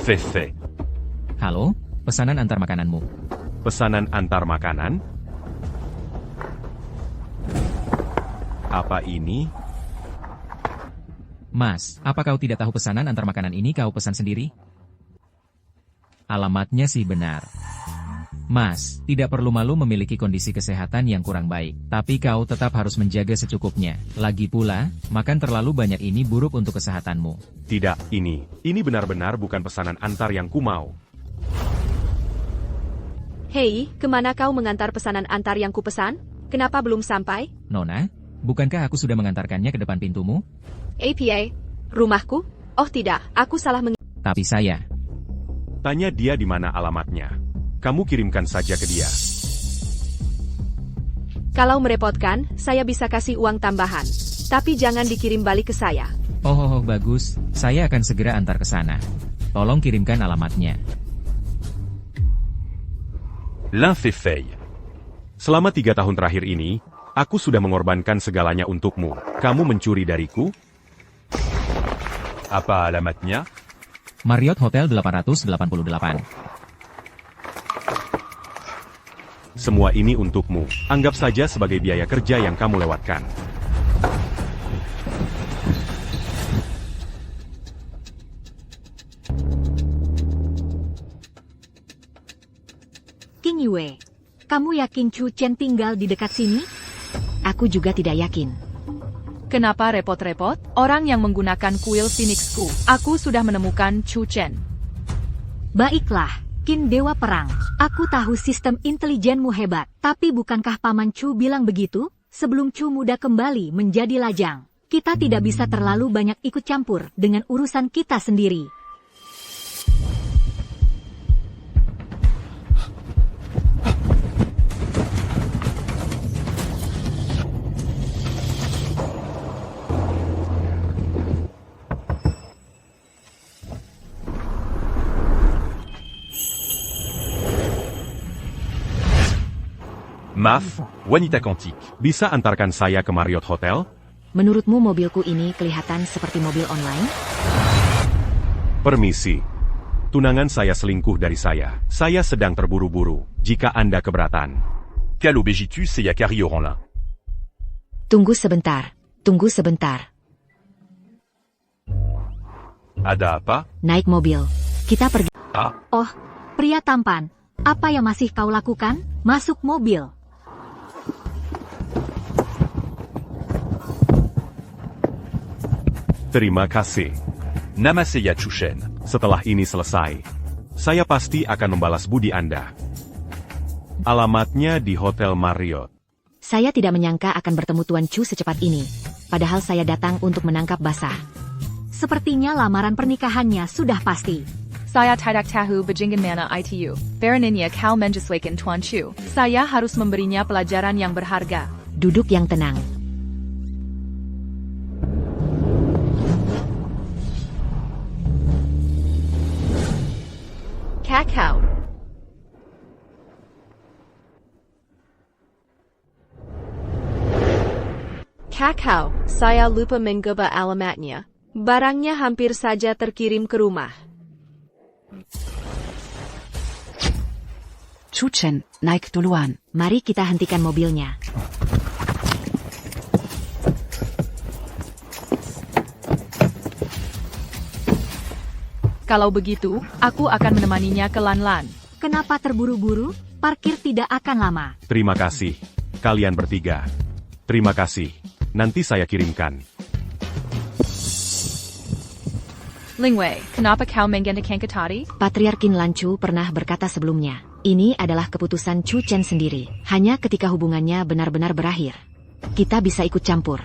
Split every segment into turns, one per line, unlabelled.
Fefe.
Halo, pesanan antar makananmu.
Pesanan antar makanan? Apa ini?
Mas, apa kau tidak tahu pesanan antar makanan ini kau pesan sendiri? Alamatnya sih benar. Mas, tidak perlu malu memiliki kondisi kesehatan yang kurang baik, tapi kau tetap harus menjaga secukupnya. Lagi pula, makan terlalu banyak ini buruk untuk kesehatanmu.
Tidak, ini benar-benar bukan pesanan antar yang ku mau.
Hei, kemana kau mengantar pesanan antar yang kupesan? Kenapa belum sampai?
Nona, bukankah aku sudah mengantarkannya ke depan pintumu?
APA, rumahku? Oh tidak, aku salah
Tapi saya.
Tanya dia di mana alamatnya. Kamu kirimkan saja ke dia.
Kalau merepotkan, saya bisa kasih uang tambahan. Tapi jangan dikirim balik ke saya.
Oh, bagus. Saya akan segera antar ke sana. Tolong kirimkan alamatnya.
L'infefei. Selama 3 tahun terakhir ini, aku sudah mengorbankan segalanya untukmu. Kamu mencuri dariku? Apa alamatnya?
Marriott Hotel 888.
Semua ini untukmu. Anggap saja sebagai biaya kerja yang kamu lewatkan.
King Yue, kamu yakin Chu Chen tinggal di dekat sini? Aku juga tidak yakin.
Kenapa repot-repot? Orang yang menggunakan kuil Phoenixku. Aku sudah menemukan Chu Chen.
Baiklah, Kin Dewa Perang. Aku tahu sistem intelijenmu hebat. Tapi bukankah Paman Chu bilang begitu? Sebelum Chu muda kembali menjadi lajang. Kita tidak bisa terlalu banyak ikut campur dengan urusan kita sendiri.
Maaf, wanita cantik. Bisa antarkan saya ke Marriott Hotel?
Menurutmu mobilku ini kelihatan seperti mobil online?
Permisi. Tunangan saya selingkuh dari saya. Saya sedang terburu-buru. Jika Anda keberatan. Quelle obégitu c'est Yakari Oranlin?
Tunggu sebentar. Tunggu sebentar.
Ada apa?
Naik mobil. Kita pergi.
Ah,
Oh, pria tampan. Apa yang masih kau lakukan? Masuk mobil.
terima kasih. Namaseya Chushen. Setelah ini selesai, saya pasti akan membalas budi Anda. Alamatnya di Hotel Marriott.
Saya tidak menyangka akan bertemu Tuan Chu secepat ini. Padahal saya datang untuk menangkap basah. Sepertinya lamaran pernikahannya sudah pasti.
Saya tidak tahu bajingan mana itu. Baroninnya kau menjelaskan Tuan Chu. Saya harus memberinya pelajaran yang berharga.
Duduk yang tenang.
Kakao. Kakao, saya lupa mengubah alamatnya. Barangnya hampir saja terkirim ke rumah.
Chu Chen, naik duluan.
Mari kita hentikan mobilnya.
Kalau begitu, aku akan menemaninya ke Lanlan.
Kenapa terburu-buru? Parkir tidak akan lama.
Terima kasih. Kalian bertiga. Terima kasih. Nanti saya kirimkan.
Lingwei, kenapa kau menggantikan Katari?
Patriarkin Lanchu pernah berkata sebelumnya, ini adalah keputusan Chu Chen sendiri. Hanya ketika hubungannya benar-benar berakhir, kita bisa ikut campur.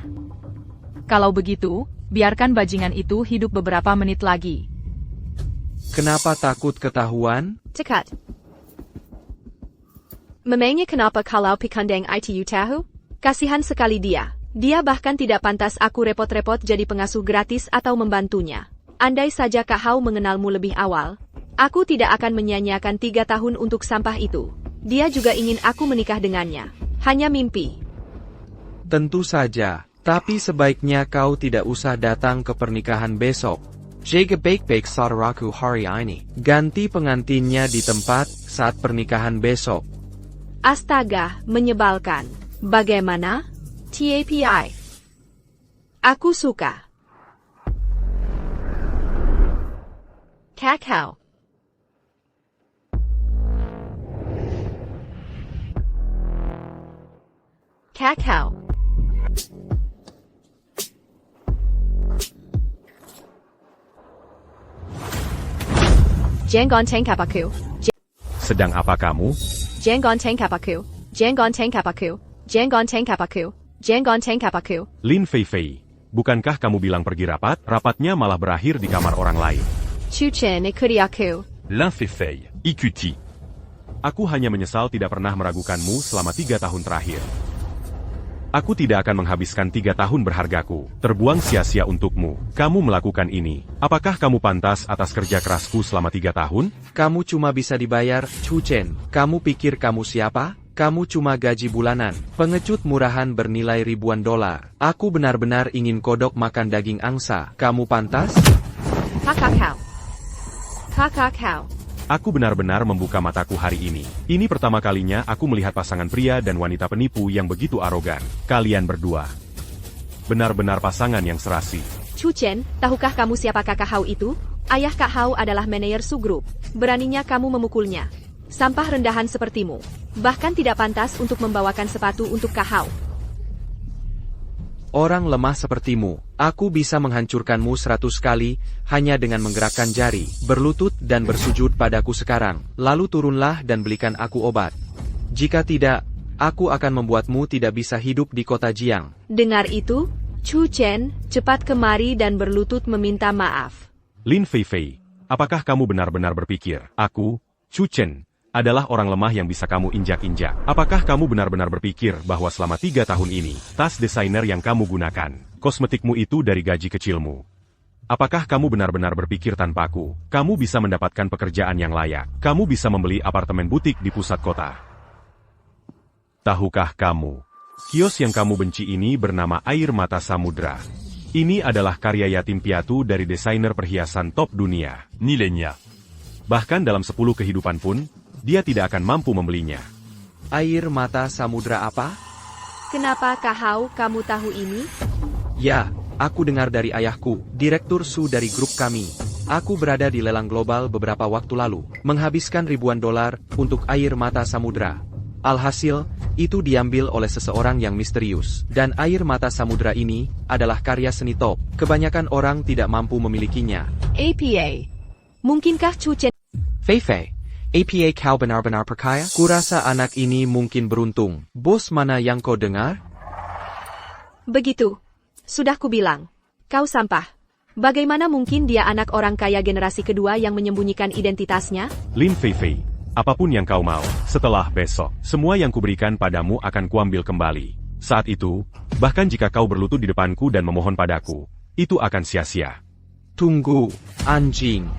Kalau begitu, biarkan bajingan itu hidup beberapa menit lagi.
Kenapa takut ketahuan?
Tekat. Memangnya kenapa kalau pikandang itu tahu? Kasihan sekali dia. Dia bahkan tidak pantas aku repot-repot jadi pengasuh gratis atau membantunya. Andai saja kau mengenalmu lebih awal, aku tidak akan menyanyiakan 3 tahun untuk sampah itu. Dia juga ingin aku menikah dengannya. Hanya mimpi.
Tentu saja, tapi sebaiknya kau tidak usah datang ke pernikahan besok. Jaga baik-baik saudaraku hari ini. Ganti pengantinnya di tempat saat pernikahan besok.
Astaga, menyebalkan. Bagaimana? TAPI. Aku suka. Kakao. Kakao. Jangan tangkap aku.
Sedang apa kamu?
Jangan tangkap aku. Jangan tangkap aku. Jangan tangkap aku. Jangan tangkap aku.
Lin Fei Fei, bukankah kamu bilang pergi rapat? Rapatnya malah berakhir di kamar orang lain.
Chu Chen, ikuti aku.
Lin Fei Fei, ikuti. Aku hanya menyesal tidak pernah meragukanmu selama 3 tahun terakhir. Aku tidak akan menghabiskan 3 tahun berhargaku, terbuang sia-sia untukmu. Kamu melakukan ini. Apakah kamu pantas atas kerja kerasku selama 3 tahun?
Kamu cuma bisa dibayar, Chu Chen. Kamu pikir kamu siapa? Kamu cuma gaji bulanan. Pengecut murahan bernilai ribuan dolar. Aku benar-benar ingin kodok makan daging angsa. Kamu pantas?
Kakakau. Kakakau.
Aku benar-benar membuka mataku hari ini. Ini pertama kalinya aku melihat pasangan pria dan wanita penipu yang begitu arogan. Kalian berdua benar-benar pasangan yang serasi.
Chu Chen, tahukah kamu siapa kakak Hao itu? Ayah Kak Hao adalah manajer Su Group. Beraninya kamu memukulnya. Sampah rendahan sepertimu. Bahkan tidak pantas untuk membawakan sepatu untuk Kak Hao.
Orang lemah sepertimu, aku bisa menghancurkanmu 100 kali, hanya dengan menggerakkan jari, berlutut dan bersujud padaku sekarang. Lalu turunlah dan belikan aku obat. Jika tidak, aku akan membuatmu tidak bisa hidup di kota Jiang.
Dengar itu, Chu Chen, cepat kemari dan berlutut meminta maaf.
Lin Fei Fei, apakah kamu benar-benar berpikir, aku, Chu Chen, adalah orang lemah yang bisa kamu injak-injak? Apakah kamu benar-benar berpikir bahwa selama 3 tahun ini, tas desainer yang kamu gunakan, kosmetikmu itu dari gaji kecilmu? Apakah kamu benar-benar berpikir tanpaku, kamu bisa mendapatkan pekerjaan yang layak, kamu bisa membeli apartemen butik di pusat kota? Tahukah kamu, kios yang kamu benci ini bernama Air Mata Samudra. Ini adalah karya yatim piatu dari desainer perhiasan top dunia, nilainya. Bahkan dalam 10 kehidupan pun, dia tidak akan mampu membelinya.
Air Mata Samudra apa?
Kenapa Kak Hao kamu tahu ini?
Ya, aku dengar dari ayahku, Direktur Su dari grup kami. Aku berada di lelang global beberapa waktu lalu, menghabiskan ribuan dolar untuk Air Mata Samudra. Alhasil, itu diambil oleh seseorang yang misterius. Dan Air Mata Samudra ini adalah karya seni top. Kebanyakan orang tidak mampu memilikinya.
APA. Mungkinkah Chu Chen?
Fei Fei, APA kau benar-benar perkaya? Kurasa anak ini mungkin beruntung. Bos mana yang kau dengar?
Begitu. Sudah kubilang. Kau sampah. Bagaimana mungkin dia anak orang kaya generasi kedua yang menyembunyikan identitasnya?
Lin Fei Fei, apapun yang kau mau, setelah besok, semua yang kuberikan padamu akan kuambil kembali. Saat itu, bahkan jika kau berlutut di depanku dan memohon padaku, itu akan sia-sia.
Tunggu, anjing.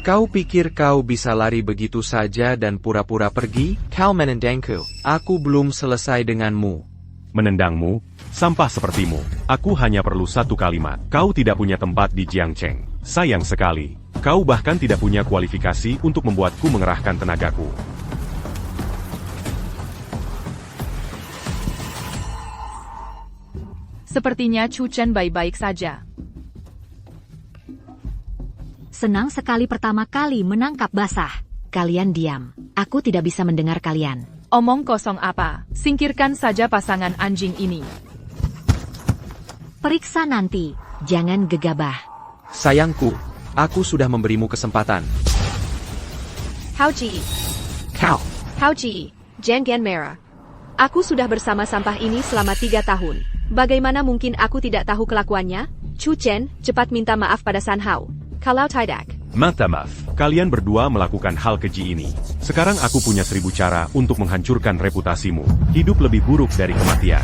Kau pikir kau bisa lari begitu saja dan pura-pura pergi? Kau menendangku. Aku belum selesai denganmu.
Menendangmu? Sampah sepertimu. Aku hanya perlu 1 kalimat. Kau tidak punya tempat di Jiangcheng. Sayang sekali. Kau bahkan tidak punya kualifikasi untuk membuatku mengerahkan tenagaku.
Sepertinya Chu Chen baik-baik saja.
Senang sekali pertama kali menangkap basah.
Kalian diam. Aku tidak bisa mendengar kalian.
Omong kosong apa? Singkirkan saja pasangan anjing ini.
Periksa nanti.
Jangan gegabah.
Sayangku, aku sudah memberimu kesempatan.
Hao Ji.
Kau.
Hao Ji. Jangan merah. Aku sudah bersama sampah ini selama 3 tahun. Bagaimana mungkin aku tidak tahu kelakuannya? Chu Chen, cepat minta maaf pada San Hao. Kalau tidak,
Minta maaf, kalian berdua melakukan hal keji ini. Sekarang aku punya 1000 cara untuk menghancurkan reputasimu. Hidup lebih buruk dari kematian.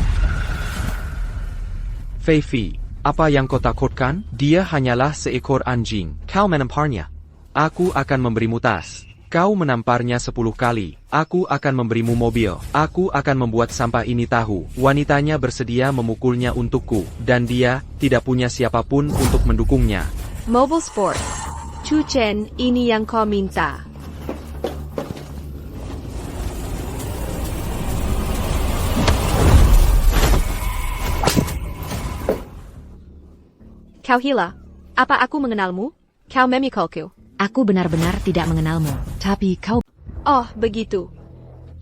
Fei Fei, apa yang kau takutkan? Dia hanyalah seekor anjing. Kau menamparnya. Aku akan memberimu tas. Kau menamparnya 10 kali. Aku akan memberimu mobil. Aku akan membuat sampah ini tahu. Wanitanya bersedia memukulnya untukku. Dan dia tidak punya siapapun untuk mendukungnya.
Mobile Sport. Chu Chen, ini yang kau minta. Kau Hila, apa aku mengenalmu? Kau memikulku.
Aku benar-benar tidak mengenalmu. Tapi kau...
Oh, begitu.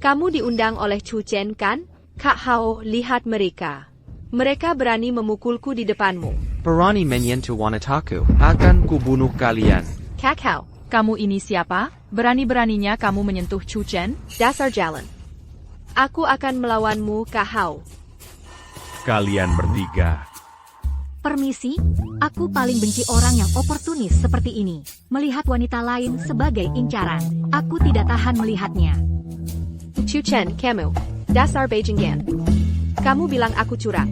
Kamu diundang oleh Chu Chen kan? Kak Hao, lihat mereka. Mereka berani memukulku di depanmu.
Berani menyentuh wanitaku. Akan kubunuh kalian.
Kak Hao,
Kamu ini siapa? Berani-beraninya kamu menyentuh Chu Chen?
dasar jalan. Aku akan melawanmu, Kak Hao.
Kalian bertiga.
Permisi, aku paling benci orang yang oportunis seperti ini. Melihat wanita lain sebagai incaran. Aku tidak tahan melihatnya.
Chu Chen, kamu. Dasar Beijingan. Kamu bilang aku curang.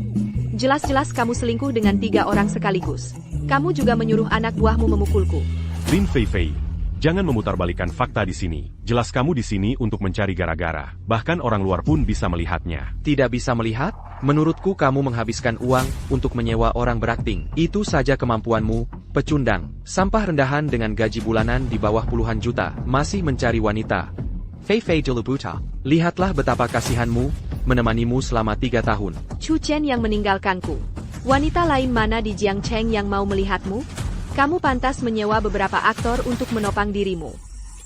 Jelas-jelas kamu selingkuh dengan 3 orang sekaligus. Kamu juga menyuruh anak buahmu memukulku.
Lin Fei Fei, jangan memutarbalikkan fakta di sini. Jelas kamu di sini untuk mencari gara-gara. Bahkan orang luar pun bisa melihatnya.
Tidak bisa melihat? Menurutku kamu menghabiskan uang untuk menyewa orang berakting. Itu saja kemampuanmu, pecundang. Sampah rendahan dengan gaji bulanan di bawah puluhan juta. Masih mencari wanita. Fei Fei Jelebuta. Lihatlah betapa kasihanmu, menemanimu selama 3 tahun.
Chu Chen yang meninggalkanku. Wanita lain mana di Jiangcheng yang mau melihatmu? Kamu pantas menyewa beberapa aktor untuk menopang dirimu.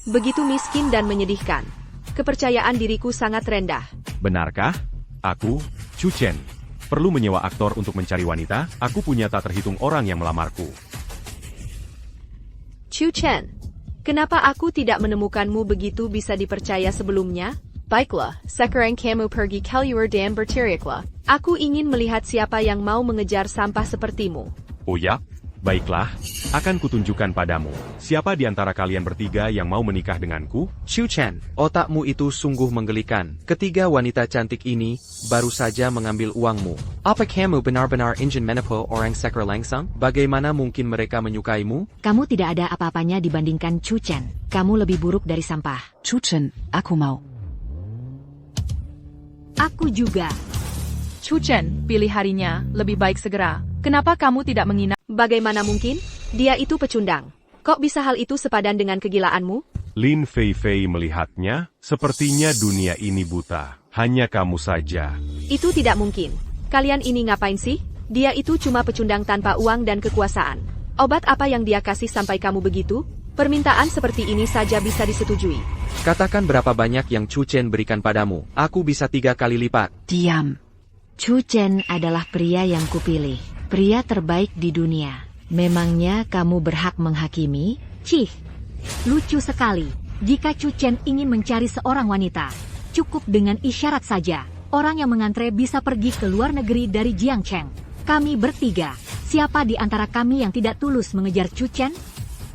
Begitu miskin dan menyedihkan. Kepercayaan diriku sangat rendah.
Benarkah? Aku, Chu Chen, perlu menyewa aktor untuk mencari wanita? Aku punya tak terhitung orang yang melamarku.
Chu Chen, kenapa aku tidak menemukanmu begitu bisa dipercaya sebelumnya? Baiklah, sekarang kamu pergi keluar dan berteriaklah. Aku ingin melihat siapa yang mau mengejar sampah sepertimu.
Oh ya? Baiklah, akan kutunjukkan padamu. Siapa di antara kalian bertiga yang mau menikah denganku?
Chu Chen, otakmu itu sungguh menggelikan. Ketiga wanita cantik ini baru saja mengambil uangmu. Apa kamu benar-benar ingin menipu orang secara langsung? Bagaimana mungkin mereka menyukaimu?
Kamu tidak ada apa-apanya dibandingkan Chu Chen. Kamu lebih buruk dari sampah.
Chu Chen, aku mau.
Aku juga.
Chu Chen, pilih harinya, lebih baik segera. Kenapa kamu tidak menginap?
Bagaimana mungkin? Dia itu pecundang. Kok bisa hal itu sepadan dengan kegilaanmu?
Lin Fei Fei melihatnya, sepertinya dunia ini buta. Hanya kamu saja.
Itu tidak mungkin. Kalian ini ngapain sih? Dia itu cuma pecundang tanpa uang dan kekuasaan. Obat apa yang dia kasih sampai kamu begitu? Permintaan seperti ini saja bisa disetujui.
Katakan berapa banyak yang Chu Chen berikan padamu. Aku bisa 3 kali lipat.
Diam.
Chu Chen adalah pria yang kupilih. Pria terbaik di dunia. Memangnya kamu berhak menghakimi?
Cih, lucu sekali. Jika Chu Chen ingin mencari seorang wanita, cukup dengan isyarat saja. Orang yang mengantre bisa pergi ke luar negeri dari Jiangcheng. Kami bertiga, siapa di antara kami yang tidak tulus mengejar Chu Chen?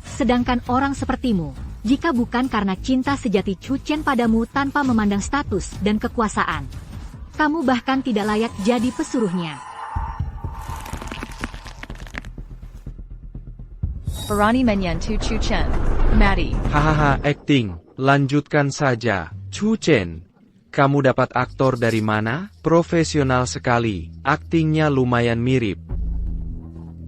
Sedangkan orang sepertimu, jika bukan karena cinta sejati Chu Chen padamu tanpa memandang status dan kekuasaan, kamu bahkan tidak layak jadi pesuruhnya.
Berani menyentuh Chu Chen. Mari.
Hahaha, acting. Lanjutkan saja. Chu Chen, kamu dapat aktor dari mana? Profesional sekali. Aktingnya lumayan mirip.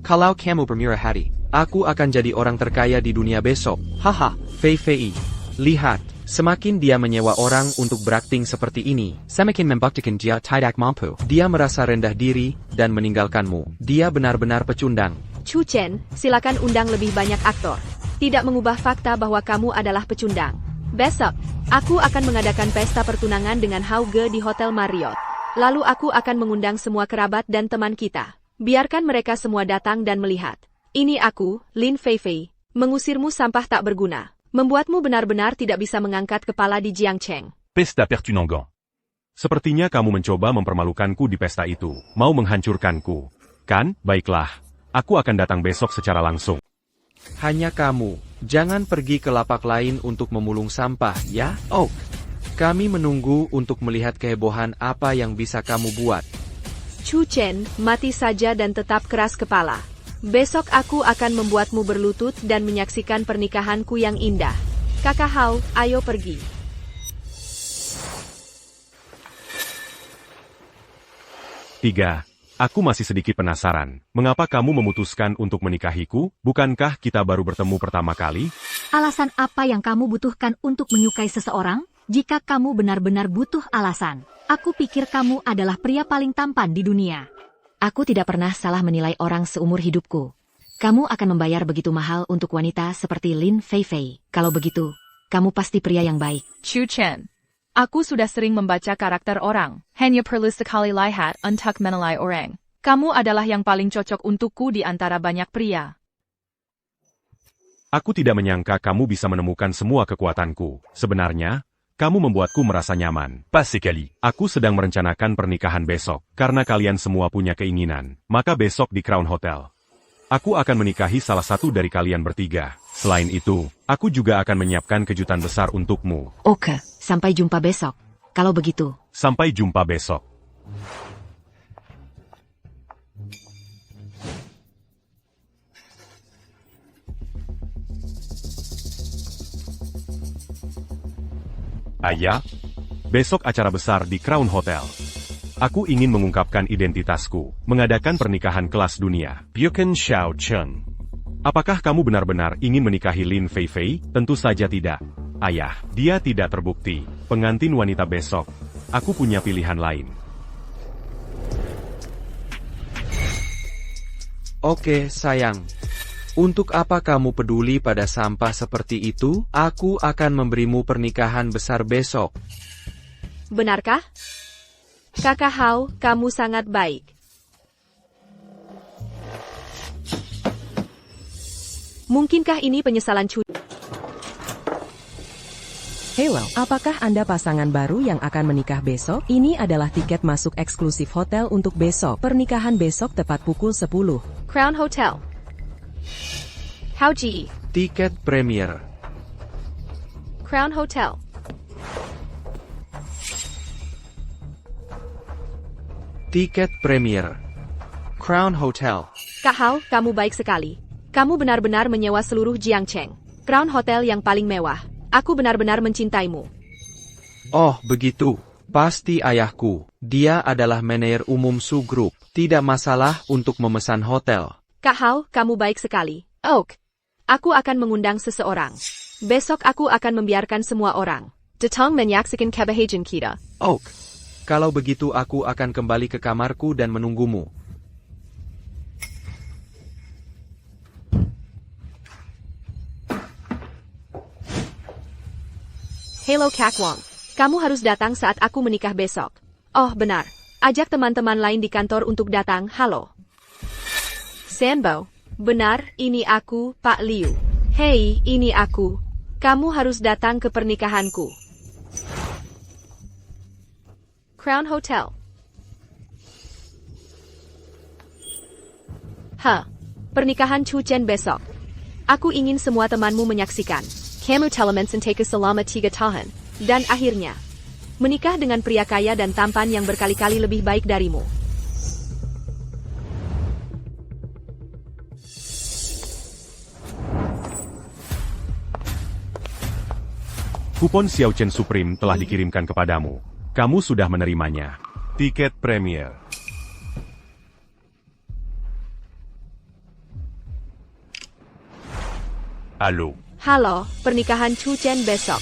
Kalau kamu bermurah hati, aku akan jadi orang terkaya di dunia besok. Haha, Fei Fei. Lihat, semakin dia menyewa orang untuk berakting seperti ini, semakin membuktikan dia tidak mampu. Dia merasa rendah diri dan meninggalkanmu. Dia benar-benar pecundang.
Chu Chen, silakan undang lebih banyak aktor. Tidak mengubah fakta bahwa kamu adalah pecundang. Besok, aku akan mengadakan pesta pertunangan dengan Hao Ge di Hotel Marriott. Lalu aku akan mengundang semua kerabat dan teman kita. Biarkan mereka semua datang dan melihat. Ini aku, Lin Fei Fei. Mengusirmu sampah tak berguna. Membuatmu benar-benar tidak bisa mengangkat kepala di Jiangcheng.
Pesta Pertunangan. Sepertinya kamu mencoba mempermalukanku di pesta itu. Mau menghancurkanku. Kan? Baiklah. Aku akan datang besok secara langsung.
Hanya kamu. Jangan pergi ke lapak lain untuk memulung sampah, ya? Oh, kami menunggu untuk melihat kehebohan apa yang bisa kamu buat.
Chu Chen, mati saja dan tetap keras kepala. Besok aku akan membuatmu berlutut dan menyaksikan pernikahanku yang indah. Kakak Hao, ayo pergi.
Aku masih sedikit penasaran, mengapa kamu memutuskan untuk menikahiku? Bukankah kita baru bertemu pertama kali?
Alasan apa yang kamu butuhkan untuk menyukai seseorang? Jika kamu benar-benar butuh alasan, aku pikir kamu adalah pria paling tampan di dunia.
Aku tidak pernah salah menilai orang seumur hidupku. Kamu akan membayar begitu mahal untuk wanita seperti Lin Feifei. Kalau begitu, kamu pasti pria yang baik.
Chu Chen. Aku sudah sering membaca karakter orang. Hanya perlu sekali lihat untuk menilai orang. Kamu adalah yang paling cocok untukku di antara banyak pria.
Aku tidak menyangka kamu bisa menemukan semua kekuatanku. Sebenarnya, kamu membuatku merasa nyaman. Pas sekali. Aku sedang merencanakan pernikahan besok. Karena kalian semua punya keinginan. Maka besok di Crown Hotel. Aku akan menikahi salah satu dari kalian bertiga. Selain itu, aku juga akan menyiapkan kejutan besar untukmu.
Oke, sampai jumpa besok. Kalau begitu.
Sampai jumpa besok. Ayah, besok acara besar di Crown Hotel. Aku ingin mengungkapkan identitasku, mengadakan pernikahan kelas dunia. Bukan Xiao Chen. Apakah kamu benar-benar ingin menikahi Lin Feifei? Tentu saja tidak. Ayah, dia tidak terbukti. Pengantin wanita besok. Aku punya pilihan lain.
Oke, sayang. Untuk apa kamu peduli pada sampah seperti itu? Aku akan memberimu pernikahan besar besok.
Benarkah? Kakak Hao, kamu sangat baik. Mungkinkah ini penyesalan Chu?
Hello, apakah Anda pasangan baru yang akan menikah besok? Ini adalah tiket masuk eksklusif hotel untuk besok. Pernikahan besok tepat pukul 10.
Crown Hotel. Hao Ji.
Tiket premier.
Crown Hotel.
Tiket premier. Crown Hotel.
Kak Hao, kamu baik sekali. Kamu benar-benar menyewa seluruh Jiangcheng. Crown Hotel yang paling mewah. Aku benar-benar mencintaimu.
Oh, begitu. Pasti ayahku. Dia adalah manajer umum Su Group. Tidak masalah untuk memesan hotel.
Kak Hao, kamu baik sekali. Oak. Aku akan mengundang seseorang. Besok aku akan membiarkan semua orang datang menyaksikan kebahagiaan kita.
Oak. Kalau begitu aku akan kembali ke kamarku dan menunggumu.
Hello Kak Wong. Kamu harus datang saat aku menikah besok. Oh benar. Ajak teman-teman lain di kantor untuk datang. Halo. Sanbo. Benar, ini aku, Pak Liu. Hei, ini aku. Kamu harus datang ke pernikahanku. Crown Hotel. Pernikahan Chu Chen besok. Aku ingin semua temanmu menyaksikan. Kamu telah mencintai selama 3 tahun. Dan akhirnya, menikah dengan pria kaya dan tampan yang berkali-kali lebih baik darimu.
Kupon Xiao Chen Supreme telah dikirimkan kepadamu. Kamu sudah menerimanya. Tiket premier. Halo.
Halo, pernikahan Chu Chen besok.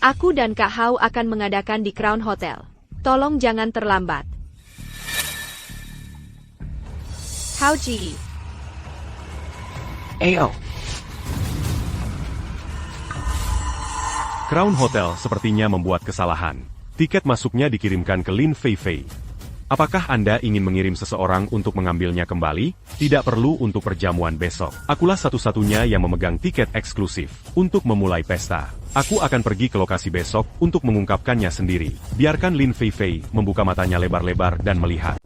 Aku dan Kak Hao akan mengadakan di Crown Hotel. Tolong jangan terlambat. Hao Ji.
Ayo.
Crown Hotel sepertinya membuat kesalahan. Tiket masuknya dikirimkan ke Lin Feifei. Apakah Anda ingin mengirim seseorang untuk mengambilnya kembali? Tidak perlu untuk perjamuan besok. Akulah satu-satunya yang memegang tiket eksklusif untuk memulai pesta. Aku akan pergi ke lokasi besok untuk mengungkapkannya sendiri. Biarkan Lin Feifei membuka matanya lebar-lebar dan melihat.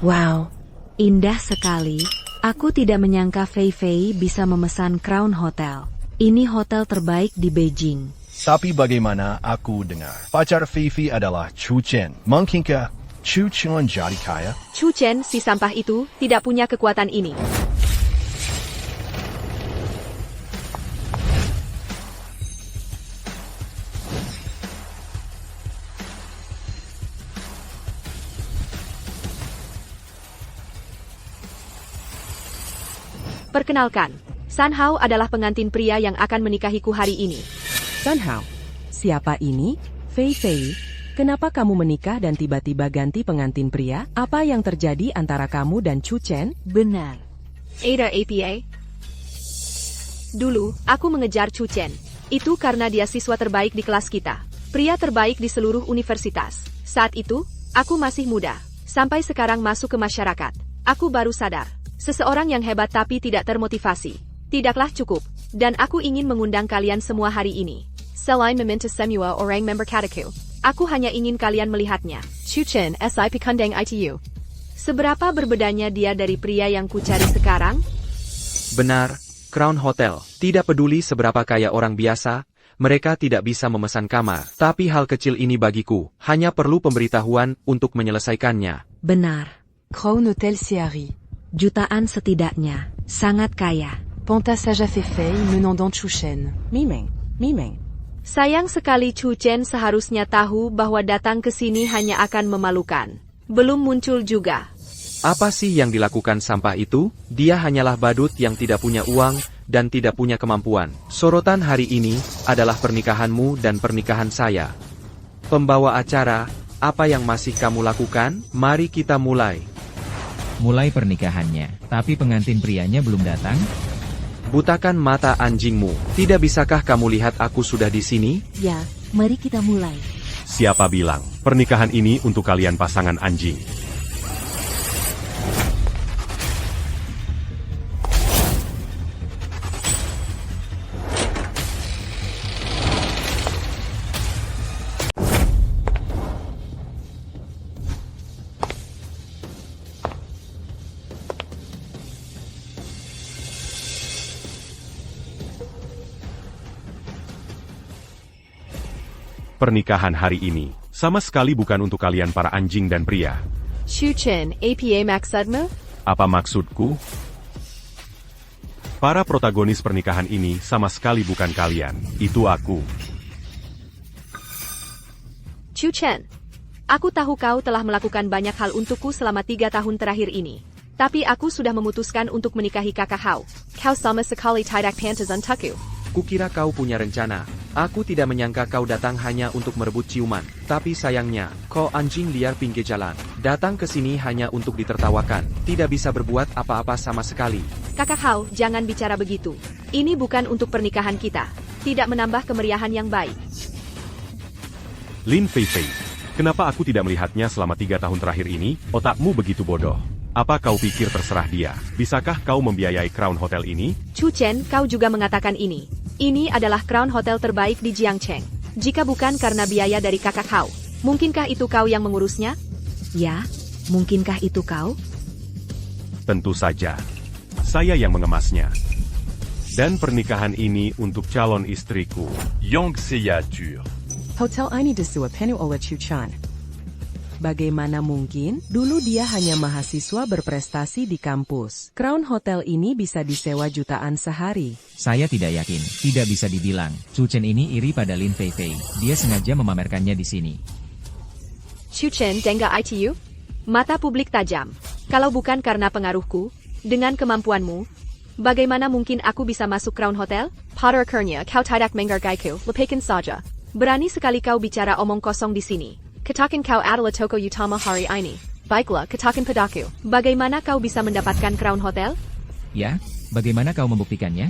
Wow, indah sekali. Aku tidak menyangka Fei Fei bisa memesan Crown Hotel. Ini hotel terbaik di Beijing.
Tapi bagaimana aku dengar? Pacar Fifi adalah Chu Chen. Mungkinkah Chu Chen jadi kaya?
Chu Chen, si sampah itu, tidak punya kekuatan ini. Perkenalkan, San Hao adalah pengantin pria yang akan menikahiku hari ini.
San Hao, siapa ini? Fei Fei, kenapa kamu menikah dan tiba-tiba ganti pengantin pria? Apa yang terjadi antara kamu dan Chu Chen?
Benar.
Ada APA? Dulu, aku mengejar Chu Chen. Itu karena dia siswa terbaik di kelas kita. Pria terbaik di seluruh universitas. Saat itu, aku masih muda. Sampai sekarang masuk ke masyarakat. Aku baru sadar. Seseorang yang hebat tapi tidak termotivasi. Tidaklah cukup. Dan aku ingin mengundang kalian semua hari ini. Selain meminta semua orang member kataku, aku hanya ingin kalian melihatnya. Chu Chen, SI Pikandang ITU. Seberapa berbedanya dia dari pria yang kucari sekarang?
Benar, Crown Hotel. Tidak peduli seberapa kaya orang biasa, mereka tidak bisa memesan kamar. Tapi hal kecil ini bagiku, hanya perlu pemberitahuan untuk menyelesaikannya.
Benar.
Crown Hotel Seari.
Jutaan setidaknya. Sangat kaya.
Panta Saja Feifei menant Chu Chen.
Mimeng.
Sayang sekali Chu Chen seharusnya tahu bahwa datang ke sini hanya akan memalukan. Belum muncul juga.
Apa sih yang dilakukan sampah itu? Dia hanyalah badut yang tidak punya uang dan tidak punya kemampuan. Sorotan hari ini adalah pernikahanmu dan pernikahan saya. Pembawa acara, apa yang masih kamu lakukan? Mari kita mulai.
Mulai pernikahannya, tapi pengantin prianya belum datang?
Butakan mata anjingmu. Tidak bisakah kamu lihat aku sudah di sini?
Ya, mari kita mulai.
Siapa bilang, pernikahan ini untuk kalian pasangan anjing? Pernikahan hari ini, sama sekali bukan untuk kalian para anjing dan pria.
Chu Chen, APA maksudmu?
Apa maksudku? Para protagonis pernikahan ini sama sekali bukan kalian, itu aku.
Chu Chen, aku tahu kau telah melakukan banyak hal untukku selama 3 tahun terakhir ini. Tapi aku sudah memutuskan untuk menikahi kakak Hao. Kau sama sekali tidak pantas untukku.
Kukira kau punya rencana. Aku tidak menyangka kau datang hanya untuk merebut ciuman. Tapi sayangnya, kau anjing liar pinggir jalan. Datang ke sini hanya untuk ditertawakan. Tidak bisa berbuat apa-apa sama sekali.
Kakak Hao, jangan bicara begitu. Ini bukan untuk pernikahan kita. Tidak menambah kemeriahan yang baik.
Lin Fei Fei, kenapa aku tidak melihatnya selama 3 tahun terakhir ini? Otakmu begitu bodoh. Apa kau pikir terserah dia? Bisakah kau membiayai Crown Hotel ini?
Chu Chen, kau juga mengatakan ini. Ini adalah Crown Hotel terbaik di Jiangcheng. Jika bukan karena biaya dari kakak Hao, mungkinkah itu kau yang mengurusnya?
Ya, mungkinkah itu kau?
Tentu saja. Saya yang mengemasnya. Dan pernikahan ini untuk calon istriku.
Yong Siyatur.
Hotel ini disuapkan oleh Chu Chen. Bagaimana mungkin? Dulu dia hanya mahasiswa berprestasi di kampus. Crown Hotel ini bisa disewa jutaan sehari.
Saya tidak yakin, tidak bisa dibilang. Chu Chen ini iri pada Lin Fei Fei. Dia sengaja memamerkannya di sini.
Chu Chen, Dengga ITU? Mata publik tajam. Kalau bukan karena pengaruhku, dengan kemampuanmu, bagaimana mungkin aku bisa masuk Crown Hotel? Pada akhirnya kau tidak menghargaiku, lepaskan saja. Berani sekali kau bicara omong kosong di sini. Katakan kau adalah toko utama hari ini. Baiklah, katakan padaku. Bagaimana kau bisa mendapatkan Crown Hotel?
Ya, bagaimana kau membuktikannya?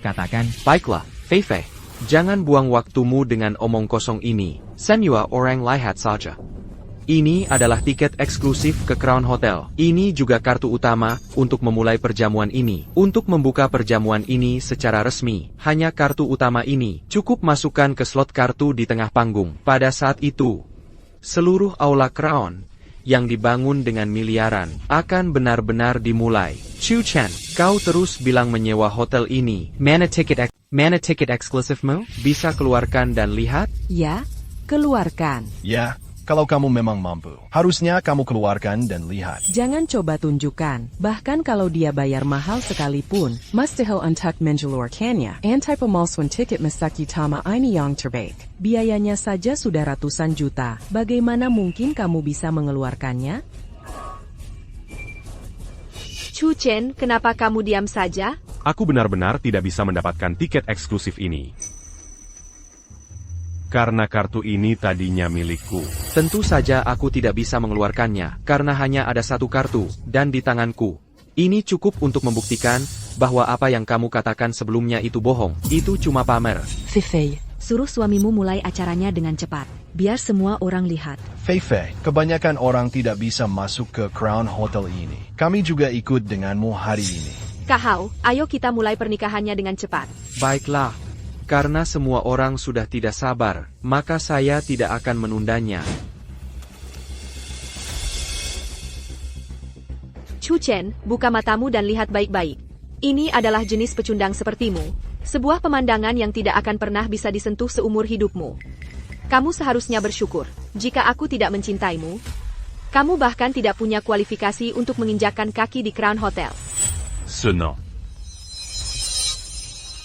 Katakan.
Baiklah, Fei Fei. Jangan buang waktumu dengan omong kosong ini. Semua orang lihat saja. Ini adalah tiket eksklusif ke Crown Hotel. Ini juga kartu utama untuk memulai perjamuan ini. Untuk membuka perjamuan ini secara resmi, hanya kartu utama ini. Cukup masukkan ke slot kartu di tengah panggung. Pada saat itu, seluruh aula Crown yang dibangun dengan miliaran akan benar-benar dimulai. Chu Chen, kau terus bilang menyewa hotel ini. Mana tiket eksklusifmu? Bisa keluarkan dan lihat?
Ya, keluarkan.
Ya, kalau kamu memang mampu. Harusnya kamu keluarkan dan lihat.
Jangan coba tunjukkan. Bahkan kalau dia bayar mahal sekalipun, mustahil untuk mengeluarkannya. Anti-pemalsuan tiket mesak utama ini yang terbaik. Biayanya saja sudah ratusan juta. Bagaimana mungkin kamu bisa mengeluarkannya?
Chu Chen, kenapa kamu diam saja?
Aku benar-benar tidak bisa mendapatkan tiket eksklusif ini. Karena kartu ini tadinya milikku.
Tentu saja aku tidak bisa mengeluarkannya, karena hanya ada satu kartu, dan di tanganku. Ini cukup untuk membuktikan bahwa apa yang kamu katakan sebelumnya itu bohong. Itu cuma pamer.
Feifei,
Suruh suamimu mulai acaranya dengan cepat. Biar semua orang lihat.
Feifei, kebanyakan orang tidak bisa masuk ke Crown Hotel ini. Kami juga ikut denganmu hari ini.
Kak Hao, ayo kita mulai pernikahannya dengan cepat.
Baiklah. Karena semua orang sudah tidak sabar, maka saya tidak akan menundanya.
Chu Chen, buka matamu dan lihat baik-baik. Ini adalah jenis pecundang sepertimu. Sebuah pemandangan yang tidak akan pernah bisa disentuh seumur hidupmu. Kamu seharusnya bersyukur. Jika aku tidak mencintaimu, kamu bahkan tidak punya kualifikasi untuk menginjakkan kaki di Crown Hotel.
Senang.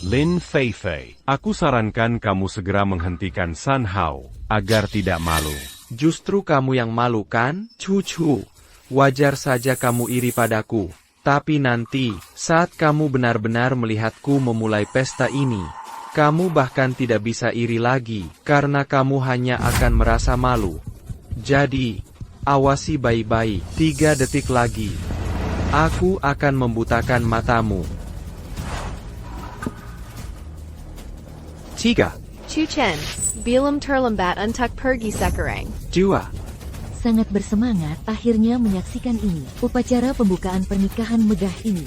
Lin Feifei, aku sarankan kamu segera menghentikan San Hao, agar tidak malu.
Justru kamu yang malu kan, Cucu? Wajar saja kamu iri padaku. Tapi nanti, saat kamu benar-benar melihatku memulai pesta ini, kamu bahkan tidak bisa iri lagi, karena kamu hanya akan merasa malu. Jadi, awasi baik-baik, 3 detik lagi. Aku akan membutakan matamu. 3,
Chu Chen, bilam terlambat untuk pergi sekarang.
2,
Sangat bersemangat akhirnya menyaksikan ini. Upacara pembukaan pernikahan megah ini.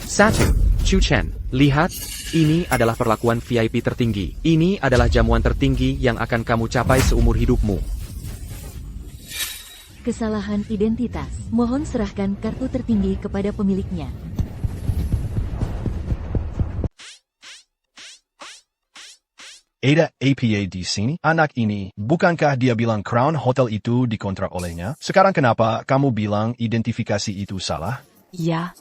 1. Chu Chen, lihat, ini adalah perlakuan VIP tertinggi. Ini adalah jamuan tertinggi yang akan kamu capai seumur hidupmu.
Kesalahan identitas. Mohon serahkan kartu tertinggi kepada pemiliknya.
Ada APA di sini? Anak ini, bukankah dia bilang Crown Hotel itu dikontrak olehnya? Sekarang kenapa kamu bilang identifikasi itu salah?
Ya.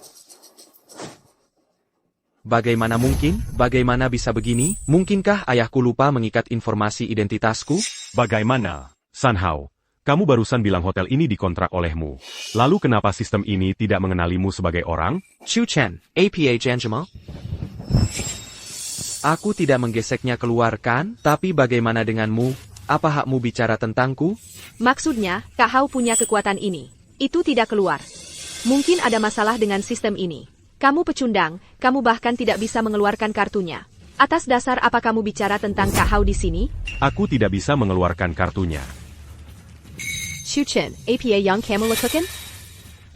Bagaimana mungkin? Bagaimana bisa begini? Mungkinkah ayahku lupa mengikat informasi identitasku?
Bagaimana? San Hao, kamu barusan bilang hotel ini dikontrak olehmu. Lalu kenapa sistem ini tidak mengenalimu sebagai orang?
Chu Chen, APA Janjima? Aku tidak menggeseknya keluar kan? Tapi bagaimana denganmu? Apa hakmu bicara tentangku?
Maksudnya, Kak Hao punya kekuatan ini. Itu tidak keluar. Mungkin ada masalah dengan sistem ini. Kamu pecundang, kamu bahkan tidak bisa mengeluarkan kartunya. Atas dasar apa kamu bicara tentang Kak Hao di sini?
Aku tidak bisa mengeluarkan kartunya.
Chu Chen, APA yang kamu lakukan?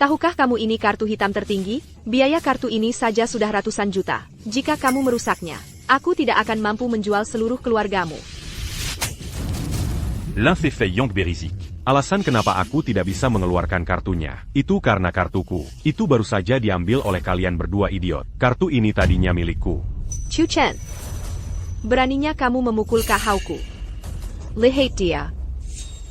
Tahukah kamu ini kartu hitam tertinggi? Biaya kartu ini saja sudah ratusan juta. Jika kamu merusaknya, aku tidak akan mampu menjual seluruh keluargamu.
Lin Feifei Yong Berizik. Alasan kenapa aku tidak bisa mengeluarkan kartunya, itu karena kartuku. Itu baru saja diambil oleh kalian berdua idiot. Kartu ini tadinya milikku.
Chu Chen, beraninya kamu memukul Kak Hao-ku. Lihat dia.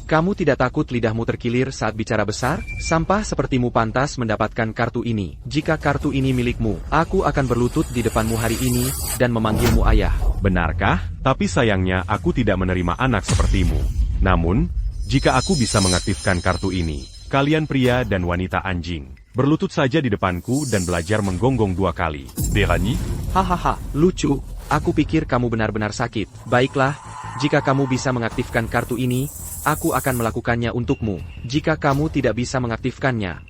Kamu tidak takut lidahmu terkilir saat bicara besar? Sampah sepertimu pantas mendapatkan kartu ini. Jika kartu ini milikmu, aku akan berlutut di depanmu hari ini, dan memanggilmu ayah.
Benarkah? Tapi sayangnya aku tidak menerima anak sepertimu. Namun, jika aku bisa mengaktifkan kartu ini, kalian pria dan wanita anjing, berlutut saja di depanku dan belajar menggonggong 2 kali. Berani?
Hahaha, lucu. Aku pikir kamu benar-benar sakit. Baiklah, jika kamu bisa mengaktifkan kartu ini, aku akan melakukannya untukmu. Jika kamu tidak bisa mengaktifkannya,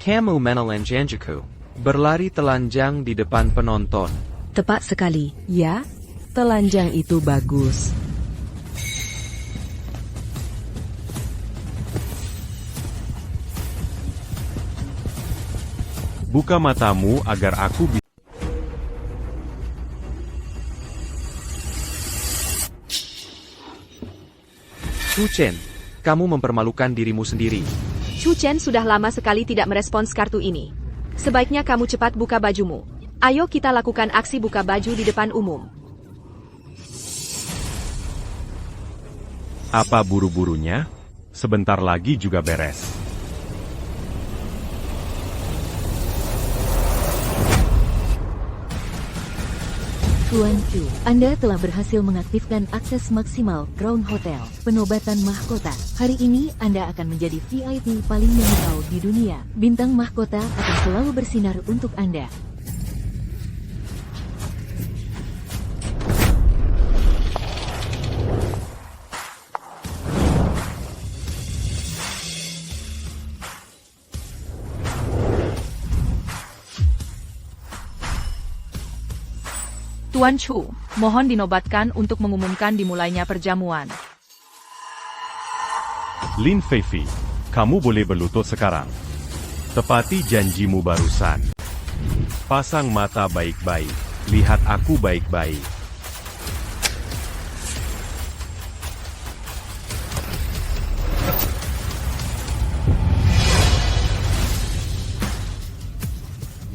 kamu menelanjangku. Berlari telanjang di depan penonton.
Tepat sekali.
Ya, telanjang itu bagus.
Buka matamu agar aku bisa.
Chu Chen, kamu mempermalukan dirimu sendiri.
Chu Chen sudah lama sekali tidak merespons kartu ini. Sebaiknya kamu cepat buka bajumu. Ayo kita lakukan aksi buka baju di depan umum.
Apa buru-burunya? Sebentar lagi juga beres.
Tuan Chu, Anda telah berhasil mengaktifkan akses maksimal Crown Hotel, penobatan mahkota. Hari ini Anda akan menjadi VIP paling memukau di dunia. Bintang mahkota akan selalu bersinar untuk Anda.
Tuan Chu, mohon dinobatkan untuk mengumumkan dimulainya perjamuan.
Lin Feifei, kamu boleh berlutut sekarang. Tepati janjimu barusan. Pasang mata baik-baik. Lihat aku baik-baik.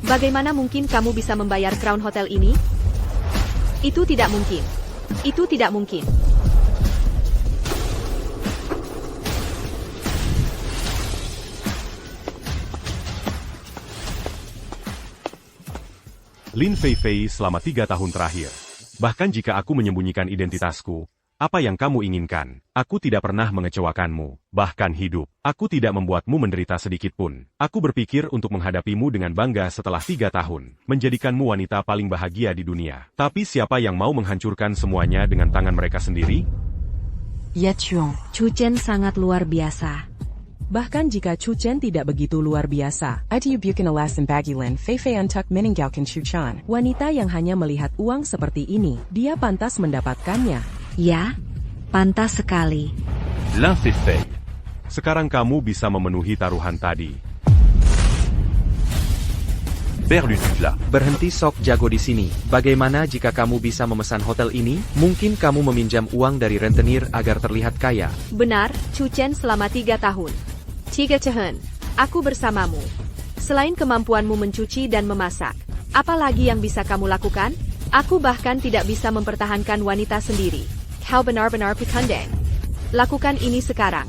Bagaimana mungkin kamu bisa membayar Crown Hotel ini? Itu tidak mungkin. Itu tidak mungkin.
Lin Feifei selama 3 tahun terakhir. Bahkan jika aku menyembunyikan identitasku, apa yang kamu inginkan, aku tidak pernah mengecewakanmu, bahkan hidup. Aku tidak membuatmu menderita sedikit pun. Aku berpikir untuk menghadapimu dengan bangga setelah 3 tahun, menjadikanmu wanita paling bahagia di dunia. Tapi siapa yang mau menghancurkan semuanya dengan tangan mereka sendiri?
Ya Chuan.
Chu Chen sangat luar biasa.
Bahkan jika Chu Chen tidak begitu luar biasa,
ITU Bukan Alasan Bagilin Feifei Untuk Meninggalkan Chu Chen.
wanita yang hanya melihat uang seperti ini, dia pantas mendapatkannya.
Ya, pantas sekali.
Lin Feifei. Sekarang kamu bisa memenuhi taruhan tadi.
Berlututlah. Berhenti sok jago di sini. Bagaimana jika kamu bisa memesan hotel ini? Mungkin kamu meminjam uang dari rentenir agar terlihat kaya.
Benar, Chu Chen selama 3 tahun. 3 tahun. Aku bersamamu. Selain kemampuanmu mencuci dan memasak, apa lagi yang bisa kamu lakukan? Aku bahkan tidak bisa mempertahankan wanita sendiri. Kau benar-benar pikandeng. Lakukan ini sekarang.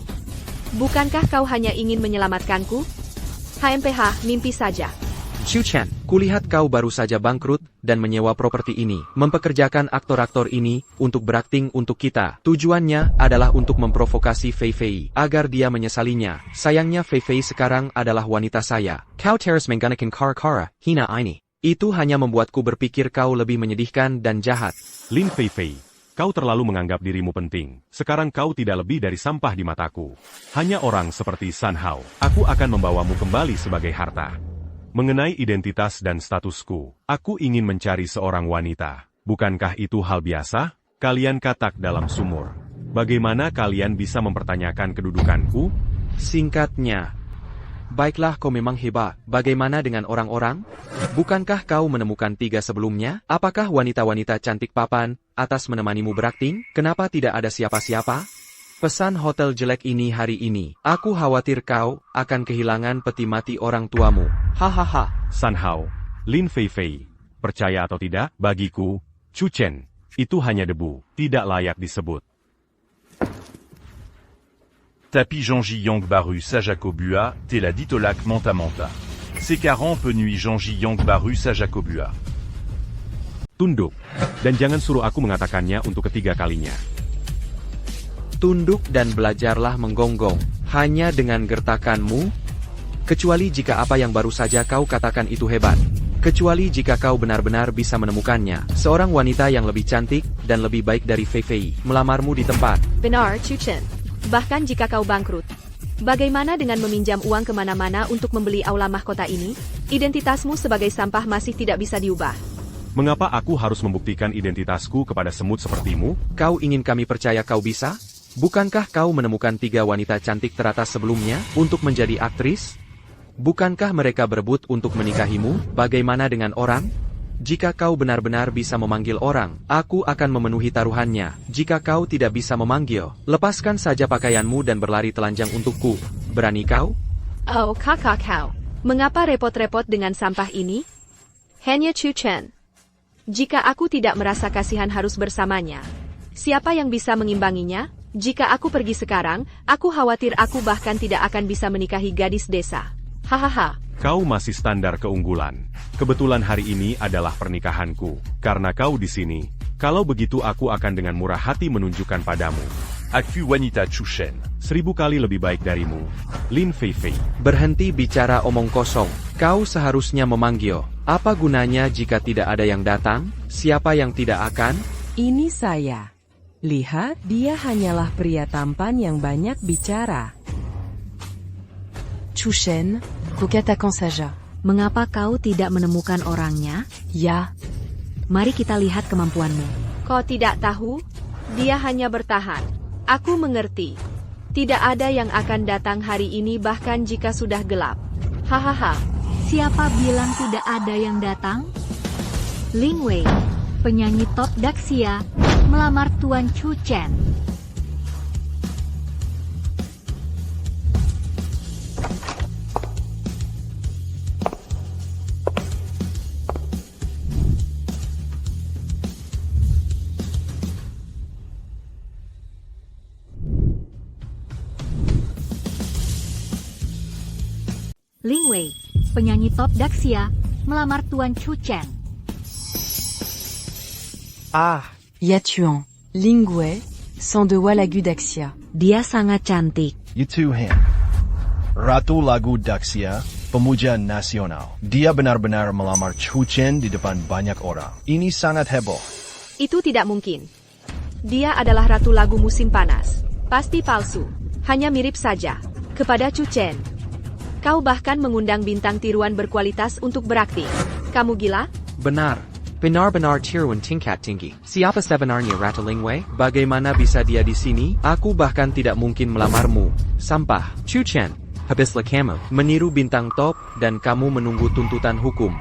Bukankah kau hanya ingin menyelamatkanku? HMPH, mimpi saja.
Chu Chen, kulihat kau baru saja bangkrut dan menyewa properti ini, mempekerjakan aktor-aktor ini untuk berakting untuk kita. Tujuannya adalah untuk memprovokasi Feifei agar dia menyesalinya. Sayangnya Feifei sekarang adalah wanita saya. Kau terus menggunakan kara-kara hina ini. Itu hanya membuatku berpikir kau lebih menyedihkan dan jahat.
Lin Feifei, kau terlalu menganggap dirimu penting. Sekarang kau tidak lebih dari sampah di mataku. Hanya orang seperti San Hao. Aku akan membawamu kembali sebagai harta. Mengenai identitas dan statusku, aku ingin mencari seorang wanita. Bukankah itu hal biasa? Kalian katak dalam sumur. Bagaimana kalian bisa mempertanyakan kedudukanku?
Singkatnya, baiklah kau memang hebat. Bagaimana dengan orang-orang? Bukankah kau menemukan 3 sebelumnya? Apakah wanita-wanita cantik papan atas menemanimu berakting? Kenapa tidak ada siapa-siapa? Pesan hotel jelek ini hari ini. Aku khawatir kau akan kehilangan peti mati orang tuamu. Hahaha.
San Hao, Lin Feifei, percaya atau tidak, bagiku, Chu Chen, itu hanya debu, tidak layak disebut.
Tapi Jean-Ji Yang Baru Sajakobua, t'es la ditolac manta manta. C'est 40 penui Jean-Ji Yang Baru Sajakobua.
Tunduk, dan jangan suruh aku mengatakannya untuk ketiga kalinya.
Tunduk dan belajarlah menggonggong, hanya dengan gertakanmu, kecuali jika apa yang baru saja kau katakan itu hebat. Kecuali jika kau benar-benar bisa menemukannya. Seorang wanita yang lebih cantik dan lebih baik dari Feifei melamarmu di tempat.
Benar, Chu Chen. Bahkan jika kau bangkrut. Bagaimana dengan meminjam uang kemana-mana untuk membeli aula mahkota ini? Identitasmu sebagai sampah masih tidak bisa diubah.
Mengapa aku harus membuktikan identitasku kepada semut sepertimu?
Kau ingin kami percaya kau bisa? Bukankah kau menemukan 3 wanita cantik teratas sebelumnya untuk menjadi aktris? Bukankah mereka berebut untuk menikahimu? Bagaimana dengan orang? Jika kau benar-benar bisa memanggil orang, aku akan memenuhi taruhannya. Jika kau tidak bisa memanggil, lepaskan saja pakaianmu dan berlari telanjang untukku. Berani kau?
Oh, kakak kau. Mengapa repot-repot dengan sampah ini? Hanya Chu Chen. Jika aku tidak merasa kasihan harus bersamanya, siapa yang bisa mengimbanginya? Jika aku pergi sekarang, aku khawatir aku bahkan tidak akan bisa menikahi gadis desa. Hahaha.
Kau masih standar keunggulan. Kebetulan hari ini adalah pernikahanku. Karena kau di sini, kalau begitu aku akan dengan murah hati menunjukkan padamu.
Aku wanita Chu Chen.
1000 kali lebih baik darimu. Lin Feifei.
Berhenti bicara omong kosong. Kau seharusnya memanggil. Apa gunanya jika tidak ada yang datang? Siapa yang tidak akan?
Ini saya. Lihat, dia hanyalah pria tampan yang banyak bicara.
Chu Chen, kukatakan saja.
Mengapa kau tidak menemukan orangnya?
Ya,
Mari kita lihat kemampuanmu.
Kau tidak tahu? Dia hanya bertahan. Aku mengerti. Tidak ada yang akan datang hari ini bahkan jika sudah gelap. Hahaha.
Siapa bilang tidak ada yang datang? Ling Wei, penyanyi top Daxia, melamar Tuan Chu Chen. Ling Wei, penyanyi top Daxia, melamar Tuan Chu Chen.
Ya Tuan, Ling Wei, sans de Walagu Daxia.
Dia sangat cantik.
Itu Han. Ratu lagu Daxia, pemuja nasional. Dia benar-benar melamar Chu Chen di depan banyak orang. Ini sangat heboh.
Itu tidak mungkin. Dia adalah ratu lagu musim panas. Pasti palsu. Hanya mirip saja. Kepada Chu Chen. Kau bahkan mengundang bintang tiruan berkualitas untuk berakting. Kamu gila?
Benar. Benar-benar tiruan tingkat tinggi. Siapa sebenarnya Ratu Ling Wei? Bagaimana bisa dia di sini? Aku bahkan tidak mungkin melamarmu. Sampah. Chu Chen. Habislah kamu. Meniru bintang top dan kamu menunggu tuntutan hukum.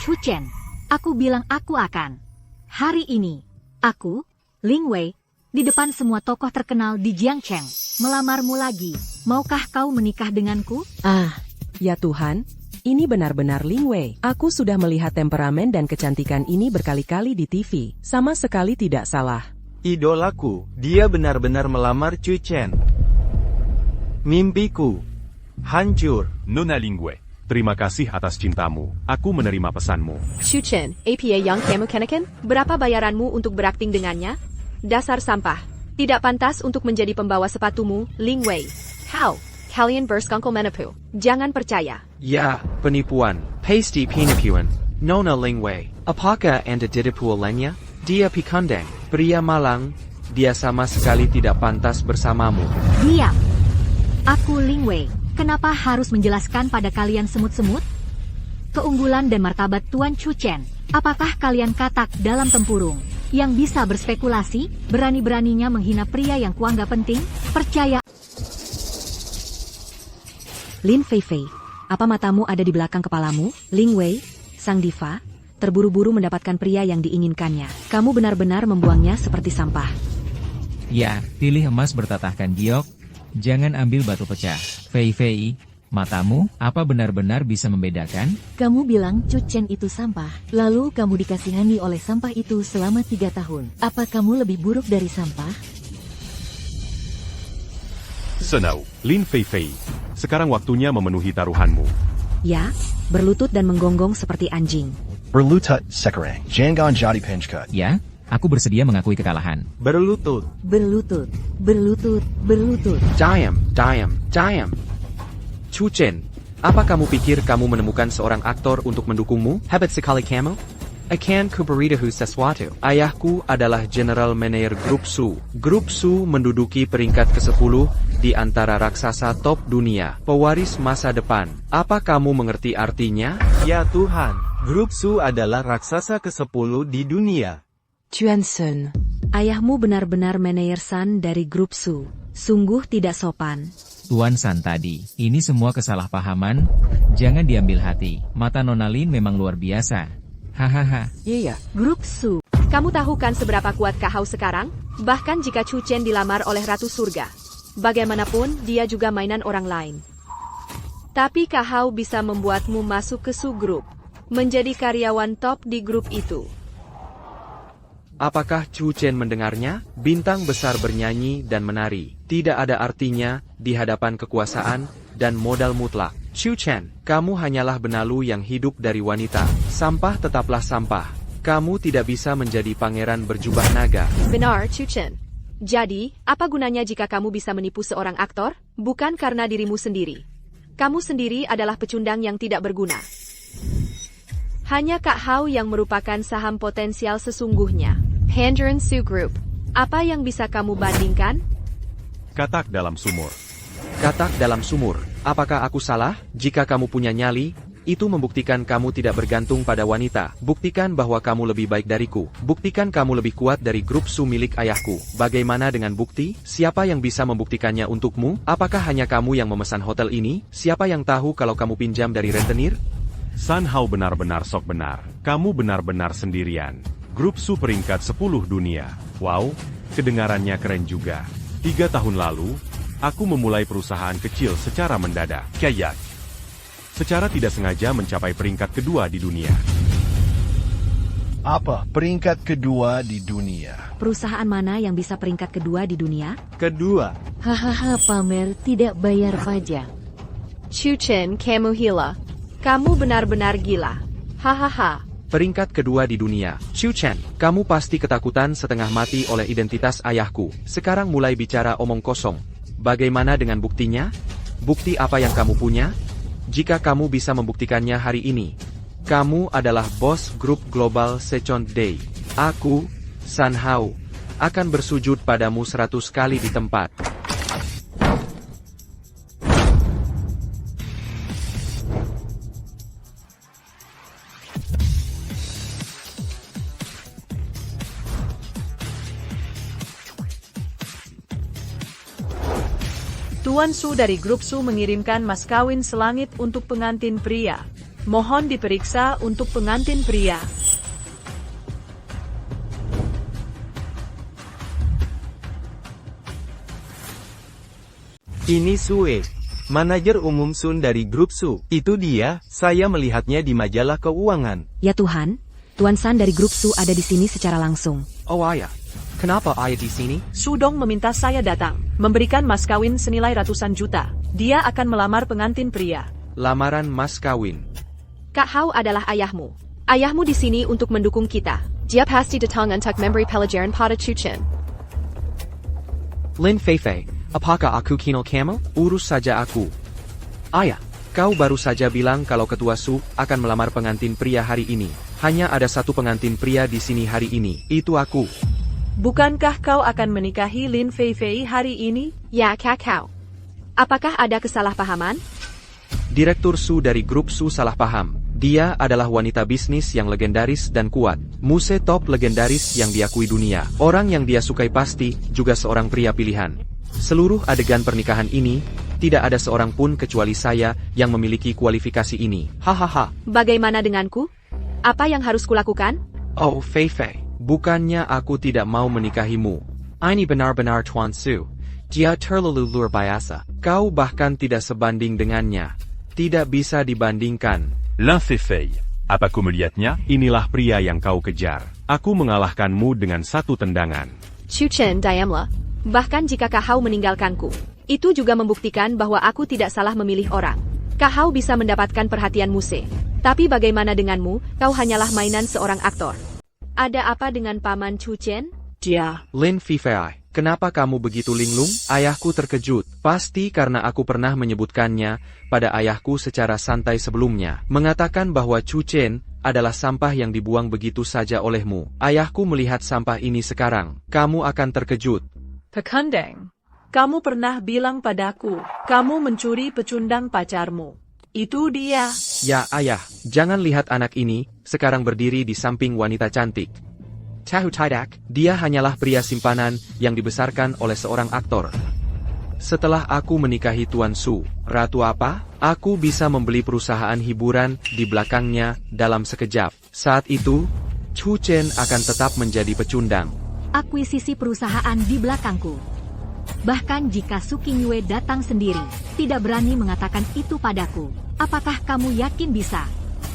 Chu Chen, aku bilang aku akan. Hari ini, aku, Ling Wei, di depan semua tokoh terkenal di Jiangcheng, melamarmu lagi. Maukah kau menikah denganku?
Ya Tuhan, ini benar-benar Ling Wei. Aku sudah melihat temperamen dan kecantikan ini berkali-kali di TV. Sama sekali tidak salah.
Idolaku, dia benar-benar melamar Chu Chen. Mimpiku hancur.
Nona Ling Wei.
Terima kasih atas cintamu. Aku menerima pesanmu.
Chu Chen, APA yang kamu kenakan? Berapa bayaranmu untuk berakting dengannya? Dasar sampah. Tidak pantas untuk menjadi pembawa sepatumu, Ling Wei. How? Kalian bersekongkol menipu. Jangan percaya.
Ya, penipuan. Pasti penipuan. Nona Ling Wei. Apakah Anda ditipu olehnya? Dia pikandang. Pria malang. Dia sama sekali tidak pantas bersamamu.
Diam. Aku Ling Wei. Kenapa harus menjelaskan pada kalian semut-semut? Keunggulan dan martabat Tuan Chu Chen. Apakah kalian katak dalam tempurung? Yang bisa berspekulasi, berani-beraninya menghina pria yang kuanggap penting? Percaya. Lin Feifei, apa matamu ada di belakang kepalamu? Ling Wei, sang diva, terburu-buru mendapatkan pria yang diinginkannya. Kamu benar-benar membuangnya seperti sampah.
Ya, pilih emas bertatahkan giok. Jangan ambil batu pecah. Feifei, matamu, apa benar-benar bisa membedakan?
Kamu bilang Chu Chen itu sampah, lalu kamu dikasihani oleh sampah itu selama 3 tahun. Apa kamu lebih buruk dari sampah?
Senau, Lin Feifei. Sekarang waktunya memenuhi taruhanmu.
Ya, berlutut dan menggonggong seperti anjing.
Berlutut sekarang. Jangan jadi penchkut.
Ya, aku bersedia mengakui kekalahan.
Berlutut.
Berlutut, berlutut, berlutut.
Diam. Chu Chen, apa kamu pikir kamu menemukan seorang aktor untuk mendukungmu? Hebat sekali kamu. Akan kuberitahu sesuatu. Ayahku adalah General Manager Grup Su. Grup Su menduduki peringkat ke-10 di antara raksasa top dunia. Pewaris masa depan. Apa kamu mengerti artinya?
Ya Tuhan, Grup Su adalah raksasa ke-10 di dunia.
Tuan Sun.
Ayahmu benar-benar manajer San dari Grup Su. Sungguh tidak sopan.
Tuan San tadi, ini semua kesalahpahaman. Jangan diambil hati. Mata Nona Lin memang luar biasa. Hahaha.
Iya.
Grup Su.
Kamu tahu kan seberapa kuat Kahau sekarang? Bahkan jika Chu Chen dilamar oleh Ratu Surga. Bagaimanapun, dia juga mainan orang lain. Tapi Kahau bisa membuatmu masuk ke Su Group. Menjadi karyawan top di grup itu.
Apakah Chu Chen mendengarnya? Bintang besar bernyanyi dan menari. Tidak ada artinya di hadapan kekuasaan dan modal mutlak. Chu Chen, kamu hanyalah benalu yang hidup dari wanita. Sampah tetaplah sampah. Kamu tidak bisa menjadi pangeran berjubah naga.
Benar, Chu Chen. Jadi, apa gunanya jika kamu bisa menipu seorang aktor? Bukan karena dirimu sendiri. Kamu sendiri adalah pecundang yang tidak berguna. Hanya Kak Hao yang merupakan saham potensial sesungguhnya.
Handaran Su Group.
Apa yang bisa kamu bandingkan?
Katak dalam sumur.
Katak dalam sumur. Apakah aku salah? Jika kamu punya nyali, itu membuktikan kamu tidak bergantung pada wanita. Buktikan bahwa kamu lebih baik dariku. Buktikan kamu lebih kuat dari grup Su milik ayahku. Bagaimana dengan bukti? Siapa yang bisa membuktikannya untukmu? Apakah hanya kamu yang memesan hotel ini? Siapa yang tahu kalau kamu pinjam dari rentenir?
San Hao benar-benar sok benar. Kamu benar-benar sendirian. Grup Su peringkat 10 dunia. Wow, kedengarannya keren juga. 3 tahun lalu, aku memulai perusahaan kecil secara mendadak.
Kayak.
Secara tidak sengaja mencapai peringkat kedua di dunia.
Apa peringkat kedua di dunia?
Perusahaan mana yang bisa peringkat kedua di dunia?
Kedua.
Hahaha, pamer tidak bayar pajak.
Chu Chen, kamu gila. Kamu benar-benar gila. Hahaha.
Peringkat kedua di dunia. Chu Chen, kamu pasti ketakutan setengah mati oleh identitas ayahku. Sekarang mulai bicara omong kosong. Bagaimana dengan buktinya? Bukti apa yang kamu punya? Jika kamu bisa membuktikannya hari ini, kamu adalah bos grup global Sechon Day. Aku, San Hao, akan bersujud padamu 100 kali di tempat.
Tuan Su dari grup Su mengirimkan mas kawin selangit untuk pengantin pria. Mohon diperiksa untuk pengantin pria.
Ini Sue, manajer umum Sun dari grup Su. Itu dia, saya melihatnya di majalah keuangan.
Ya Tuhan, Tuan San dari grup Su ada di sini secara langsung.
Oh ayah, kenapa ayah di sini?
Sudong meminta saya datang, memberikan mas kawin senilai ratusan juta. Dia akan melamar pengantin pria.
Lamaran mas kawin.
Kak Hao adalah ayahmu. Ayahmu di sini untuk mendukung kita.
Dia pasti datang untuk memberi pelajaran pada Chu Chen.
Lin Feifei, apakah aku kenal kamu? Urus saja aku. Ayah, kau baru saja bilang kalau ketua Su akan melamar pengantin pria hari ini. Hanya ada satu pengantin pria di sini hari ini. Itu aku.
Bukankah kau akan menikahi Lin Feifei hari ini?
Ya, Kak Hao. Apakah ada kesalahpahaman?
Direktur Su dari grup Su salah paham. Dia adalah wanita bisnis yang legendaris dan kuat. Muse top legendaris yang diakui dunia. Orang yang dia sukai pasti juga seorang pria pilihan. Seluruh adegan pernikahan ini, tidak ada seorang pun kecuali saya yang memiliki kualifikasi ini. Hahaha.
Bagaimana denganku? Apa yang harus kulakukan?
Oh, Feifei. Bukannya aku tidak mau menikahimu. Ini benar-benar Tuan Su. Dia terlalu luar biasa. Kau bahkan tidak sebanding dengannya. Tidak bisa dibandingkan.
Lin Feifei. Apa kau melihatnya?
Inilah pria yang kau kejar. Aku mengalahkanmu dengan satu tendangan.
Chu Chen, diamlah. Bahkan jika Kak Hao meninggalkanku, itu juga membuktikan bahwa aku tidak salah memilih orang. Kak Hao bisa mendapatkan perhatian Muse. Tapi bagaimana denganmu? Kau hanyalah mainan seorang aktor. Ada apa dengan Paman Chu Chen?
Dia.
Lin Feifei, kenapa kamu begitu linglung? Ayahku terkejut. Pasti karena aku pernah menyebutkannya pada ayahku secara santai sebelumnya. Mengatakan bahwa Chu Chen adalah sampah yang dibuang begitu saja olehmu. Ayahku melihat sampah ini sekarang. Kamu akan terkejut.
Pekandeng. Kamu pernah bilang padaku, kamu mencuri pecundang pacarmu. Itu dia.
Ya ayah, jangan lihat anak ini, sekarang berdiri di samping wanita cantik. Tahu tidak, dia hanyalah pria simpanan yang dibesarkan oleh seorang aktor. Setelah aku menikahi Tuan Su, ratu apa? Aku bisa membeli perusahaan hiburan di belakangnya dalam sekejap. Saat itu, Chu Chen akan tetap menjadi pecundang.
Akuisisi perusahaan di belakangku. Bahkan jika Su Qingyue datang sendiri, tidak berani mengatakan itu padaku. Apakah kamu yakin bisa?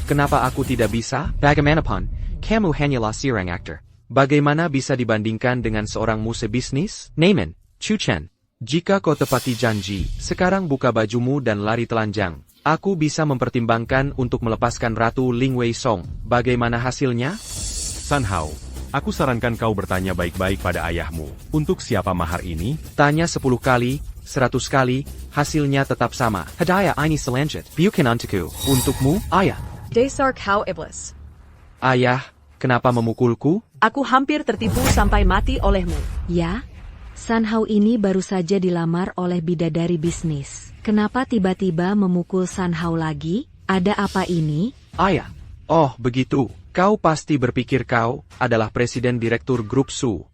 Kenapa aku tidak bisa? Bagaimanapun, kamu hanyalah seorang aktor. Bagaimana bisa dibandingkan dengan seorang muse bisnis? Neiman, Chu Chen, jika kau tepati janji, sekarang buka bajumu dan lari telanjang. Aku bisa mempertimbangkan untuk melepaskan Ratu Ling Wei Song. Bagaimana hasilnya?
San Hao, aku sarankan kau bertanya baik-baik pada ayahmu. Untuk siapa mahar ini?
Tanya 10 kali, 100 kali, hasilnya tetap sama. Hadiah ini selanjut. Bukan untukku. Untukmu, ayah.
Dasar kau iblis.
Ayah, kenapa memukulku?
Aku hampir tertipu sampai mati olehmu.
Ya, San Hao ini baru saja dilamar oleh bidadari bisnis. Kenapa tiba-tiba memukul San Hao lagi? Ada apa ini?
Ayah. Oh, begitu. Kau pasti berpikir kau adalah presiden direktur grup Su.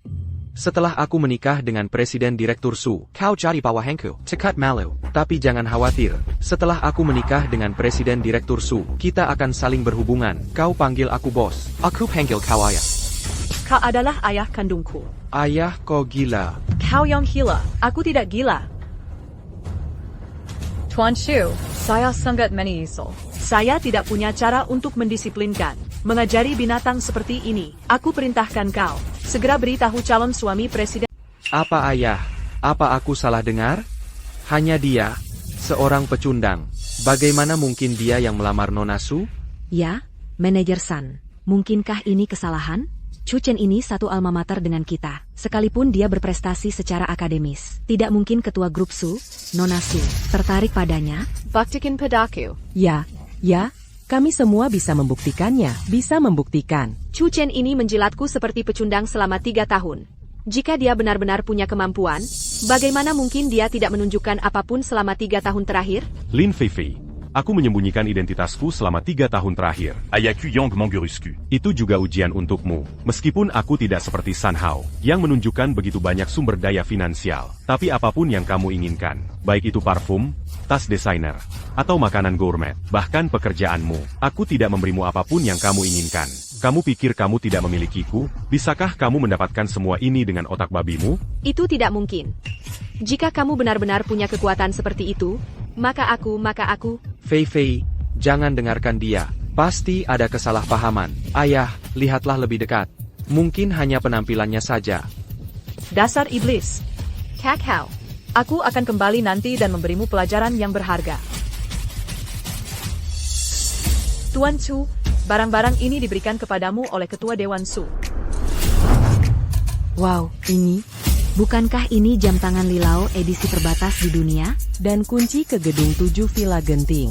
Setelah aku menikah dengan presiden direktur Su, kau jadi bawahanku. Cekat malu. Tapi jangan khawatir. Setelah aku menikah dengan presiden direktur Su, kita akan saling berhubungan. Kau panggil aku bos. Aku panggil kau ayah.
Kau adalah ayah kandungku.
Ayah, kau gila.
Kau yang gila. Aku tidak gila.
Tuan Chu, saya sangat menyesal.
Saya tidak punya cara untuk mendisiplinkan, mengajari binatang seperti ini. Aku perintahkan kau, segera beritahu calon suami presiden.
Apa ayah? Apa aku salah dengar? Hanya dia, seorang pecundang. Bagaimana mungkin dia yang melamar Nona Su?
Ya, Manajer San. Mungkinkah ini kesalahan? Chu Chen ini satu alma mater dengan kita. Sekalipun dia berprestasi secara akademis, tidak mungkin ketua grup Su, Nona Su, tertarik padanya.
Buktikan padaku.
Ya, kami semua bisa membuktikannya, bisa membuktikan.
Chu Chen ini menjilatku seperti pecundang selama 3 tahun. Jika dia benar-benar punya kemampuan, bagaimana mungkin dia tidak menunjukkan apapun selama 3 tahun terakhir?
Lin Feifei, aku menyembunyikan identitasku selama 3 tahun terakhir.
Ayaku Yang Mangurusku.
Itu juga ujian untukmu. Meskipun aku tidak seperti San Hao, yang menunjukkan begitu banyak sumber daya finansial. Tapi apapun yang kamu inginkan, baik itu parfum, tas desainer, atau makanan gourmet, bahkan pekerjaanmu, aku tidak memberimu apapun yang kamu inginkan. Kamu pikir kamu tidak memilikiku? Bisakah kamu mendapatkan semua ini dengan otak babimu?
Itu tidak mungkin. Jika kamu benar-benar punya kekuatan seperti itu, maka aku...
Fei, jangan dengarkan dia. Pasti ada kesalahpahaman. Ayah, lihatlah lebih dekat. Mungkin hanya penampilannya saja.
Dasar iblis.
Kakao.
Aku akan kembali nanti dan memberimu pelajaran yang berharga. Tuan Chu, barang-barang ini diberikan kepadamu oleh Ketua Dewan Su.
Wow, ini? Bukankah ini jam tangan Lilau edisi terbatas di dunia?
Dan kunci ke gedung 7 Villa Genting.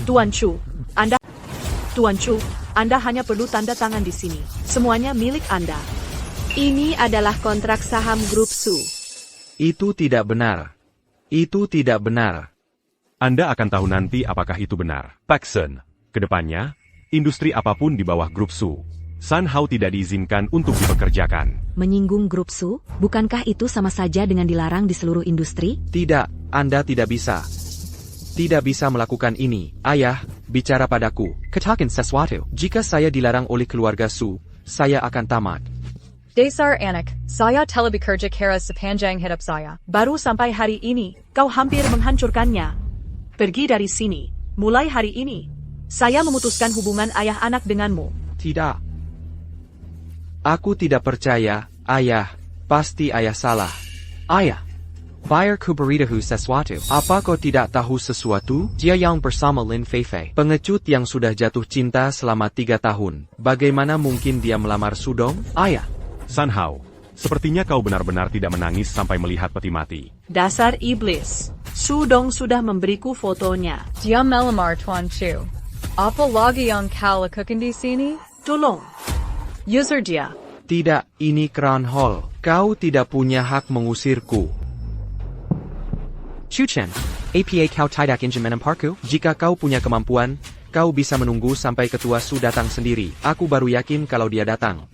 Tuan Chu, Anda hanya perlu tanda tangan di sini. Semuanya milik Anda.
Ini adalah kontrak saham grup Su.
Itu tidak benar. Itu tidak benar.
Anda akan tahu nanti apakah itu benar.
Paxson.
Kedepannya, industri apapun di bawah grup Su, San Hao tidak diizinkan untuk dipekerjakan.
Menyinggung grup Su, bukankah itu sama saja dengan dilarang di seluruh industri?
Tidak, Anda tidak bisa. Tidak bisa melakukan ini. Ayah, bicara padaku. Katakan sesuatu. Jika saya dilarang oleh keluarga Su, saya akan tamat.
Dasar anak, saya telah bekerja keras sepanjang hidup saya.
Baru sampai hari ini, kau hampir menghancurkannya. Pergi dari sini. Mulai hari ini, saya memutuskan hubungan ayah anak denganmu.
Tidak. Aku tidak percaya, ayah. Pasti ayah salah. Ayah. Bayar ku beritahu sesuatu. Apa kau tidak tahu sesuatu? Dia yang bersama Lin Feifei, pengecut yang sudah jatuh cinta selama 3 tahun. Bagaimana mungkin dia melamar Sudong? Ayah.
San Hao, sepertinya kau benar-benar tidak menangis sampai melihat peti mati.
Dasar iblis. Sudong sudah memberiku fotonya.
Dia melamar Tuan Chu. Apa lagi yang kau lakukan di sini?
Tolong. User dia.
Tidak, ini Crown Hall. Kau tidak punya hak mengusirku. Chu Chen, apa kau tidak ingin menemparku? Jika kau punya kemampuan, kau bisa menunggu sampai ketua Su datang sendiri. Aku baru yakin kalau dia datang.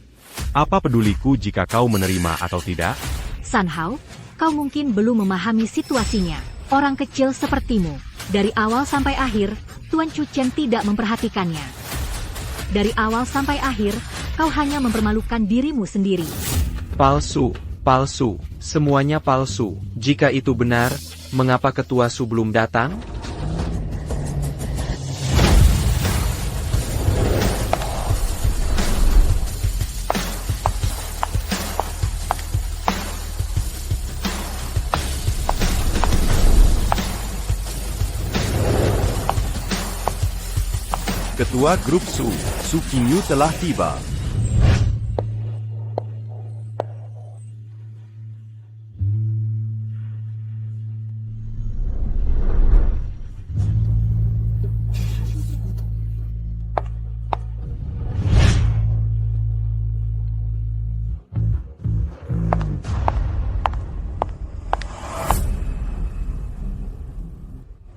Apa peduliku jika kau menerima atau tidak?
San Hao, kau mungkin belum memahami situasinya. Orang kecil sepertimu, dari awal sampai akhir, Tuan Chu Chen tidak memperhatikannya. Dari awal sampai akhir, kau hanya mempermalukan dirimu sendiri.
Palsu, palsu, semuanya palsu. Jika itu benar, mengapa ketua Su belum datang?
Ketua Grup Su, Su Qingyu telah tiba.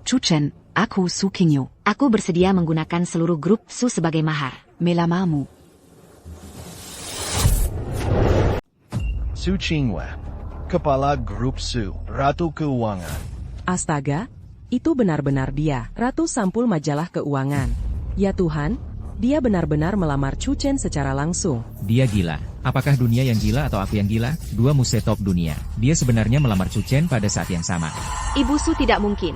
Chuchen, aku Su Qingyu.
Aku bersedia menggunakan seluruh grup Su sebagai mahar.
Melamamu.
Su Qingwe, Kepala Grup Su, Ratu Keuangan.
Astaga, itu benar-benar dia, Ratu Sampul Majalah Keuangan. Ya Tuhan, dia benar-benar melamar Chuchen secara langsung.
Dia gila. Apakah dunia yang gila atau aku yang gila? Dua muse top dunia. Dia sebenarnya melamar Chuchen pada saat yang sama.
Ibu Su tidak mungkin.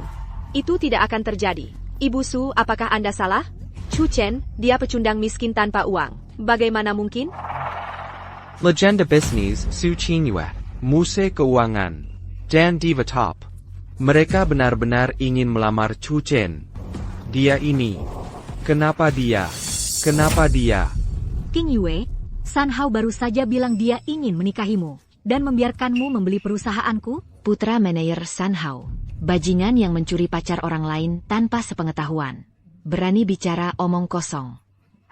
Itu tidak akan terjadi. Ibu Su, apakah Anda salah? Chu Chen, dia pecundang miskin tanpa uang. Bagaimana mungkin?
Legenda bisnis Su Qingyu, muse keuangan, dan diva top. Mereka benar-benar ingin melamar Chu Chen. Dia ini. Kenapa dia? Kenapa dia?
King Yue, San Hao baru saja bilang dia ingin menikahimu dan membiarkanmu membeli perusahaanku.
Putra manajer San Hao. Bajingan yang mencuri pacar orang lain tanpa sepengetahuan. Berani bicara omong kosong.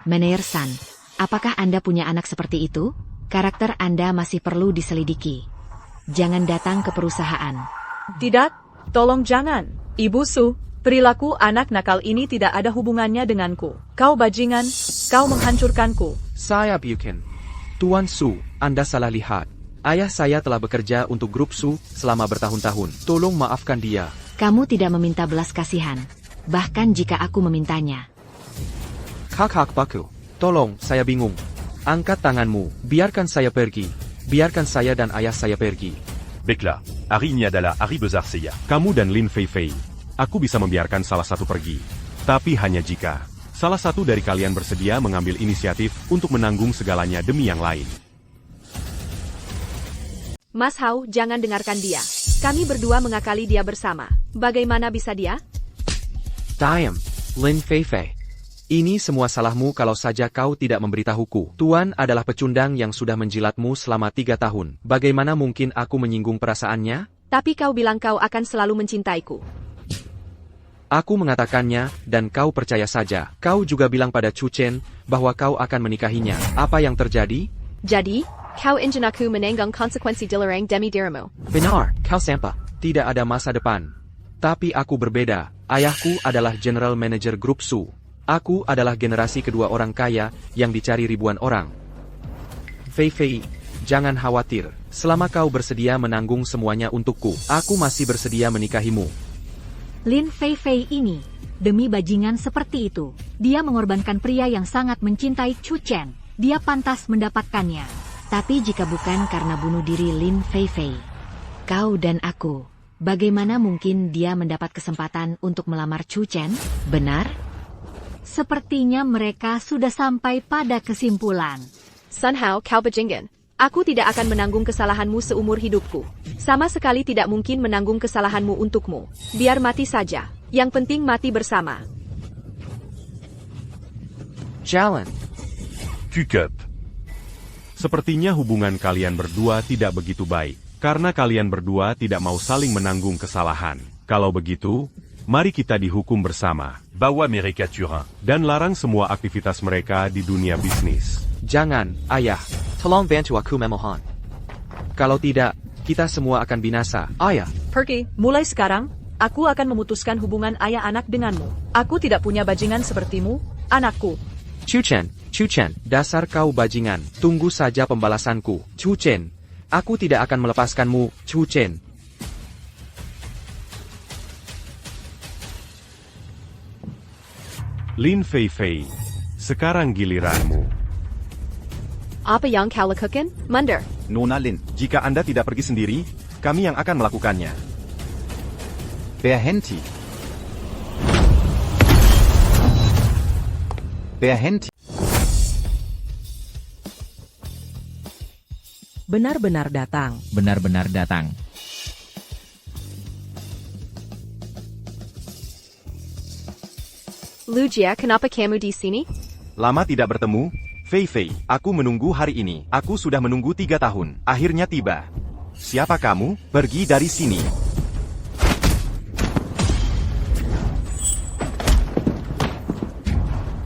Manajer San, apakah Anda punya anak seperti itu? Karakter Anda masih perlu diselidiki. Jangan datang ke perusahaan.
Tidak, tolong jangan. Ibu Su, perilaku anak nakal ini tidak ada hubungannya denganku. Kau bajingan, kau menghancurkanku.
Saya Buchan. Tuan Su, Anda salah lihat. Ayah saya telah bekerja untuk Grup Su selama bertahun-tahun. Tolong maafkan dia.
Kamu tidak meminta belas kasihan. Bahkan jika aku memintanya.
Kakak Baku, tolong, saya bingung. Angkat tanganmu, biarkan saya pergi. Biarkan saya dan ayah saya pergi.
Baiklah, hari ini adalah hari besar saya.
Kamu dan Lin Fei Fei. Aku bisa membiarkan salah satu pergi. Tapi hanya jika salah satu dari kalian bersedia mengambil inisiatif untuk menanggung segalanya demi yang lain.
Mas Hao, jangan dengarkan dia. Kami berdua mengakali dia bersama. Bagaimana bisa dia?
Diam, Lin Fei Fei. Ini semua salahmu kalau saja kau tidak memberitahuku. Tuan adalah pecundang yang sudah menjilatmu selama 3 tahun. Bagaimana mungkin aku menyinggung perasaannya?
Tapi kau bilang kau akan selalu mencintaiku.
Aku mengatakannya, dan kau percaya saja. Kau juga bilang pada Chu Chen bahwa kau akan menikahinya. Apa yang terjadi?
Jadi, kau ingin aku menanggung konsekuensi dilarang demi dirimu.
Benar, kau sampah. Tidak ada masa depan. Tapi aku berbeda. Ayahku adalah General Manager Grup Su. Aku adalah generasi kedua orang kaya yang dicari ribuan orang. Fei Fei, jangan khawatir. Selama kau bersedia menanggung semuanya untukku, aku masih bersedia menikahimu.
Lin Fei Fei ini, demi bajingan seperti itu, dia mengorbankan pria yang sangat mencintai Chu Chen. Dia pantas mendapatkannya.
Tapi jika bukan karena bunuh diri Lin Fei Fei, kau dan aku, bagaimana mungkin dia mendapat kesempatan untuk melamar Chu Chen? Benar?
Sepertinya mereka sudah sampai pada kesimpulan.
Sun Hao, kau bajingan. Aku tidak akan menanggung kesalahanmu seumur hidupku. Sama sekali tidak mungkin menanggung kesalahanmu untukmu. Biar mati saja. Yang penting mati bersama.
Jalan.
Cukup.
Sepertinya hubungan kalian berdua tidak begitu baik. Karena kalian berdua tidak mau saling menanggung kesalahan. Kalau begitu, mari kita dihukum bersama.
Bawa mereka Turin.
Dan larang semua aktivitas mereka di dunia bisnis.
Jangan, ayah. Tolong bantu aku memohon. Kalau tidak, kita semua akan binasa. Ayah.
Pergi, mulai sekarang, aku akan memutuskan hubungan ayah anak denganmu. Aku tidak punya bajingan sepertimu, anakku.
Chu Chen, dasar kau bajingan. Tunggu saja pembalasanku. Chu Chen, aku tidak akan melepaskanmu, Chu Chen.
Lin Fei Fei, sekarang giliranmu.
Apa yang kau lakukan? Mundur.
Nona Lin, jika Anda tidak pergi sendiri, kami yang akan melakukannya. Berhenti. Berhenti.
Benar-benar datang.
Benar-benar datang.
Lu Jia, kenapa kamu di sini?
Lama tidak bertemu, Fei Fei. Aku menunggu hari ini. Aku sudah menunggu 3 tahun. Akhirnya tiba. Siapa kamu? Pergi dari sini.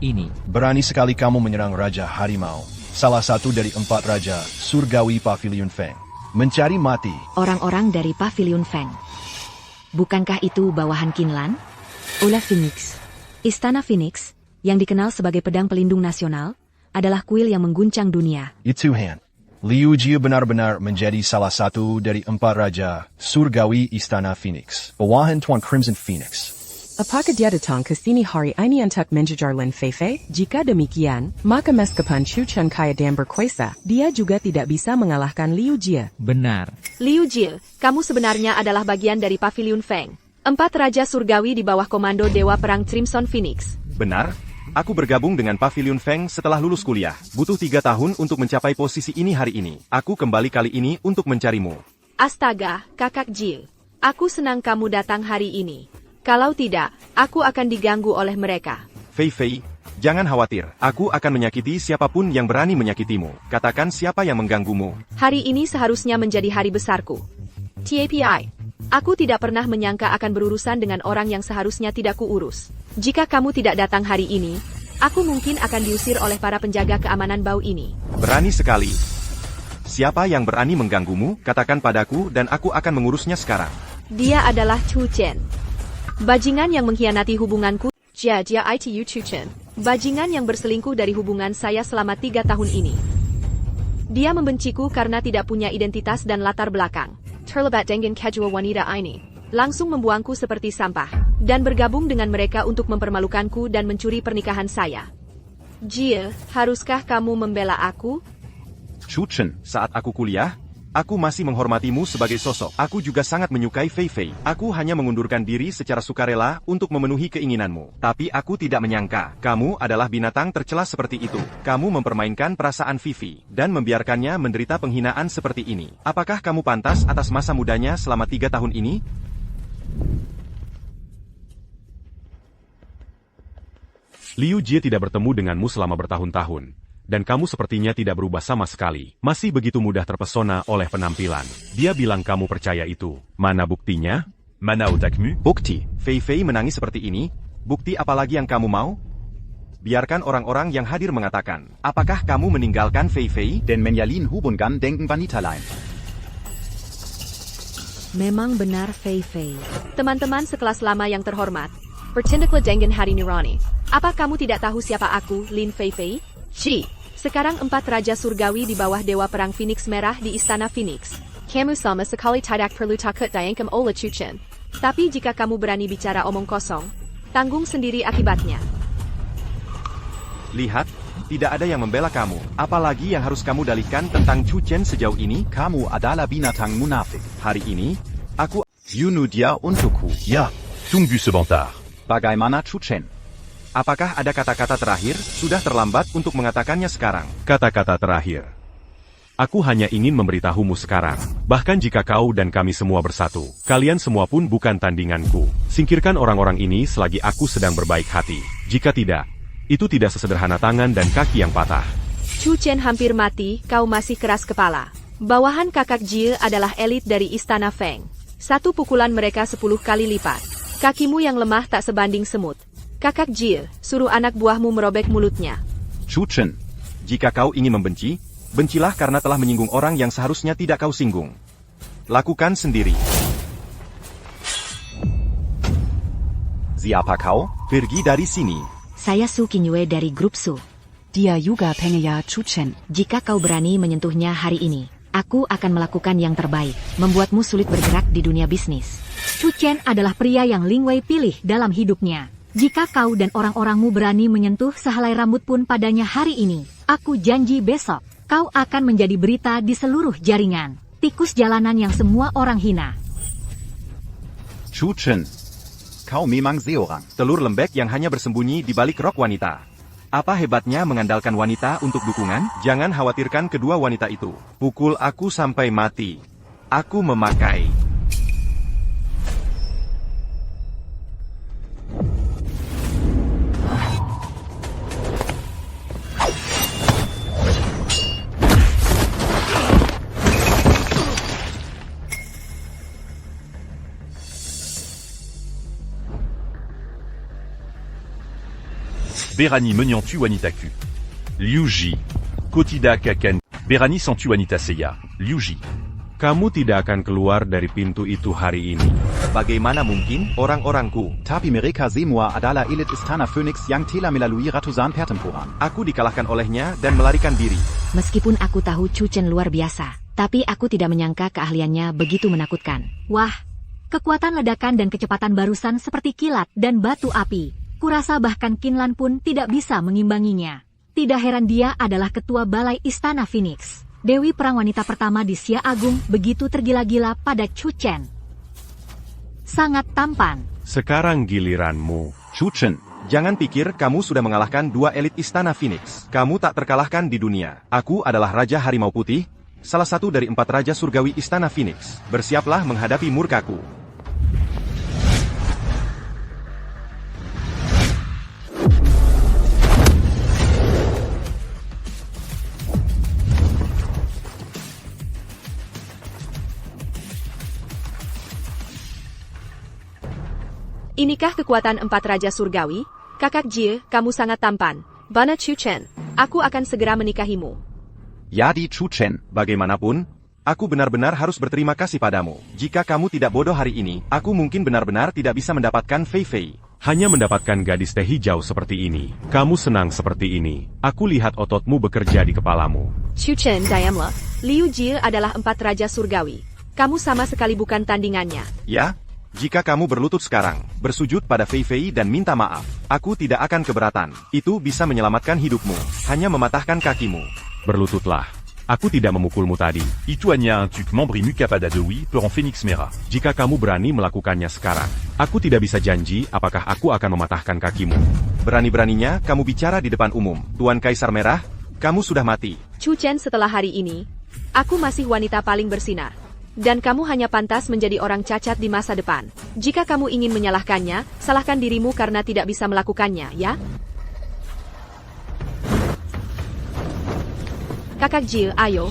Ini.
Berani sekali kamu menyerang Raja Harimau. Salah satu dari 4 Raja Surgawi Pavilion Feng. Mencari mati.
Orang-orang dari Pavilion Feng. Bukankah itu bawahan Qinlan?
Hola Phoenix.
Istana Phoenix, yang dikenal sebagai pedang pelindung nasional, adalah kuil yang mengguncang dunia.
Itu Han. Liu Jie benar-benar menjadi salah satu dari 4 Raja Surgawi Istana Phoenix. Bawahan Tuan Crimson Phoenix.
Apakah dia datang ke sini hari ini untuk mengejar Lin Feifei? Jika demikian, maka meskipun Chu Chen kaya dan berkuasa, dia juga tidak bisa mengalahkan Liu Jie.
Benar.
Liu Jie, kamu sebenarnya adalah bagian dari Pavilion Feng. 4 Raja Surgawi di bawah komando Dewa Perang Crimson Phoenix.
Benar? Aku bergabung dengan Pavilion Feng setelah lulus kuliah. Butuh 3 tahun untuk mencapai posisi ini hari ini. Aku kembali kali ini untuk mencarimu.
Astaga, Kakak Jie. Aku senang kamu datang hari ini. Kalau tidak, aku akan diganggu oleh mereka.
Fei Fei, jangan khawatir. Aku akan menyakiti siapapun yang berani menyakitimu. Katakan siapa yang mengganggumu.
Hari ini seharusnya menjadi hari besarku. TAPI. Aku tidak pernah menyangka akan berurusan dengan orang yang seharusnya tidak kuurus. Jika kamu tidak datang hari ini, aku mungkin akan diusir oleh para penjaga keamanan bau ini.
Berani sekali. Siapa yang berani mengganggumu, katakan padaku dan aku akan mengurusnya sekarang.
Dia adalah Chu Chen. Bajingan yang mengkhianati hubunganku. Jia itu Chu Chen. Bajingan yang berselingkuh dari hubungan saya selama 3 tahun ini. Dia membenciku karena tidak punya identitas dan latar belakang. Terlibat dengan kedua wanita ini. Langsung membuangku seperti sampah. Dan bergabung dengan mereka untuk mempermalukanku dan mencuri pernikahan saya. Jia, haruskah kamu membela aku?
Chu Chen, saat aku kuliah, aku masih menghormatimu sebagai sosok. Aku juga sangat menyukai Fei Fei. Aku hanya mengundurkan diri secara sukarela untuk memenuhi keinginanmu. Tapi aku tidak menyangka, kamu adalah binatang tercela seperti itu. Kamu mempermainkan perasaan Vivi, dan membiarkannya menderita penghinaan seperti ini. Apakah kamu pantas atas masa mudanya selama 3 tahun ini?
Liu Jie tidak bertemu denganmu selama bertahun-tahun. Dan kamu sepertinya tidak berubah sama sekali. Masih begitu mudah terpesona oleh penampilan. Dia bilang kamu percaya itu. Mana buktinya?
Mana otakmu?
Bukti. Fei Fei menangis seperti ini. Bukti apa lagi yang kamu mau? Biarkan orang-orang yang hadir mengatakan. Apakah kamu meninggalkan Fei Fei?
Den Menjalin hubungan denken wanita lain.
Memang benar Fei Fei.
Teman-teman sekelas lama yang terhormat. Bertindaklah dengan hari nurani. Apa kamu tidak tahu siapa aku, Lin Fei Fei? Sekarang 4 Raja Surgawi di bawah Dewa Perang Phoenix Merah di Istana Phoenix. Kamu sama sekali tidak perlu takut dayangkem oleh Chu Chen. Tapi jika kamu berani bicara omong kosong, tanggung sendiri akibatnya.
Lihat, tidak ada yang membela kamu. Apalagi yang harus kamu dalihkan tentang Chu Chen sejauh ini?
Kamu adalah binatang munafik.
Hari ini, aku
bunuh dia untukku.
Ya.
Tunggu sebentar.
Bagaimana Chu Chen?
Apakah ada kata-kata terakhir? Sudah terlambat untuk mengatakannya sekarang.
Kata-kata terakhir. Aku hanya ingin memberitahumu sekarang. Bahkan jika kau dan kami semua bersatu, kalian semua pun bukan tandinganku. Singkirkan orang-orang ini selagi aku sedang berbaik hati. Jika tidak, itu tidak sesederhana tangan dan kaki yang patah.
Chu Chen hampir mati, kau masih keras kepala. Bawahan kakak Jie adalah elit dari Istana Feng. Satu pukulan mereka 10 kali lipat. Kakimu yang lemah tak sebanding semut. Kakak Jie, suruh anak buahmu merobek mulutnya.
Chu Chen, jika kau ingin membenci, bencilah karena telah menyinggung orang yang seharusnya tidak kau singgung. Lakukan sendiri.
Siapa kau?
Pergi dari sini.
Saya Su Qinyue dari grup Su.
Dia juga pengeya Chu Chen.
Jika kau berani menyentuhnya hari ini, aku akan melakukan yang terbaik, membuatmu sulit bergerak di dunia bisnis.
Chu Chen adalah pria yang Ling Wei pilih dalam hidupnya. Jika kau dan orang-orangmu berani menyentuh sehelai rambut pun padanya hari ini, aku janji besok, kau akan menjadi berita di seluruh jaringan. Tikus jalanan yang semua orang hina.
Chu Chen, kau memang seorang
telur lembek yang hanya bersembunyi di balik rok wanita. Apa hebatnya mengandalkan wanita untuk dukungan? Jangan khawatirkan kedua wanita itu. Pukul aku sampai mati. Aku memakai.
Berani menyentuh wanita ku. Liu Ji. Kotida kakan. Berani sentuh wanita saya. Liu Ji.
Kamu tidak akan keluar dari pintu itu hari ini.
Bagaimana mungkin orang-orangku?
Tapi mereka semua adalah elit Istana Phoenix yang telah melalui ratusan pertempuran.
Aku dikalahkan olehnya dan melarikan diri.
Meskipun aku tahu Chu Chen luar biasa, tapi aku tidak menyangka keahliannya begitu menakutkan.
Wah, kekuatan ledakan dan kecepatan barusan seperti kilat dan batu api. Kurasa bahkan Kinlan pun tidak bisa mengimbanginya. Tidak heran dia adalah ketua balai Istana Phoenix. Dewi perang wanita pertama di Xia Agung begitu tergila-gila pada Chu Chen. Sangat tampan.
Sekarang giliranmu.
Chu Chen, jangan pikir kamu sudah mengalahkan dua elit Istana Phoenix. Kamu tak terkalahkan di dunia. Aku adalah Raja Harimau Putih, salah satu dari 4 Raja Surgawi Istana Phoenix. Bersiaplah menghadapi murkaku.
Inikah kekuatan 4 Raja Surgawi? Kakak Jie, kamu sangat tampan. Bana Chu Chen, aku akan segera menikahimu.
Yadi Chu Chen.
Bagaimanapun, aku benar-benar harus berterima kasih padamu. Jika kamu tidak bodoh hari ini, aku mungkin benar-benar tidak bisa mendapatkan Fei Fei.
Hanya mendapatkan gadis teh hijau seperti ini. Kamu senang seperti ini. Aku lihat ototmu bekerja di kepalamu.
Chu Chen, diamlah. Liu Jie adalah 4 Raja Surgawi. Kamu sama sekali bukan tandingannya.
Ya? Jika kamu berlutut sekarang, bersujud pada Fei Fei dan minta maaf, aku tidak akan keberatan. Itu bisa menyelamatkan hidupmu, hanya mematahkan kakimu.
Berlututlah. Aku tidak memukulmu tadi.
Itu hanya un truc membri muka pada Dewi per en Phoenix merah.
Jika kamu berani melakukannya sekarang, aku tidak bisa janji apakah aku akan mematahkan kakimu.
Berani-beraninya kamu bicara di depan umum. Tuan Kaisar Merah, kamu sudah mati.
Chu Chen, setelah hari ini, aku masih wanita paling bersinar. Dan kamu hanya pantas menjadi orang cacat di masa depan. Jika kamu ingin menyalahkannya, salahkan dirimu karena tidak bisa melakukannya, ya? Kakak Jie, ayo.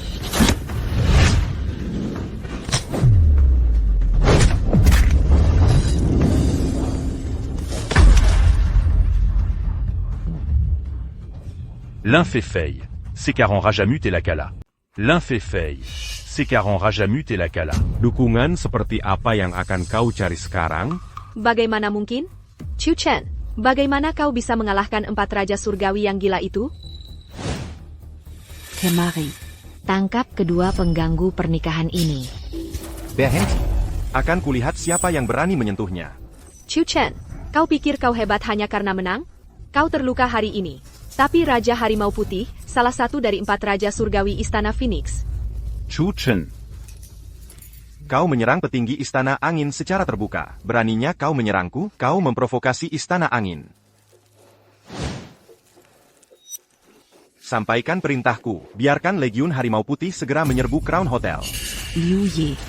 L'un fait Fei. Sekaran Rajamut et la Kala. L'un fait Fei. Sekaran Rajamut et la Kala.
Dukungan seperti apa yang akan kau cari sekarang?
Bagaimana mungkin? Chu Chen, bagaimana kau bisa mengalahkan 4 Raja Surgawi yang gila itu?
Kemari. Tangkap kedua pengganggu pernikahan ini.
Berhenti.
Akan kulihat siapa yang berani menyentuhnya.
Chu Chen, kau pikir kau hebat hanya karena menang? Kau terluka hari ini. Tapi Raja Harimau Putih, salah satu dari 4 Raja Surgawi Istana Phoenix.
Chu Chen.
Kau menyerang petinggi Istana Angin secara terbuka. Beraninya kau menyerangku, kau memprovokasi Istana Angin. Sampaikan perintahku, biarkan Legiun Harimau Putih segera menyerbu Crown Hotel.
Liu Ye.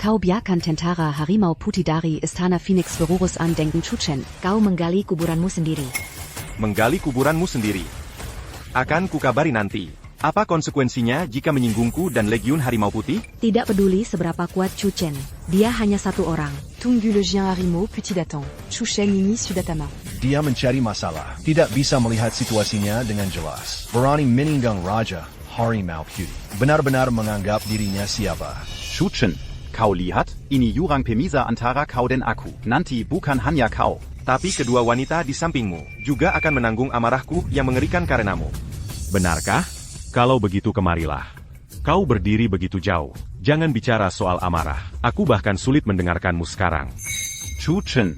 Kau biarkan tentara Harimau Putih dari Istana Phoenix berurus andenken Chu Chen.
Kau menggali kuburanmu sendiri.
Menggali kuburanmu sendiri. Akan kukabari nanti. Apa konsekuensinya jika menyinggungku dan Legiun Harimau Putih?
Tidak peduli seberapa kuat Chu Chen, dia hanya satu orang.
Tunggu le Chien Harimau Putih datang. Chu Chen ini sudah tamat.
Dia mencari masalah, tidak bisa melihat situasinya dengan jelas. Berani meninggang Raja Harimau Putih. Benar-benar menganggap dirinya siapa.
Chu Chen, kau lihat, ini jurang pemisa antara kau dan aku. Nanti bukan hanya kau.
Tapi kedua wanita di sampingmu juga akan menanggung amarahku yang mengerikan karenamu.
Benarkah? Kalau begitu kemarilah. Kau berdiri begitu jauh. Jangan bicara soal amarah. Aku bahkan sulit mendengarkanmu sekarang.
Chu Chen.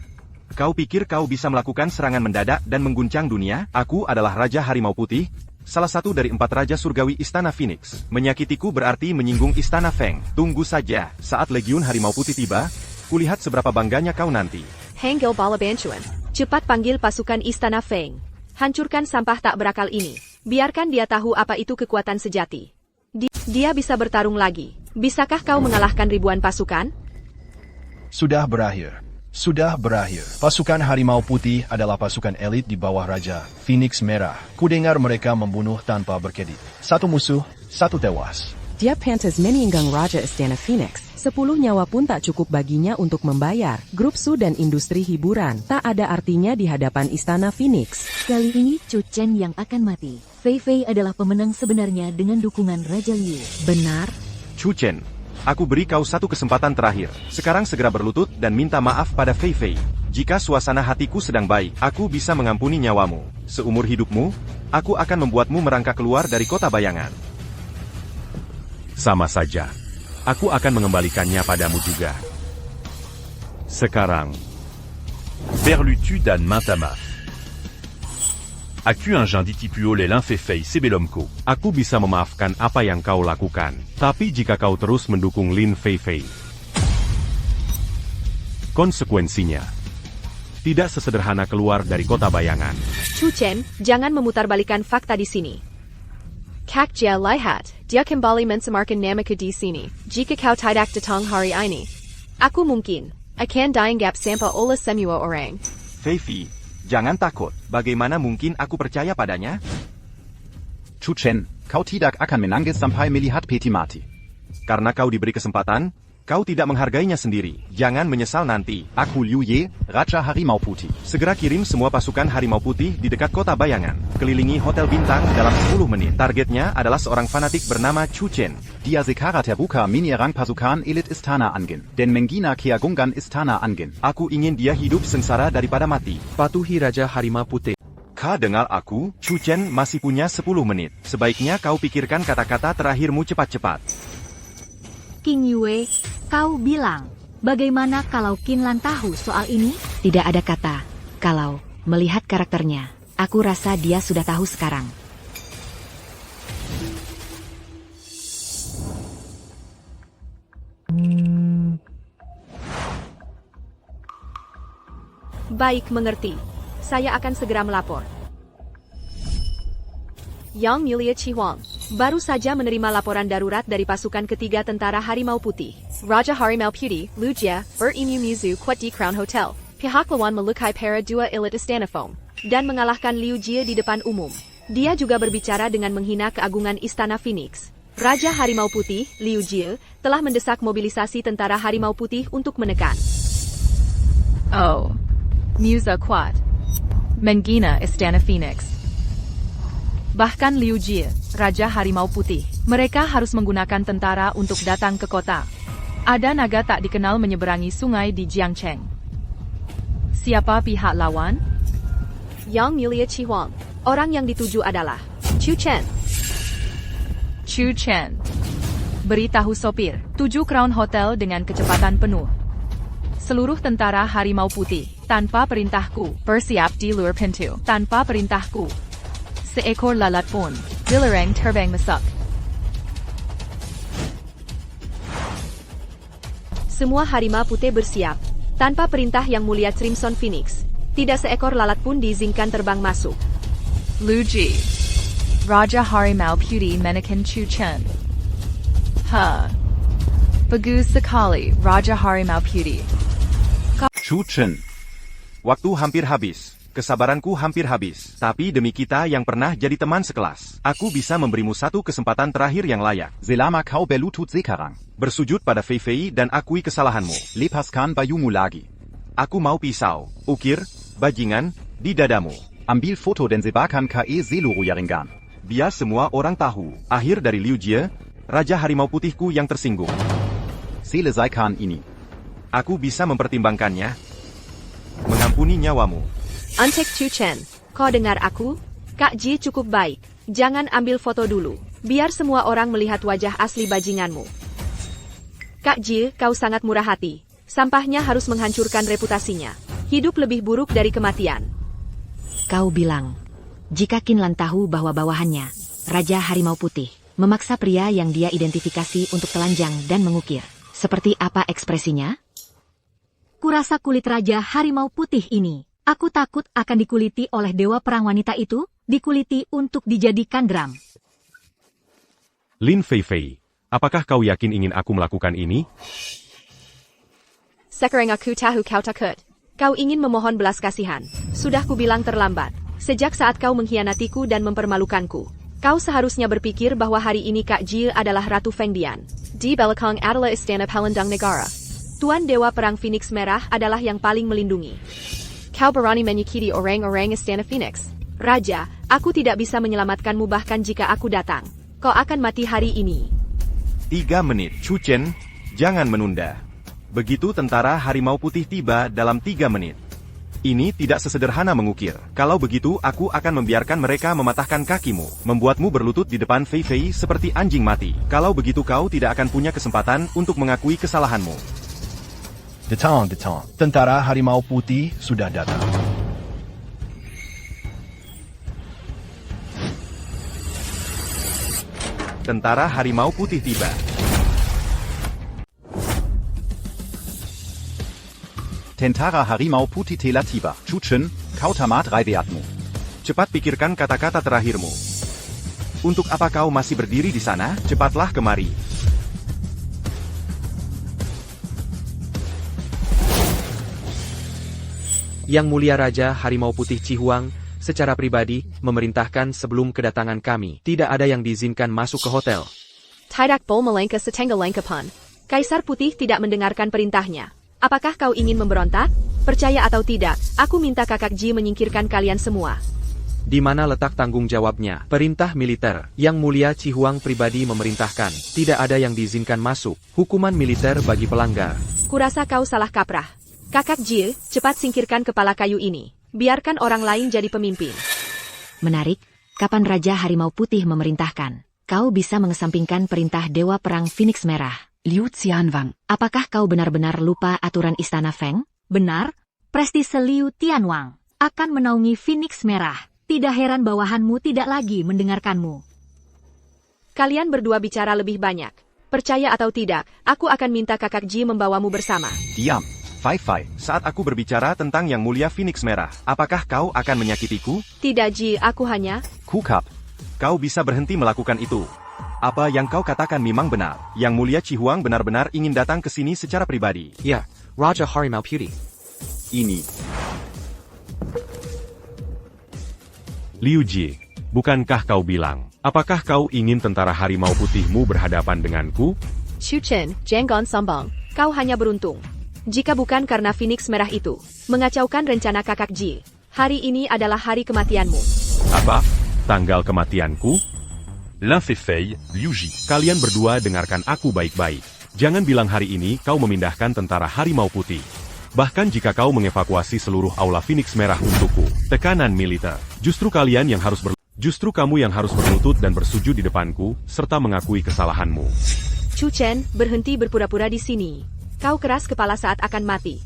Kau pikir kau bisa melakukan serangan mendadak dan mengguncang dunia? Aku adalah Raja Harimau Putih, salah satu dari 4 Raja Surgawi Istana Phoenix. Menyakitiku berarti menyinggung Istana Feng. Tunggu saja, saat Legiun Harimau Putih tiba, kulihat seberapa bangganya kau nanti.
Hengel Bala Banchuan, cepat panggil pasukan Istana Feng. Hancurkan sampah tak berakal ini. Biarkan dia tahu apa itu kekuatan sejati. Dia bisa bertarung lagi. Bisakah kau mengalahkan ribuan pasukan?
Sudah berakhir. Sudah berakhir. Pasukan Harimau Putih adalah pasukan elit di bawah Raja Phoenix Merah. Kudengar mereka membunuh tanpa berkedip. Satu musuh, satu tewas.
Dia pantas meninggang Raja Istana Phoenix. 10 nyawa pun tak cukup baginya untuk membayar. Grup Su dan industri hiburan tak ada artinya di hadapan Istana Phoenix.
Kali ini Chu Chen yang akan mati. Fei Fei adalah pemenang sebenarnya dengan dukungan Raja Liu.
Benar?
Chu Chen, aku beri kau satu kesempatan terakhir. Sekarang segera berlutut dan minta maaf pada Fei Fei. Jika suasana hatiku sedang baik, aku bisa mengampuni nyawamu. Seumur hidupmu, aku akan membuatmu merangkak keluar dari kota bayangan.
Sama saja. Aku akan mengembalikannya padamu juga. Sekarang,
Berlutu dan Maintama. Aku un jinditi puole l'un Fei Fei sebelumku.
aku bisa memaafkan apa yang kau lakukan. Tapi jika kau terus mendukung Lin Fei Fei, konsekuensinya tidak sesederhana keluar dari kota bayangan.
Chu Chen, jangan memutarbalikan fakta di sini. Kak Jia lihat, dia kembali mensemarkan namaku di sini. Jika kau tidak datang hari ini, aku mungkin akan dianggap sampah oleh semua orang.
Fei Fei, jangan takut. Bagaimana mungkin aku percaya padanya?
Chu Chen, kau tidak akan menangis sampai melihat peti mati.
Karena kau diberi kesempatan, kau tidak menghargainya sendiri. Jangan menyesal nanti.
Aku Liu Ye, Raja Harimau Putih.
Segera kirim semua pasukan harimau putih di dekat kota bayangan. Kelilingi hotel bintang dalam 10 menit. Targetnya adalah seorang fanatik bernama Chu Chen.
Dia sekarang terbuka menyerang pasukan elit Istana Angin. Dan menghina keagungan Istana Angin.
Aku ingin dia hidup sengsara daripada mati. Patuhi Raja Harimau Putih. Kau dengar aku? Chu Chen masih punya 10 menit. Sebaiknya kau pikirkan kata-kata terakhirmu cepat-cepat.
King Yue, kau bilang, bagaimana kalau Qinlan tahu soal ini?
Tidak ada kata. Kalau melihat karakternya, aku rasa dia sudah tahu sekarang.
Baik, mengerti. Saya akan segera melapor. Yang Mulia Chihuang, baru saja menerima laporan darurat dari pasukan ketiga tentara Harimau Putih. Raja Harimau Putih, Liu Jia, berimu Mizu kuat di Crown Hotel. Pihak lawan melukai para dua elit Istana Foam dan mengalahkan Liu Jia di depan umum. Dia juga berbicara dengan menghina keagungan Istana Phoenix. Raja Harimau Putih, Liu Jia, telah mendesak mobilisasi tentara Harimau Putih untuk menekan.
Oh, Musa kuat. Menghina Istana Phoenix. Bahkan Liu Jia, Raja Harimau Putih, mereka harus menggunakan tentara untuk datang ke kota. Ada naga tak dikenal menyeberangi sungai di Jiangcheng. Siapa pihak lawan?
Yang Mulia Chihuang, orang yang dituju adalah Chu Chen.
Chu Chen. Beritahu sopir, tuju Crown Hotel dengan kecepatan penuh. Seluruh tentara Harimau Putih, tanpa perintahku, bersiap di luar pintu. Tanpa perintahku. Seekor lalat pun, dilarang terbang masuk.
Semua harimau putih bersiap. Tanpa perintah Yang Mulia Crimson Phoenix, tidak seekor lalat pun diizinkan terbang masuk.
Liu Ji. Raja Harimau Putih menekan Chu Chen. Bagus sekali, Raja Harimau Putih.
Chu Chen.
Waktu hampir habis. Kesabaranku hampir habis. Tapi demi kita yang pernah jadi teman sekelas, aku bisa memberimu satu kesempatan terakhir yang layak.
Selama kau berlutut sekarang.
Bersujud pada Fei Fei dan akui kesalahanmu.
Lepaskan bayumu lagi.
Aku mau pisau, ukir, bajingan, di dadamu.
Ambil foto dan sebarkan ke seluruh jaringan.
Biar semua orang tahu. Akhir dari Liu Jia, Raja Harimau Putihku yang tersinggung.
Selesaikan ini.
Aku bisa mempertimbangkannya. Mengampuni nyawamu.
Antek Chu Chen, kau dengar aku? Kak Ji cukup baik. Jangan ambil foto dulu. Biar semua orang melihat wajah asli bajinganmu. Kak Ji, kau sangat murah hati. Sampahnya harus menghancurkan reputasinya. Hidup lebih buruk dari kematian.
Kau bilang, jika Qinlan tahu bahwa bawahannya, Raja Harimau Putih, memaksa pria yang dia identifikasi untuk telanjang dan mengukir. Seperti apa ekspresinya?
Kurasa kulit Raja Harimau Putih ini, aku takut akan dikuliti oleh dewa perang wanita itu, dikuliti untuk dijadikan drum.
Lin Fei Fei, apakah kau yakin ingin aku melakukan ini?
Sekarang aku tahu kau takut. Kau ingin memohon belas kasihan. Sudah kubilang terlambat. Sejak saat kau mengkhianatiku dan mempermalukanku. Kau seharusnya berpikir bahwa hari ini Kak Ji adalah Ratu Feng Dian. Di belakang adalah Istana Palendang Negara. Tuan Dewa Perang Phoenix Merah adalah yang paling melindungi. Kau berani menyakiti orang-orang Istana Phoenix. Raja, aku tidak bisa menyelamatkanmu bahkan jika aku datang. Kau akan mati hari ini.
3 menit. Chu Chen, jangan menunda. Begitu tentara Harimau Putih tiba dalam 3 menit. Ini tidak sesederhana mengukir. Kalau begitu, aku akan membiarkan mereka mematahkan kakimu, membuatmu berlutut di depan Fei Fei seperti anjing mati. Kalau begitu kau tidak akan punya kesempatan untuk mengakui kesalahanmu.
Detang. Tentara Harimau Putih sudah datang.
Tentara Harimau Putih tiba.
Tentara Harimau Putih telah tiba. Chu Chen, kau tamat riwayatmu.
Cepat pikirkan kata-kata terakhirmu. Untuk apa kau masih berdiri di sana? Cepatlah kemari.
Yang Mulia Raja Harimau Putih Cihuang, secara pribadi, memerintahkan sebelum kedatangan kami, tidak ada yang diizinkan masuk ke hotel.
Tidak boleh melangkah setengah langkah pun. Kaisar Putih tidak mendengarkan perintahnya. Apakah kau ingin memberontak? Percaya atau tidak, aku minta Kakak Ji menyingkirkan kalian semua.
Di mana letak tanggung jawabnya? Perintah militer. Yang Mulia Cihuang pribadi memerintahkan, tidak ada yang diizinkan masuk. Hukuman militer bagi pelanggar.
Kurasa kau salah kaprah. Kakak Ji, cepat singkirkan kepala kayu ini. Biarkan orang lain jadi pemimpin.
Menarik, kapan Raja Harimau Putih memerintahkan? Kau bisa mengesampingkan perintah Dewa Perang Phoenix Merah.
Liu Xianwang.
Apakah kau benar-benar lupa aturan Istana Feng?
Benar, prestise Liu Tianwang akan menaungi Phoenix Merah. Tidak heran bawahanmu tidak lagi mendengarkanmu.
Kalian berdua bicara lebih banyak. Percaya atau tidak, aku akan minta Kakak Ji membawamu bersama.
Diam.
Fei Fei, saat aku berbicara tentang Yang Mulia Phoenix Merah, apakah kau akan menyakitiku?
Tidak Ji, aku hanya...
Kukap.
Kau bisa berhenti melakukan itu. Apa yang kau katakan memang benar. Yang Mulia Cihuang benar-benar ingin datang ke sini secara pribadi.
Ya, Raja Harimau Putih.
Ini.
Liu Ji, bukankah kau bilang, apakah kau ingin tentara Harimau Putihmu berhadapan denganku?
Chu Chen, jangan sombong. Kau hanya beruntung. Jika bukan karena Phoenix Merah itu, mengacaukan rencana Kakak Ji, hari ini adalah hari kematianmu.
Apa? Tanggal kematianku?
L'un fait Fei, Liu Ji.
Kalian berdua dengarkan aku baik-baik. Jangan bilang hari ini kau memindahkan tentara Harimau Putih. Bahkan jika kau mengevakuasi seluruh aula Phoenix Merah untukku, tekanan militer. Justru kamu yang harus berlutut dan bersujud di depanku, serta mengakui kesalahanmu.
Chu Chen, berhenti berpura-pura di sini. Kau keras kepala saat akan mati.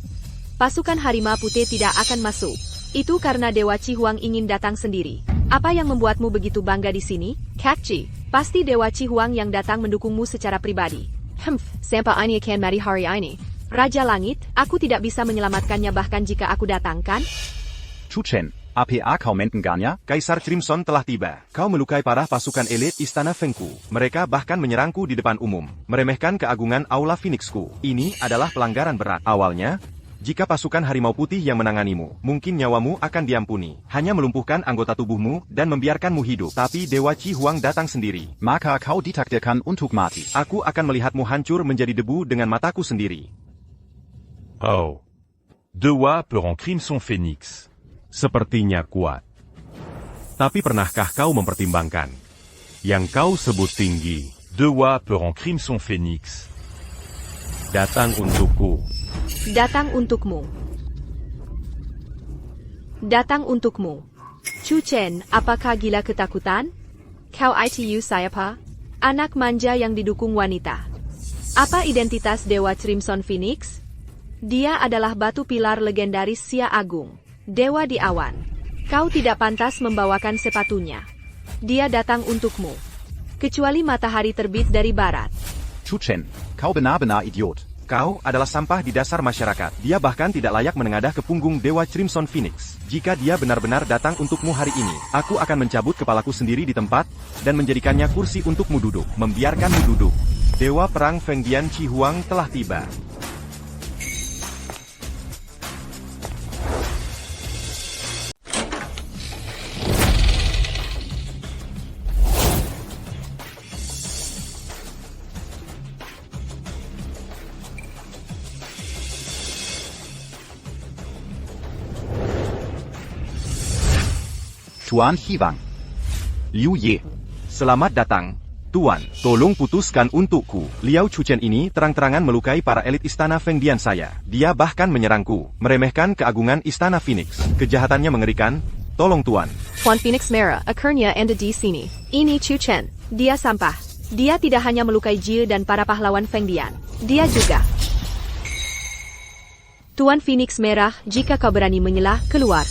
Pasukan Harimau Putih tidak akan masuk. Itu karena Dewa Cihuang ingin datang sendiri. Apa yang membuatmu begitu bangga di sini? Kak Ji, pasti Dewa Cihuang yang datang mendukungmu secara pribadi. Sampai ini akan mati hari ini. Raja Langit, aku tidak bisa menyelamatkannya bahkan jika aku datang, kan?
Chu Chen, apa kau mendengarnya?
Kaisar Crimson telah tiba. Kau melukai parah pasukan elit Istana Fengku. Mereka bahkan menyerangku di depan umum. Meremehkan keagungan Aula Phoenixku. Ini adalah pelanggaran berat. Awalnya, jika pasukan Harimau Putih yang menanganimu, mungkin nyawamu akan diampuni. Hanya melumpuhkan anggota tubuhmu dan membiarkanmu hidup. Tapi Dewa Cihuang datang sendiri.
Maka kau ditakdirkan untuk mati.
Aku akan melihatmu hancur menjadi debu dengan mataku sendiri.
Oh. Dewa Perang Crimson Phoenix.
Sepertinya kuat. Tapi pernahkah kau mempertimbangkan? Yang kau sebut tinggi.
Dewa Perang Crimson Phoenix.
Datang untukku.
Datang untukmu. Datang untukmu. Chu Chen, apakah gila ketakutan? Kau itu siapa? Anak manja yang didukung wanita. Apa identitas Dewa Crimson Phoenix? Dia adalah batu pilar legendaris Xia Agung, Dewa di awan. Kau tidak pantas membawakan sepatunya. Dia datang untukmu. Kecuali matahari terbit dari barat.
Chu Chen, kau benar-benar idiot.
Kau adalah sampah di dasar masyarakat. Dia bahkan tidak layak menengadah ke punggung Dewa Crimson Phoenix. Jika dia benar-benar datang untukmu hari ini, aku akan mencabut kepalaku sendiri di tempat, dan menjadikannya kursi untukmu duduk, membiarkanmu duduk. Dewa Perang Fengdian Cihuang telah tiba.
Tuan Hiwang. Liu Ye.
Selamat datang, Tuan. Tolong putuskan untukku. Liao Chuchen ini terang-terangan melukai para elit istana Fengdian saya. Dia bahkan menyerangku, meremehkan keagungan istana Phoenix. Kejahatannya mengerikan. Tolong Tuan.
Tuan Phoenix Merah, akhirnya Anda di sini. Ini Chuchen. Dia sampah. Dia tidak hanya melukai Jie dan para pahlawan Fengdian. Dia juga. Tuan Phoenix Merah, jika kau berani menyelah, keluar.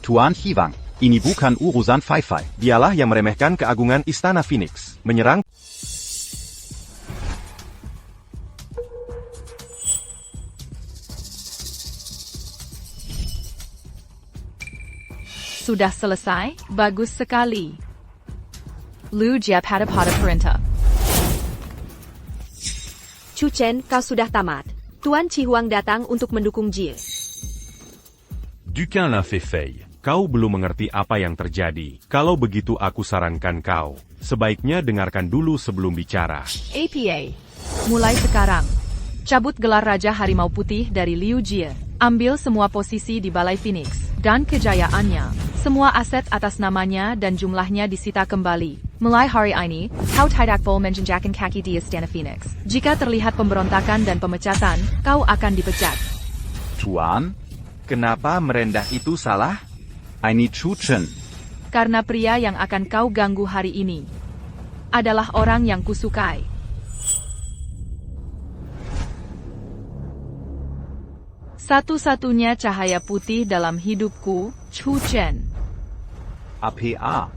Tuan Hiwang. Ini bukan urusan Fei-Fei.
Dialah yang meremehkan keagungan istana Phoenix. Menyerang.
Sudah selesai? Bagus sekali. Lu Jia pada perintah.
Chuchen, kau sudah tamat. Tuan Chihuang datang untuk mendukung Jie.
Duquin l'a fait Fei.
Kau belum mengerti apa yang terjadi. Kalau begitu aku sarankan kau. Sebaiknya dengarkan dulu sebelum bicara.
APA. Mulai sekarang. Cabut gelar Raja Harimau Putih dari Liu Jie. Ambil semua posisi di Balai Phoenix. Dan kejayaannya. Semua aset atas namanya dan jumlahnya disita kembali. Mulai hari ini, kau tidak boleh menjenjakkan kaki di Istana Phoenix. Jika terlihat pemberontakan dan pemecatan, kau akan dipecat.
Tuan,
kenapa merendah itu salah?
Ini Chuchen.
Karena pria yang akan kau ganggu hari ini adalah orang yang kusukai. Satu-satunya cahaya putih dalam hidupku, Chuchen.
APA.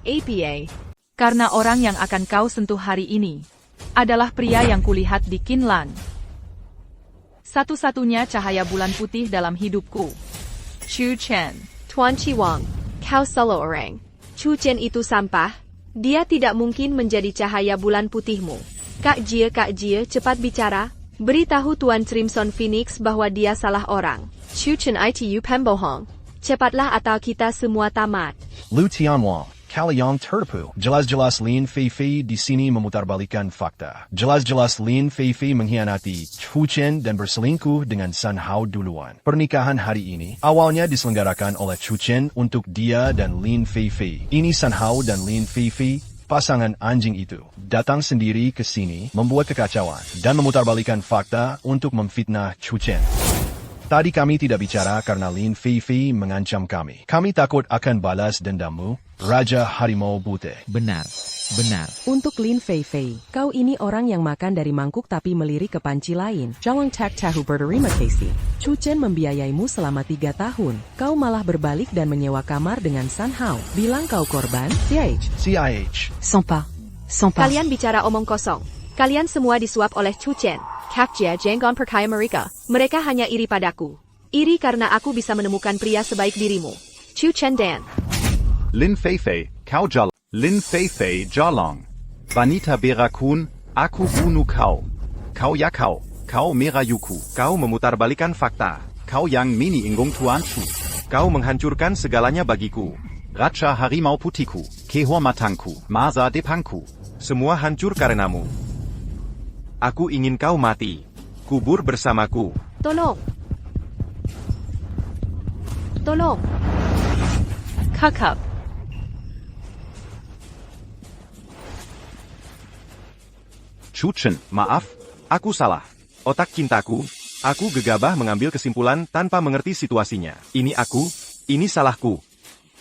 APA.
Karena orang yang akan kau sentuh hari ini adalah pria yang kulihat di Kinlan. Satu-satunya cahaya bulan putih dalam hidupku, Chuchen.
Tuan Chihuang, kau salah orang. Chuchen itu sampah. Dia tidak mungkin menjadi cahaya bulan putihmu. Kak Jie, cepat bicara. Beritahu Tuan Crimson Phoenix bahwa dia salah orang. Chuchen itu pembohong. Cepatlah atau kita semua tamat.
Lu Tianwang, kalian tertipu. Jelas-jelas Lin Fei-Fei di sini memutarbalikan fakta. Jelas-jelas Lin Fei-Fei mengkhianati Chuchen dan berselingkuh dengan San Hao duluan. Pernikahan hari ini awalnya diselenggarakan oleh Chuchen untuk dia dan Lin Fei-Fei. Ini San Hao dan Lin Fei-Fei, pasangan anjing itu, datang sendiri ke sini, membuat kekacauan, dan memutarbalikan fakta untuk memfitnah Chuchen. Tadi kami tidak bicara karena Lin Fei-Fei mengancam kami. Kami takut akan balas dendammu, Raja Harimau Putih.
Benar.
Untuk Lin Fei-Fei, kau ini orang yang makan dari mangkuk tapi melirik ke panci lain. Jangan tak tahu berterima kasih. Chuchen membiayaimu selama 3 tahun. Kau malah berbalik dan menyewa kamar dengan San Hao. Bilang kau korban,
CIH.
Sampa.
Kalian bicara omong kosong. Kalian semua disuap oleh Chuchen. Kakja jenggon perkaya mereka. Mereka hanya iri padaku. Iri karena aku bisa menemukan pria sebaik dirimu. Chuchen Dan.
Lin Fei-Fei, kau jalan. Lin Fei-Fei jalong. Vanita Berakun, aku bunuh kau. Kau ya kau merayuku.
Kau memutarbalikan fakta.
Kau yang mini inggung Tuan Chu.
Kau menghancurkan segalanya bagiku.
Raja Harimau Putihku, kehormatanku, masa depanku.
Semua hancur karenamu. Aku ingin kau mati. Kubur bersamaku.
Tolong.
Kakak.
Chuchen,
Maaf, aku salah. Otak cintaku, aku gegabah mengambil kesimpulan tanpa mengerti situasinya. Ini salahku.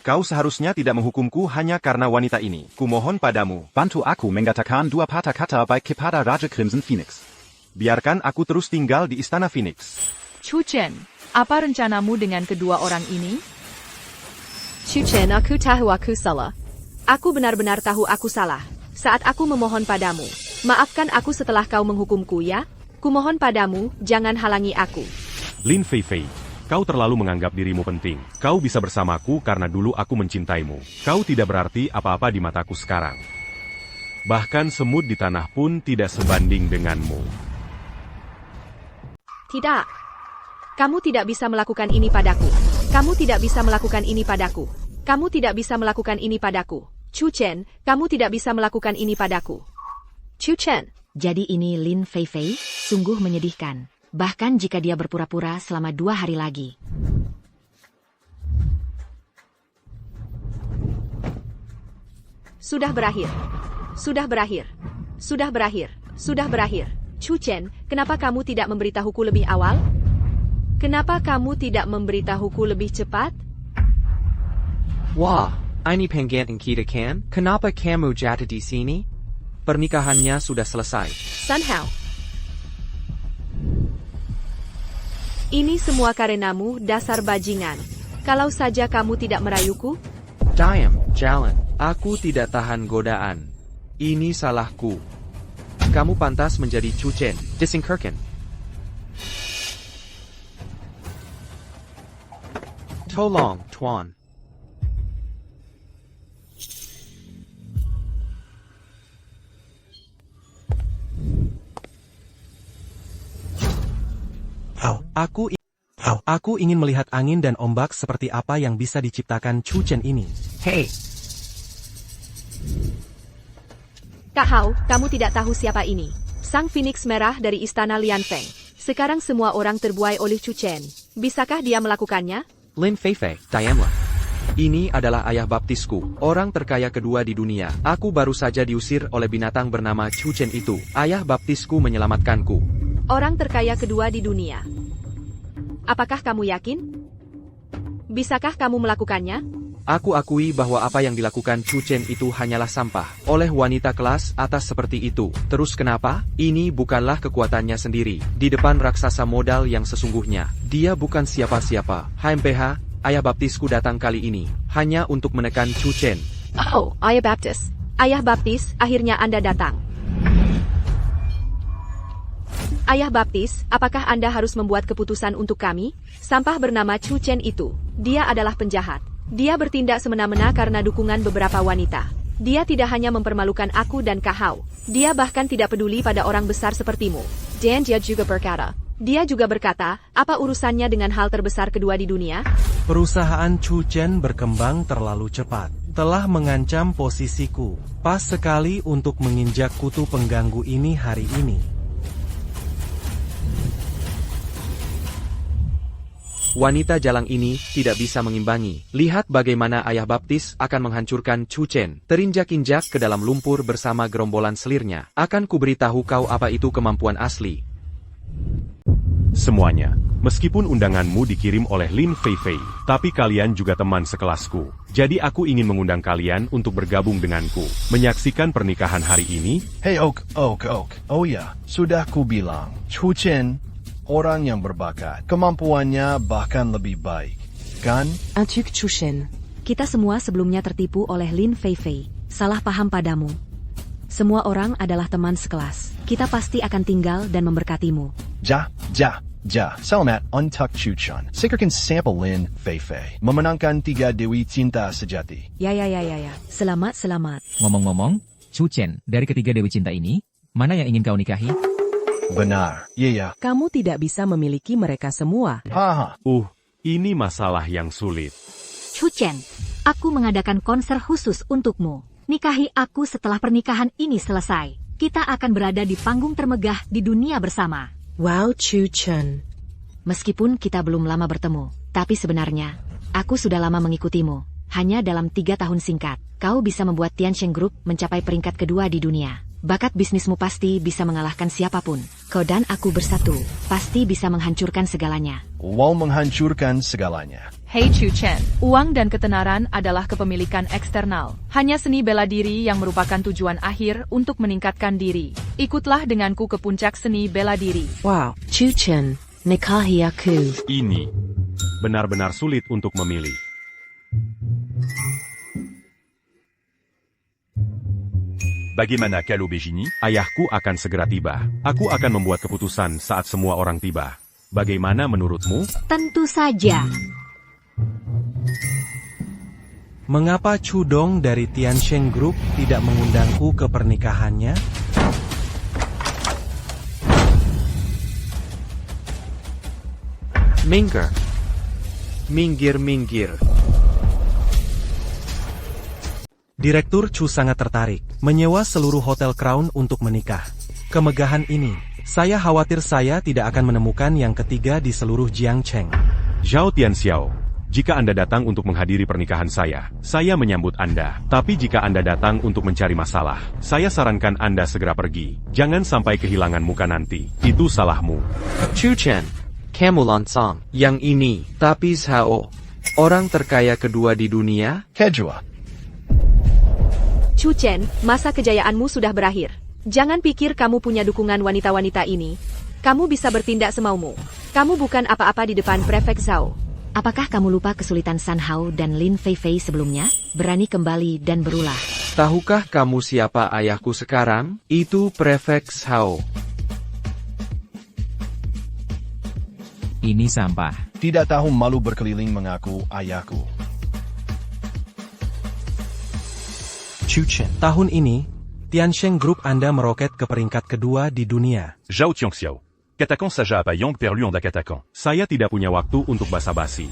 Kau seharusnya tidak menghukumku hanya karena wanita ini. Kumohon padamu.
Bantu aku mengatakan 2 patah kata baik kepada Raja Crimson Phoenix.
Biarkan aku terus tinggal di Istana Phoenix.
Chuchen, apa rencanamu dengan kedua orang ini?
Chuchen, aku tahu aku salah. Aku benar-benar tahu aku salah. Saat aku memohon padamu, maafkan aku setelah kau menghukumku ya. Kumohon padamu, jangan halangi aku.
Lin Fei-Fei, kau terlalu menganggap dirimu penting. Kau bisa bersamaku karena dulu aku mencintaimu. Kau tidak berarti apa-apa di mataku sekarang. Bahkan semut di tanah pun tidak sebanding denganmu.
Tidak. Kamu tidak bisa melakukan ini padaku. Kamu tidak bisa melakukan ini padaku. Kamu tidak bisa melakukan ini padaku. Chuchen, kamu tidak bisa melakukan ini padaku. Chuchen.
Jadi ini Lin Fei-Fei, sungguh menyedihkan. Bahkan jika dia berpura-pura selama 2 hari lagi.
Sudah berakhir. Sudah berakhir. Sudah berakhir. Sudah berakhir. Chu Chen, kenapa kamu tidak memberitahuku lebih awal? Kenapa kamu tidak memberitahuku lebih cepat?
Wah, ini penggantung kita kan? Kenapa kamu jatuh di sini? Pernikahannya sudah selesai.
Sun Hao. Ini semua karenamu, dasar bajingan. Kalau saja kamu tidak merayuku.
Diam, jalan. Aku tidak tahan godaan. Ini salahku. Kamu pantas menjadi Chu Chen. Disingkirkan. Tolong, Tuan.
Aku ingin melihat angin dan ombak seperti apa yang bisa diciptakan Chu Chen ini.
Hei.
Kak Hao, kamu tidak tahu siapa ini. Sang Phoenix Merah dari Istana Lian Feng. Sekarang semua orang terbuai oleh Chu Chen. Bisakah dia melakukannya?
Lin Feifei, diamlah. Ini adalah ayah baptisku, orang terkaya kedua di dunia. Aku baru saja diusir oleh binatang bernama Chu Chen itu. Ayah baptisku menyelamatkanku.
Orang terkaya kedua di dunia. Apakah kamu yakin? Bisakah kamu melakukannya?
Aku akui bahwa apa yang dilakukan Chu Chen itu hanyalah sampah. Oleh wanita kelas atas seperti itu. Terus kenapa? Ini bukanlah kekuatannya sendiri. Di depan raksasa modal yang sesungguhnya. Dia bukan siapa-siapa. HMPH, ayah baptisku datang kali ini. Hanya untuk menekan Chu Chen.
Oh, ayah baptis. Ayah baptis, akhirnya Anda datang. Ayah baptis, apakah Anda harus membuat keputusan untuk kami? Sampah bernama Chu Chen itu. Dia adalah penjahat. Dia bertindak semena-mena karena dukungan beberapa wanita. Dia tidak hanya mempermalukan aku dan Kak Hao. Dia bahkan tidak peduli pada orang besar sepertimu. Dan dia juga berkata, apa urusannya dengan hal terbesar kedua di dunia?
Perusahaan Chu Chen berkembang terlalu cepat. Telah mengancam posisiku. Pas sekali untuk menginjak kutu pengganggu ini hari ini.
Wanita jalang ini tidak bisa mengimbangi. Lihat bagaimana ayah baptis akan menghancurkan Chu Chen. Terinjak-injak ke dalam lumpur bersama gerombolan selirnya. Akan kuberitahu kau apa itu kemampuan asli.
Semuanya, meskipun undanganmu dikirim oleh Lin Feifei, tapi kalian juga teman sekelasku. Jadi aku ingin mengundang kalian untuk bergabung denganku. Menyaksikan pernikahan hari ini.
Hey Oak. Oh ya, sudah ku bilang. Chu Chen orang yang berbakat. Kemampuannya bahkan lebih baik. Kan?
Atuk Chu Chen. Kita semua sebelumnya tertipu oleh Lin Feifei. Salah paham padamu. Semua orang adalah teman sekelas. Kita pasti akan tinggal dan memberkatimu.
Selamat untuk Chu Chen. Sekarkan sampel Lin Feifei. Memenangkan 3 Dewi Cinta sejati.
Ya. Selamat.
Ngomong-ngomong, Chu Chen, dari ketiga Dewi Cinta ini, mana yang ingin kau nikahi?
Benar, iya.
Kamu tidak bisa memiliki mereka semua.
Ini masalah yang sulit.
Chu Chen, aku mengadakan konser khusus untukmu. Nikahi aku setelah pernikahan ini selesai. Kita akan berada di panggung termegah di dunia bersama.
Wow, Chu Chen.
Meskipun kita belum lama bertemu, tapi sebenarnya, aku sudah lama mengikutimu. Hanya dalam 3 tahun singkat, kau bisa membuat Tiansheng Group mencapai peringkat kedua di dunia. Bakat bisnismu pasti bisa mengalahkan siapapun. Kau dan aku bersatu, pasti bisa menghancurkan segalanya.
Menghancurkan segalanya.
Hei Chu Chen, uang dan ketenaran adalah kepemilikan eksternal. Hanya seni bela diri yang merupakan tujuan akhir untuk meningkatkan diri. Ikutlah denganku ke puncak seni bela diri.
Wow, Chu Chen, nikahi aku.
Ini benar-benar sulit untuk memilih.
Bagaimana kalau Begini?
Ayahku akan segera tiba. Aku akan membuat keputusan saat semua orang tiba. Bagaimana menurutmu?
Tentu saja.
Mengapa Chu Dong dari Tiansheng Group tidak mengundangku ke pernikahannya?
Minggir.
Direktur Chu sangat tertarik, menyewa seluruh Hotel Crown untuk menikah. Kemegahan ini, saya khawatir saya tidak akan menemukan yang ketiga di seluruh Jiangcheng.
Zhao Tianxiao, Jika Anda datang untuk menghadiri pernikahan saya menyambut Anda. Tapi jika Anda datang untuk mencari masalah, saya sarankan Anda segera pergi. Jangan sampai kehilangan muka nanti. Itu salahmu.
Chu Chen, kamu lansang. Yang ini, tapi Zhao, orang terkaya kedua di dunia?
Kedua.
Chu Chen, masa kejayaanmu sudah berakhir. Jangan pikir kamu punya dukungan wanita-wanita ini. Kamu bisa bertindak semaumu. Kamu bukan apa-apa di depan Prefek Zhao.
Apakah kamu lupa kesulitan San Hao dan Lin Feifei sebelumnya? Berani kembali dan berulah.
Tahukah kamu siapa ayahku sekarang? Itu Prefek Zhao.
Ini sampah.
Tidak tahu malu berkeliling mengaku ayahku.
Chu Chen. Tahun ini, Tiansheng Group Anda meroket ke peringkat kedua di dunia.
Zhao Tiangxiao. Katakan saja apa yang perlu Anda katakan.
Saya tidak punya waktu untuk basa-basi.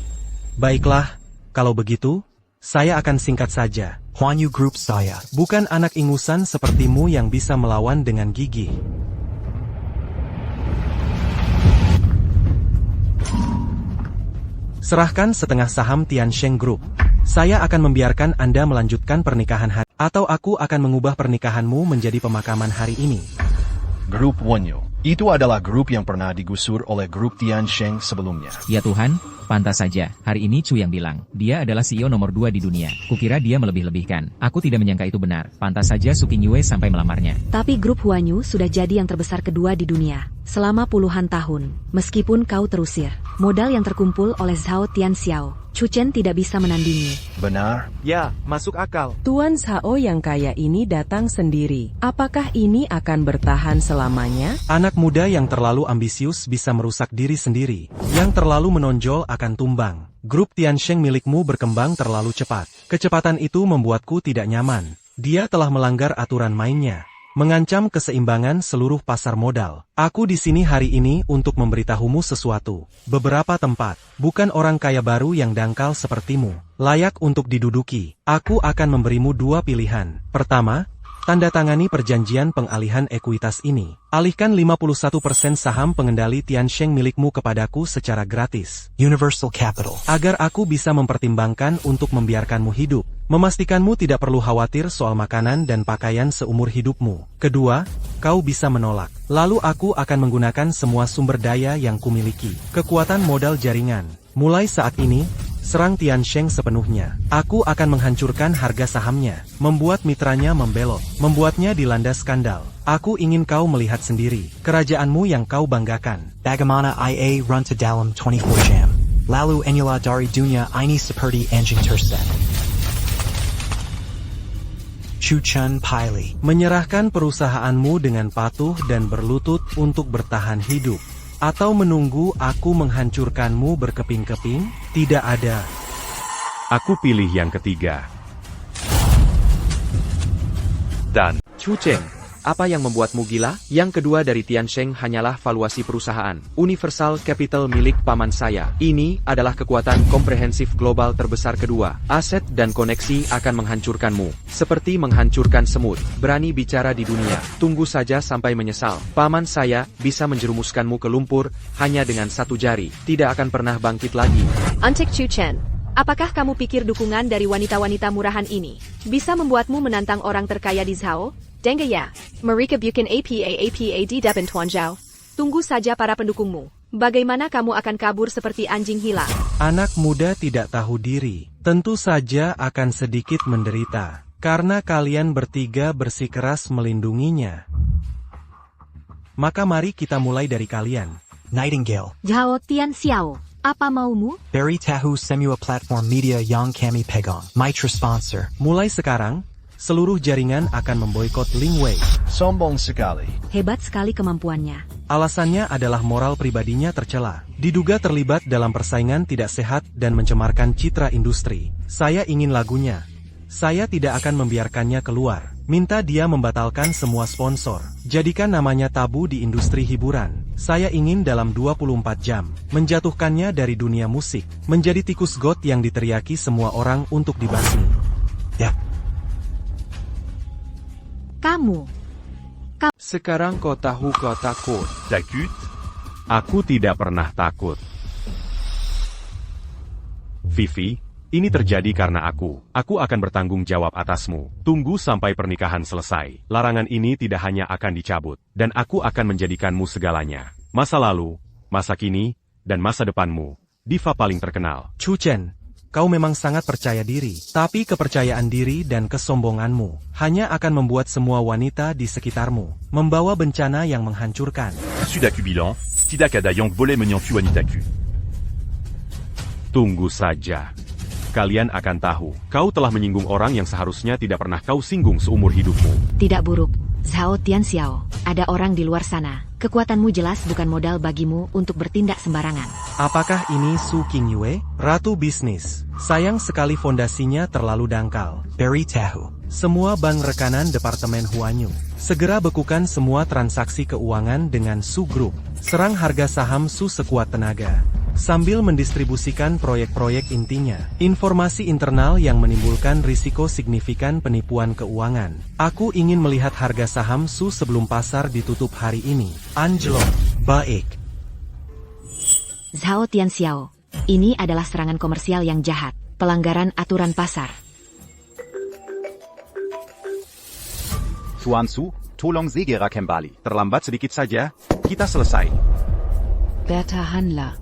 Baiklah, kalau begitu, saya akan singkat saja.
Huan Yu Group saya.
Bukan anak ingusan sepertimu yang bisa melawan dengan gigih. Serahkan setengah saham Tiansheng Group. Saya akan membiarkan Anda melanjutkan pernikahan hari, atau aku akan mengubah pernikahanmu menjadi pemakaman hari ini.
Grup Wonyo. Itu adalah grup yang pernah digusur oleh grup Tiansheng sebelumnya.
Ya Tuhan, pantas saja. Hari ini Chu yang bilang, dia adalah CEO nomor 2 di dunia. Kukira dia melebih-lebihkan. Aku tidak menyangka itu benar. Pantas saja Su Qingyue sampai melamarnya.
Tapi grup Huanyu sudah jadi yang terbesar kedua di dunia. Selama puluhan tahun, meskipun kau terusir, modal yang terkumpul oleh Zhao Tianxiao, Chu Chen tidak bisa menandingi.
Benar? Ya, masuk akal.
Tuan Zhao yang kaya ini datang sendiri. Apakah ini akan bertahan selamanya?
Anak muda yang terlalu ambisius bisa merusak diri sendiri. Yang terlalu menonjol akan tumbang. Grup Tiansheng milikmu berkembang terlalu cepat. Kecepatan itu membuatku tidak nyaman. Dia telah melanggar aturan mainnya. Mengancam keseimbangan seluruh pasar modal. Aku di sini hari ini untuk memberitahumu sesuatu. Beberapa tempat, bukan orang kaya baru yang dangkal sepertimu, layak untuk diduduki. Aku akan memberimu dua pilihan. Pertama, tanda tangani perjanjian pengalihan ekuitas ini. Alihkan 51% saham pengendali Tiansheng milikmu kepadaku secara gratis.
Universal Capital.
Agar aku bisa mempertimbangkan untuk membiarkanmu hidup. Memastikanmu tidak perlu khawatir soal makanan dan pakaian seumur hidupmu. Kedua, kau bisa menolak. Lalu aku akan menggunakan semua sumber daya yang kumiliki. Kekuatan modal jaringan. Mulai saat ini, serang Tiansheng sepenuhnya. Aku akan menghancurkan harga sahamnya. Membuat mitranya membelot. Membuatnya dilanda skandal. Aku ingin kau melihat sendiri. Kerajaanmu yang kau banggakan.
Bagaimana IA run to dalam 24 jam. Lalu enyula dari dunia ini seperti anjing tersesat. Chu Chen Piley.
Menyerahkan perusahaanmu dengan patuh dan berlutut untuk bertahan hidup. Atau menunggu aku menghancurkanmu berkeping-keping? Tidak ada.
Aku pilih yang ketiga.
Dan Chu Chen, apa yang membuatmu gila? Yang kedua dari Tiansheng hanyalah valuasi perusahaan. Universal Capital milik paman saya. Ini adalah kekuatan komprehensif global terbesar kedua. Aset dan koneksi akan menghancurkanmu. Seperti menghancurkan semut. Berani bicara di dunia. Tunggu saja sampai menyesal. Paman saya bisa menjerumuskanmu ke lumpur hanya dengan satu jari. Tidak akan pernah bangkit lagi.
Antek Chu Chen, apakah kamu pikir dukungan dari wanita-wanita murahan ini bisa membuatmu menantang orang terkaya di Zhao? Dengar ya, mereka bukan apa di depan Tuan Zhao. Tunggu saja para pendukungmu. Bagaimana kamu akan kabur seperti anjing hilang?
Anak muda tidak tahu diri. Tentu saja akan sedikit menderita. Karena kalian bertiga bersikeras melindunginya. Maka mari kita mulai dari kalian.
Nightingale.
Zhao Tianxiao, apa maumu?
Berry tahu semua platform media yang kami pegang. Mitra sponsor.
Mulai sekarang, seluruh jaringan akan memboikot Ling Wei.
Sombong sekali.
Hebat sekali kemampuannya.
Alasannya adalah moral pribadinya tercela. Diduga terlibat dalam persaingan tidak sehat dan mencemarkan citra industri. Saya ingin lagunya. Saya tidak akan membiarkannya keluar. Minta dia membatalkan semua sponsor. Jadikan namanya tabu di industri hiburan. Saya ingin dalam 24 jam menjatuhkannya dari dunia musik. Menjadi tikus got yang diteriaki semua orang untuk dibasmi. Ya.
Kamu.
Sekarang kau tahu kau takut.
Takut?
Aku tidak pernah takut. Fifi, ini terjadi karena aku. Aku akan bertanggung jawab atasmu. Tunggu sampai pernikahan selesai. Larangan ini tidak hanya akan dicabut, dan aku akan menjadikanmu segalanya. Masa lalu, masa kini, dan masa depanmu. Diva paling terkenal.
Chu Chen, kau memang sangat percaya diri. Tapi kepercayaan diri dan kesombonganmu hanya akan membuat semua wanita di sekitarmu membawa bencana yang menghancurkan.
Sudaku bilang, tidak ada yang boleh menyentuh wanitaku.
Tunggu saja. Kalian akan tahu, kau telah menyinggung orang yang seharusnya tidak pernah kau singgung seumur hidupmu.
Tidak buruk, Zhao Tianxiao. Ada orang di luar sana. Kekuatanmu jelas bukan modal bagimu untuk bertindak sembarangan.
Apakah ini Su Qingyue, Ratu Bisnis? Sayang sekali fondasinya terlalu dangkal.
Berry tahu.
Semua bank rekanan Departemen Huanyu. Segera bekukan semua transaksi keuangan dengan Su Group. Serang harga saham Su sekuat tenaga. Sambil mendistribusikan proyek-proyek intinya. Informasi internal yang menimbulkan risiko signifikan penipuan keuangan. Aku ingin melihat harga saham Su sebelum pasar ditutup hari ini. Angelo.
Baik.
Zhao Tianxiao. Ini adalah serangan komersial yang jahat. Pelanggaran aturan pasar.
Tuan Su, tolong segera kembali. Terlambat sedikit saja, kita selesai.
Bertahanlah.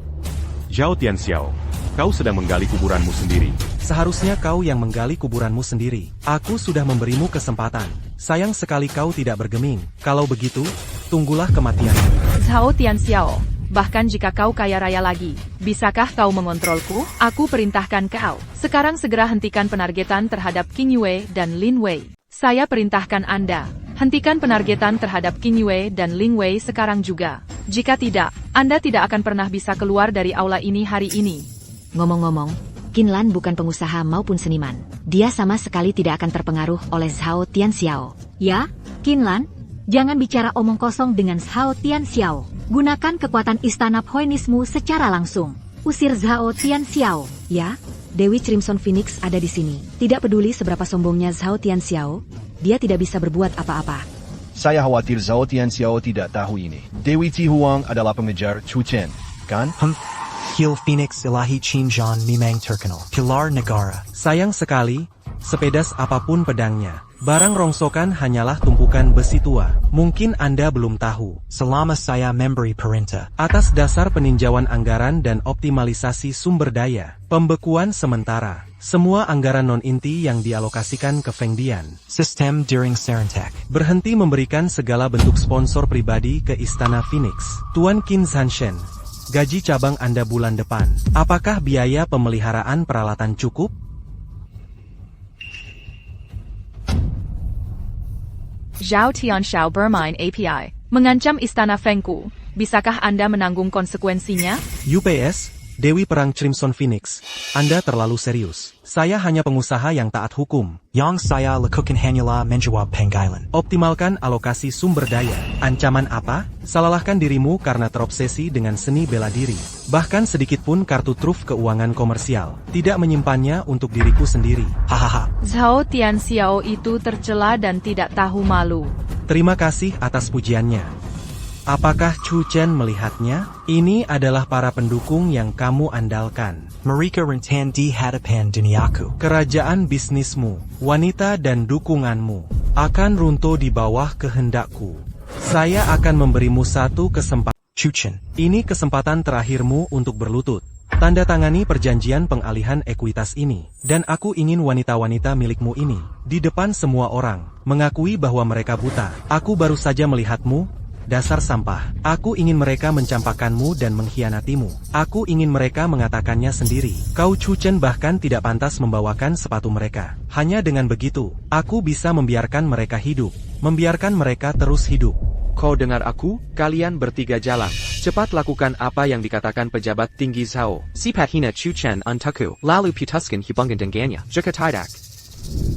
Zhao Tianxiao, kau sedang menggali kuburanmu sendiri.
Seharusnya kau yang menggali kuburanmu sendiri. Aku sudah memberimu kesempatan. Sayang sekali kau tidak bergeming. Kalau begitu, tunggulah kematianmu.
Zhao Tianxiao, bahkan jika kau kaya raya lagi, bisakah kau mengontrolku? Aku perintahkan kau. Sekarang segera hentikan penargetan terhadap Qingyue dan Lin Wei. Saya perintahkan Anda. Hentikan penargetan terhadap Qingyue dan Ling Wei sekarang juga. Jika tidak, Anda tidak akan pernah bisa keluar dari aula ini hari ini.
Ngomong-ngomong, Qinlan bukan pengusaha maupun seniman. Dia sama sekali tidak akan terpengaruh oleh Zhao Tianxiao.
Ya, Qinlan, jangan bicara omong kosong dengan Zhao Tianxiao. Gunakan kekuatan istana Phoenixmu secara langsung. Usir Zhao Tianxiao.
Ya, Dewi Crimson Phoenix ada di sini. Tidak peduli seberapa sombongnya Zhao Tianxiao, dia tidak bisa berbuat apa-apa.
Saya khawatir Zhao Tianxiao tidak tahu ini. Dewi Tihuang adalah pengejar Chu Chen, kan?
Heal Phoenix Ilahi Qinzhan Mimang Terkenal. Pilar Negara.
Sayang sekali, sepedas apapun pedangnya. Barang rongsokan hanyalah tumpukan besi tua. Mungkin Anda belum tahu.
Selama saya memberi perintah.
Atas dasar peninjauan anggaran dan optimalisasi sumber daya. Pembekuan sementara. Semua anggaran non-inti yang dialokasikan ke Fengdian.
Sistem Deering Serentak.
Berhenti memberikan segala bentuk sponsor pribadi ke Istana Phoenix. Tuan Qin Zanshen. Gaji cabang Anda bulan depan. Apakah biaya pemeliharaan peralatan cukup?
Zhao Tianxiao bermain API, mengancam istana Fengku. Bisakah Anda menanggung konsekuensinya?
UPS, Dewi Perang Crimson Phoenix, Anda terlalu serius. Saya hanya pengusaha yang taat hukum.
Yang saya lakukan hanyalah menjawab panggilan.
Optimalkan alokasi sumber daya. Ancaman apa? Salahkan dirimu karena terobsesi dengan seni bela diri. Bahkan sedikit pun kartu truf keuangan komersial. Tidak menyimpannya untuk diriku sendiri.
Hahaha.
Zhao Tianxiao itu tercela dan tidak tahu malu.
Terima kasih atas pujiannya. Apakah Chu Chen melihatnya? Ini adalah para pendukung yang kamu andalkan.
Mereka rentan di hadapan duniaku.
Kerajaan bisnismu, wanita dan dukunganmu akan runtuh di bawah kehendakku. Saya akan memberimu satu kesempatan.
Chu Chen.
Ini kesempatan terakhirmu untuk berlutut. Tanda tangani perjanjian pengalihan ekuitas ini. Dan aku ingin wanita-wanita milikmu ini, di depan semua orang, mengakui bahwa mereka buta. Aku baru saja melihatmu, dasar sampah. Aku ingin mereka mencampakkanmu dan mengkhianatimu. Aku ingin mereka mengatakannya sendiri. Kau Chu Chen bahkan tidak pantas membawakan sepatu mereka. Hanya dengan begitu, aku bisa membiarkan mereka hidup. Membiarkan mereka terus hidup.
Kau dengar aku? Kalian bertiga jalan. Cepat lakukan apa yang dikatakan pejabat tinggi Zhao. Sipat hina Chu Chen untukku, lalu putuskan hubungan dengannya. Jika tidak,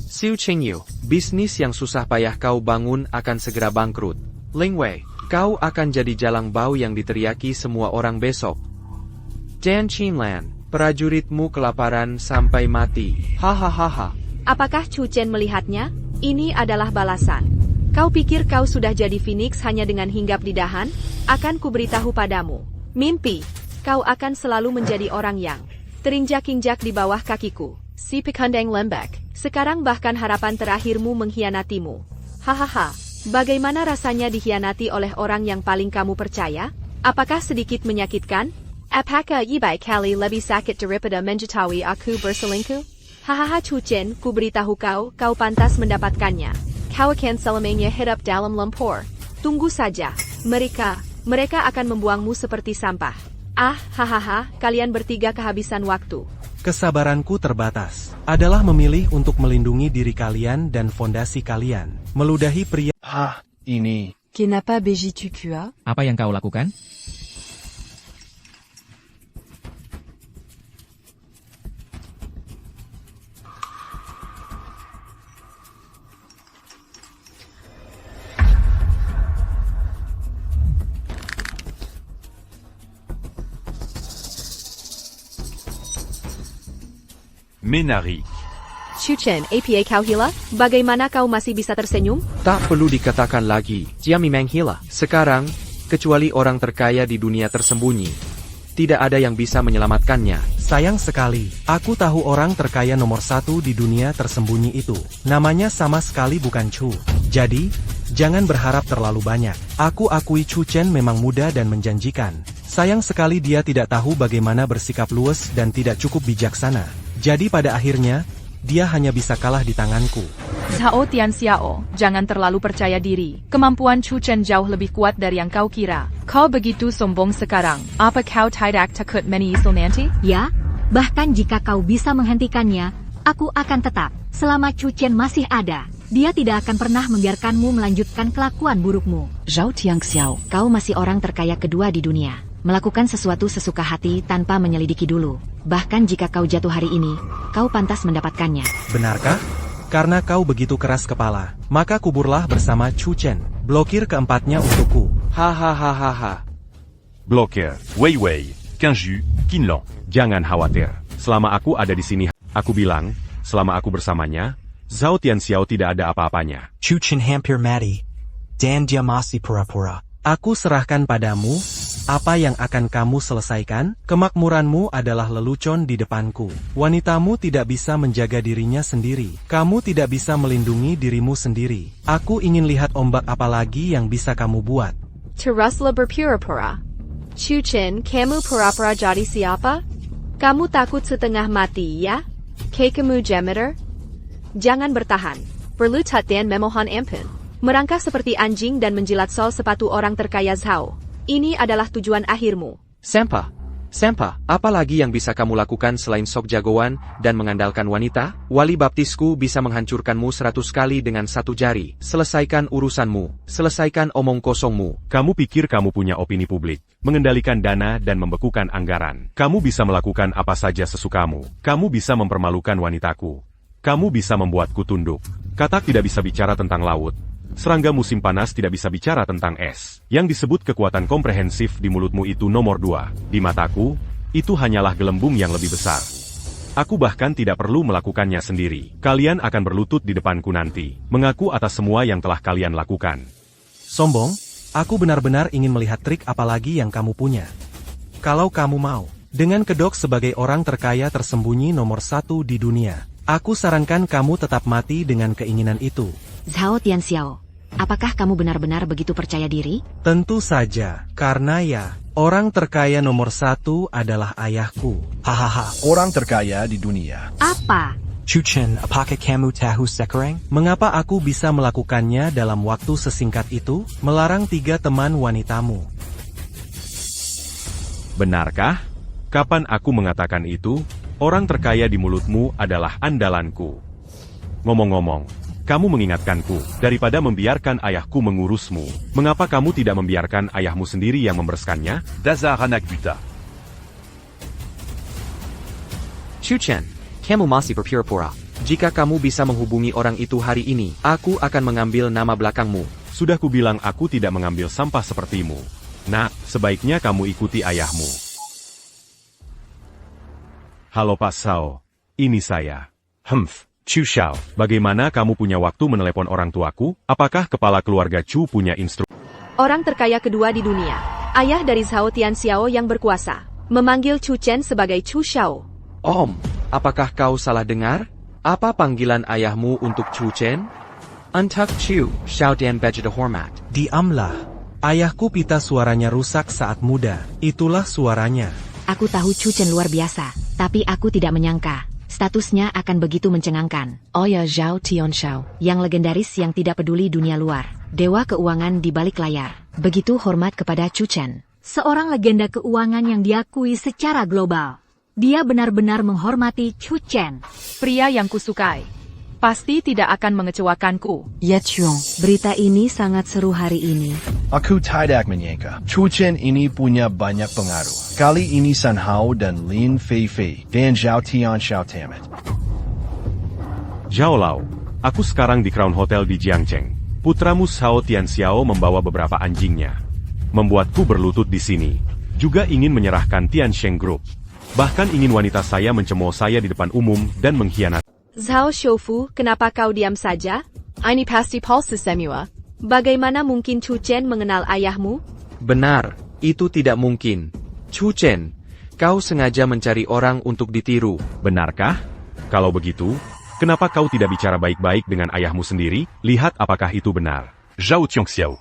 Su Qingyu, bisnis yang susah payah kau bangun akan segera bangkrut. Ling Wei, kau akan jadi jalang bau yang diteriaki semua orang besok. Dan Qinlan, prajuritmu kelaparan sampai mati. Hahaha.
Apakah Chu Chen melihatnya? Ini adalah balasan. Kau pikir kau sudah jadi Phoenix hanya dengan hinggap di dahan? Akan kuberitahu padamu. Mimpi. Kau akan selalu menjadi orang yang terinjak-injak di bawah kakiku. Si pekandang lembek, sekarang bahkan harapan terakhirmu mengkhianatimu. Hahaha, bagaimana rasanya dikhianati oleh orang yang paling kamu percaya? Apakah sedikit menyakitkan? Apakah ibai kali lebih sakit daripada mengetahui aku berselingkuh? Hahaha Chuchen, ku beritahu kau pantas mendapatkannya. Kau akan selamanya hidup dalam lumpur. Tunggu saja, mereka akan membuangmu seperti sampah. Ah, hahaha, kalian bertiga kehabisan waktu.
Kesabaranku terbatas. Adalah memilih untuk melindungi diri kalian dan fondasi kalian. Meludahi pria...
ini.
Kenapa begitu kuat? Apa yang kau lakukan?
Menarik.
Chuchen, apa kau hila? Bagaimana kau masih bisa tersenyum?
Tak perlu dikatakan lagi, dia memang gila. Sekarang, kecuali orang terkaya di dunia tersembunyi, tidak ada yang bisa menyelamatkannya.
Sayang sekali, aku tahu orang terkaya nomor 1 di dunia tersembunyi itu. Namanya sama sekali bukan Chu. Jadi, jangan berharap terlalu banyak. Aku akui Chu Chen memang muda dan menjanjikan. Sayang sekali dia tidak tahu bagaimana bersikap luwes dan tidak cukup bijaksana. Jadi pada akhirnya, dia hanya bisa kalah di tanganku.
Zhao Tianxiao, jangan terlalu percaya diri. Kemampuan Chu Chen jauh lebih kuat dari yang kau kira. Kau begitu sombong sekarang. Apa kau tidak takut menyesal nanti?
Ya, bahkan jika kau bisa menghentikannya, aku akan tetap. Selama Chu Chen masih ada, dia tidak akan pernah membiarkanmu melanjutkan kelakuan burukmu.
Zhao Tianxiao, kau masih orang terkaya kedua di dunia. Melakukan sesuatu sesuka hati tanpa menyelidiki dulu. Bahkan jika kau jatuh hari ini, kau pantas mendapatkannya.
Benarkah? Karena kau begitu keras kepala, maka kuburlah bersama Chu Chen. Blokir keempatnya untukku.
Hahaha.
Blokir.
Wei Wei, Qinju, Qinlong.
Jangan khawatir. Selama aku ada di sini, aku bilang, selama aku bersamanya, Zhao Tianxiao tidak ada apa-apanya.
Chu Chen hampir mati. Dan dia masih pura-pura.
Aku serahkan padamu, apa yang akan kamu selesaikan? Kemakmuranmu adalah lelucon di depanku. Wanitamu tidak bisa menjaga dirinya sendiri. Kamu tidak bisa melindungi dirimu sendiri. Aku ingin lihat ombak apa lagi yang bisa kamu buat.
Teruslah berpura-pura. Chu Chen, kamu pura-pura jadi siapa? Kamu takut setengah mati, ya? Kamu janitor? Jangan bertahan. Berlutut dan memohon ampun. Merangkak seperti anjing dan menjilat sol sepatu orang terkaya Zhao. Ini adalah tujuan akhirmu.
Sempa, apa lagi yang bisa kamu lakukan selain sok jagoan dan mengandalkan wanita? Wali baptisku bisa menghancurkanmu 100 kali dengan satu jari. Selesaikan urusanmu. Selesaikan omong kosongmu.
Kamu pikir kamu punya opini publik, mengendalikan dana dan membekukan anggaran. Kamu bisa melakukan apa saja sesukamu. Kamu bisa mempermalukan wanitaku. Kamu bisa membuatku tunduk. Katak tidak bisa bicara tentang laut. Serangga musim panas tidak bisa bicara tentang es. Yang disebut kekuatan komprehensif di mulutmu itu nomor 2. Di mataku, itu hanyalah gelembung yang lebih besar. Aku bahkan tidak perlu melakukannya sendiri. Kalian akan berlutut di depanku nanti, mengaku atas semua yang telah kalian lakukan.
Sombong, aku benar-benar ingin melihat trik apa lagi yang kamu punya. Kalau kamu mau, dengan kedok sebagai orang terkaya tersembunyi nomor 1 di dunia, aku sarankan kamu tetap mati dengan keinginan itu.
Zhao Tianxiao, apakah kamu benar-benar begitu percaya diri?
Tentu saja, karena ya, orang terkaya nomor 1 adalah ayahku.
Hahaha, orang terkaya di dunia.
Apa?
Chu Chen, apakah kamu tahu sekarang?
Mengapa aku bisa melakukannya dalam waktu sesingkat itu? Melarang 3 teman wanitamu.
Benarkah? Kapan aku mengatakan itu? Orang terkaya di mulutmu adalah andalanku. Ngomong-ngomong, kamu mengingatkanku, daripada membiarkan ayahku mengurusmu, mengapa kamu tidak membiarkan ayahmu sendiri yang membereskannya?
Dasar anak buta.
Chu Chen, kamu masih berpura-pura. Jika kamu bisa menghubungi orang itu hari ini, aku akan mengambil nama belakangmu.
Sudah kubilang aku tidak mengambil sampah sepertimu. Nah, sebaiknya kamu ikuti ayahmu. Halo Pak Shao, ini saya. Chu Shao, bagaimana kamu punya waktu menelepon orang tuaku? Apakah kepala keluarga Chu punya instruksi?
Orang terkaya kedua di dunia, ayah dari Zhao Tianxiao yang berkuasa, memanggil Chu Chen sebagai Chu Shao.
Om, apakah kau salah dengar? Apa panggilan ayahmu untuk Chu Chen? Untuk Chu, Xiao Dan Bejada Hormat.
Diamlah. Ayahku pita suaranya rusak saat muda. Itulah suaranya.
Aku tahu Chu Chen luar biasa, tapi aku tidak menyangka statusnya akan begitu mencengangkan.
Oh ya, Zhao Tianxiao.
Yang legendaris yang tidak peduli dunia luar. Dewa keuangan di balik layar. Begitu hormat kepada Chu Chen.
Seorang legenda keuangan yang diakui secara global. Dia benar-benar menghormati Chu Chen.
Pria yang kusukai. Pasti tidak akan mengecewakanku.
Ya Chung, berita ini sangat seru hari ini.
Aku tidak menyangka. Chu Chen ini punya banyak pengaruh. Kali ini Sun Hao dan Lin Feifei dan Zhao Tianxiao tamat.
Zhao Lao, aku sekarang di Crown Hotel di Jiangcheng. Putramu Zhao Tianxiao membawa beberapa anjingnya. Membuatku berlutut di sini. Juga ingin menyerahkan Tiansheng Group. Bahkan ingin wanita saya mencemooh saya di depan umum dan mengkhianati.
Zhao Shoufu, kenapa kau diam saja? Ini pasti palsu semua. Bagaimana mungkin Chu Chen mengenal ayahmu?
Benar, itu tidak mungkin. Chu Chen, kau sengaja mencari orang untuk ditiru.
Benarkah? Kalau begitu, kenapa kau tidak bicara baik-baik dengan ayahmu sendiri? Lihat apakah itu benar.
Zhao Tianxiao.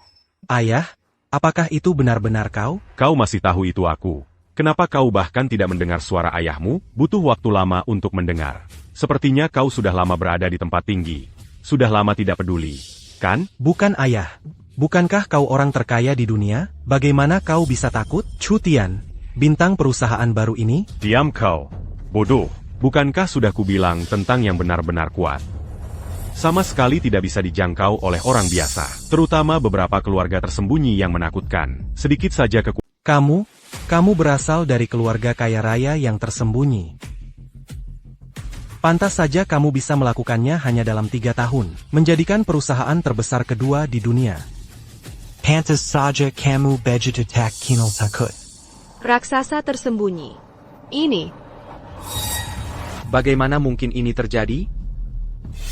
Ayah, apakah itu benar-benar kau?
Kau masih tahu itu aku. Kenapa kau bahkan tidak mendengar suara ayahmu? Butuh waktu lama untuk mendengar. Sepertinya kau sudah lama berada di tempat tinggi. Sudah lama tidak peduli, kan?
Bukan ayah. Bukankah kau orang terkaya di dunia? Bagaimana kau bisa takut? Chu Tian, bintang perusahaan baru ini?
Diam kau. Bodoh. Bukankah sudah kubilang tentang yang benar-benar kuat? Sama sekali tidak bisa dijangkau oleh orang biasa. Terutama beberapa keluarga tersembunyi yang menakutkan. Sedikit saja
Kamu berasal dari keluarga kaya raya yang tersembunyi. Pantas saja kamu bisa melakukannya hanya dalam 3 tahun, menjadikan perusahaan terbesar kedua di dunia.
Pantas saja kamu begitu tak kinal takut.
Raksasa tersembunyi. Ini.
Bagaimana mungkin ini terjadi?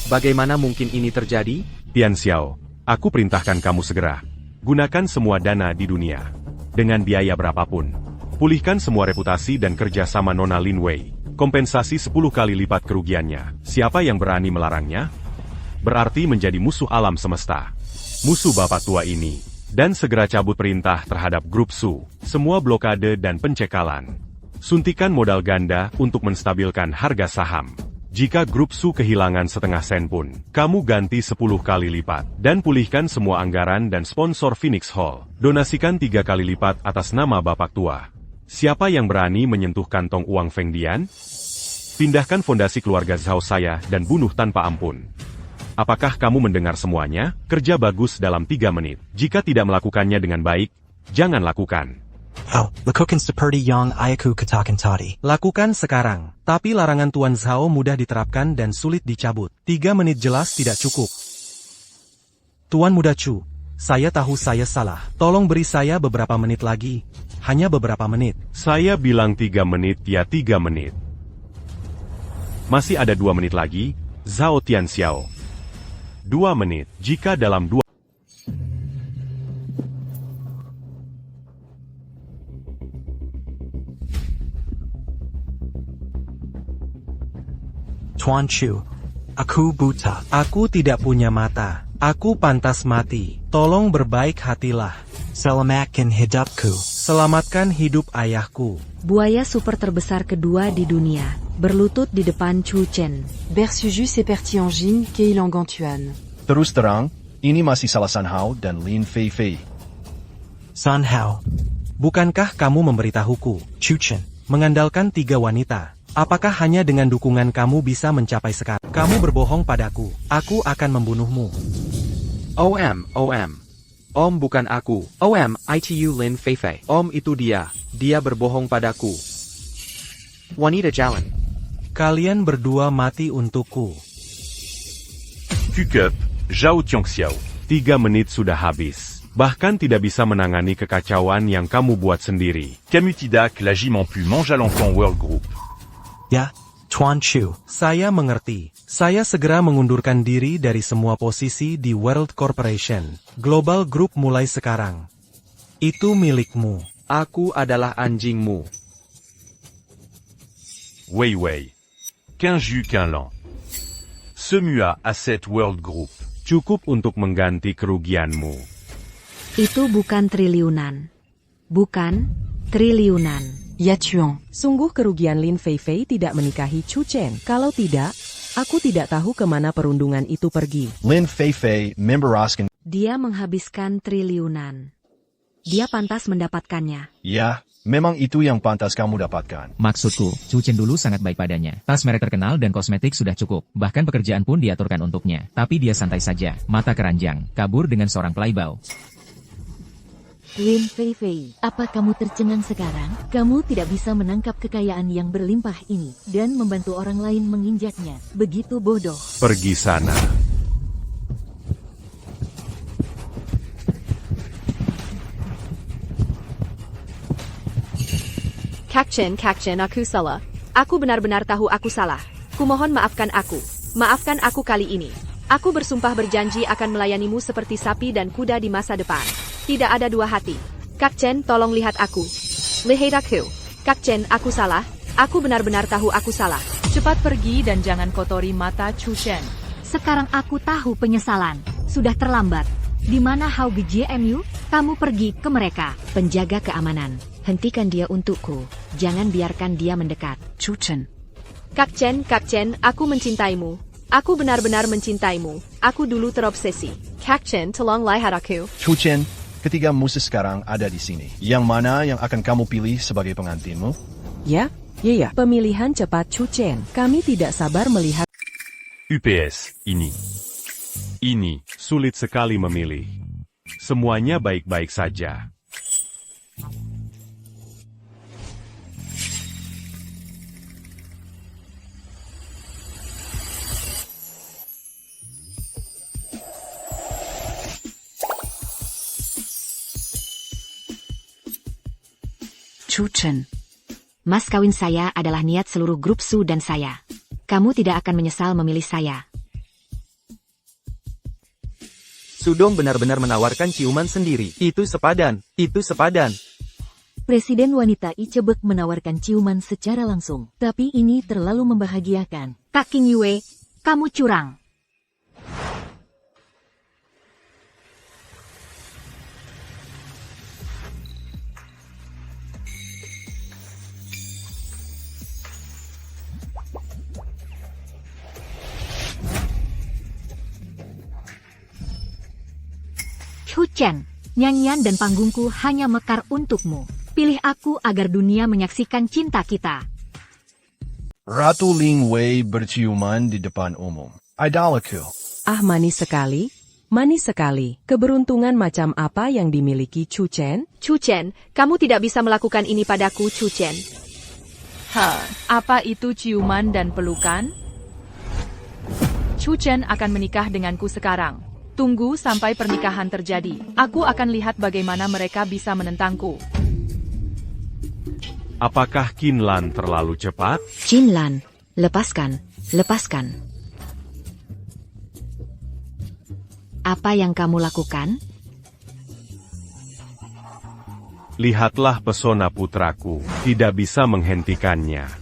Bagaimana mungkin ini terjadi?
Tianxiao, aku perintahkan kamu segera. Gunakan semua dana di dunia. Dengan biaya berapapun. Pulihkan semua reputasi dan kerja sama Nona Lin Wei. Kompensasi 10 kali lipat kerugiannya. Siapa yang berani melarangnya? Berarti menjadi musuh alam semesta. Musuh bapak tua ini. Dan segera cabut perintah terhadap grup Su. Semua blokade dan pencekalan. Suntikan modal ganda untuk menstabilkan harga saham. Jika grup Su kehilangan setengah sen pun, kamu ganti 10 kali lipat. Dan pulihkan semua anggaran dan sponsor Phoenix Hall. Donasikan 3 kali lipat atas nama bapak tua. Siapa yang berani menyentuh kantong uang Feng Dian? Pindahkan fondasi keluarga Zhao saya dan bunuh tanpa ampun. Apakah kamu mendengar semuanya? Kerja bagus dalam 3 menit. Jika tidak melakukannya dengan baik, jangan lakukan.
Oh, lakukan seperti yang ayahku katakan tadi.
Lakukan sekarang. Tapi larangan Tuan Zhao mudah diterapkan dan sulit dicabut. 3 menit jelas tidak cukup. Tuan Muda Chu, saya tahu saya salah. Tolong beri saya beberapa menit lagi. Hanya beberapa menit.
Saya bilang 3 menit ya 3 menit. Masih ada 2 menit lagi, Zhao Tianxiao. 2 menit, jika dalam 2...
Tuan Chu, aku buta.
Aku tidak punya mata. Aku pantas mati. Tolong berbaik hatilah.
Selamatkan hidupku.
Selamatkan hidup ayahku.
Buaya super terbesar kedua di dunia, berlutut di depan Chu Chen.
Bersuju seperti Anjing kehilangan Tuan.
Terus terang, ini masih salah Sun Hao dan Lin Feifei.
Sun Hao.
Bukankah kamu memberitahuku,
Chu Chen,
mengandalkan 3 wanita? Apakah hanya dengan dukungan kamu bisa mencapai sekarang? Kamu berbohong padaku. Aku akan membunuhmu.
Om. Om bukan aku. Om, itu Lin Feifei. Om itu dia. Dia berbohong padaku. Wanita jalan.
Kalian berdua mati untukku.
Fuck up, Zhao Tianxiao.
3 menit sudah habis. Bahkan tidak bisa menangani kekacauan yang kamu buat sendiri.
Camutidac, la Jimampu mange à l'enfant World Group.
Ya, Tuan Chu.
Saya mengerti. Saya segera mengundurkan diri dari semua posisi di World Corporation. Global Group mulai sekarang. Itu milikmu.
Aku adalah anjingmu.
Wei Wei. Qu'un jus qu'un lan. Semua Asset World Group.
Cukup untuk mengganti kerugianmu.
Itu bukan triliunan. Bukan triliunan.
Ya Chuang, sungguh kerugian Lin Feifei tidak menikahi Chu Chen. Kalau tidak, aku tidak tahu kemana perundungan itu pergi.
Lin Feifei memberaskan.
Dia menghabiskan triliunan. Dia pantas mendapatkannya.
Ya, memang itu yang pantas kamu dapatkan.
Maksudku, Chu Chen dulu sangat baik padanya. Tas merek terkenal dan kosmetik sudah cukup. Bahkan pekerjaan pun diaturkan untuknya. Tapi dia santai saja, mata keranjang, kabur dengan seorang pelaybau.
Lin Feifei, apa kamu tercengang sekarang? Kamu tidak bisa menangkap kekayaan yang berlimpah ini dan membantu orang lain menginjaknya. Begitu bodoh.
Pergi sana.
Kakchen, aku salah. Aku benar-benar tahu aku salah. Kumohon maafkan aku. Maafkan aku kali ini. Aku bersumpah berjanji akan melayanimu seperti sapi dan kuda di masa depan. Tidak ada dua hati. Kakchen, tolong lihat aku. Lihat aku. Kakchen, aku salah. Aku benar-benar tahu aku salah.
Cepat pergi dan jangan kotori mata Chu Chen.
Sekarang aku tahu penyesalan. Sudah terlambat. Di mana Hao GMU? Kamu pergi ke mereka.
Penjaga keamanan, hentikan dia untukku. Jangan biarkan dia mendekat.
Chu Chen.
Kakchen, aku mencintaimu. Aku benar-benar mencintaimu. Aku dulu terobsesi. Kakchen, tolong lihat aku.
Chu Chen, ketiga musuh sekarang ada di sini. Yang mana yang akan kamu pilih sebagai pengantinmu?
Ya. Pemilihan cepat Chu Chen. Kami tidak sabar melihat.
UPS, ini.
Sulit sekali memilih. Semuanya baik-baik saja.
Chu Chen. Mas kawin saya adalah niat seluruh grup Su dan saya. Kamu tidak akan menyesal memilih saya.
Sudong benar-benar menawarkan ciuman sendiri. Itu sepadan.
Presiden wanita Ichebek menawarkan ciuman secara langsung. Tapi ini terlalu membahagiakan. Kak King Yue, kamu curang. Chu Chen, nyanyian dan panggungku hanya mekar untukmu. Pilih aku agar dunia menyaksikan cinta kita.
Ratu Ling Wei berciuman di depan umum. Idolaku.
Ah, manis sekali. Keberuntungan macam apa yang dimiliki Chu Chen?
Chu Chen, kamu tidak bisa melakukan ini padaku, Chu Chen.
Apa itu ciuman dan pelukan? Chu Chen akan menikah denganku sekarang. Tunggu sampai pernikahan terjadi. Aku akan lihat bagaimana mereka bisa menentangku.
Apakah Qinlan terlalu cepat?
Qinlan, lepaskan. Apa yang kamu lakukan?
Lihatlah pesona putraku, tidak bisa menghentikannya.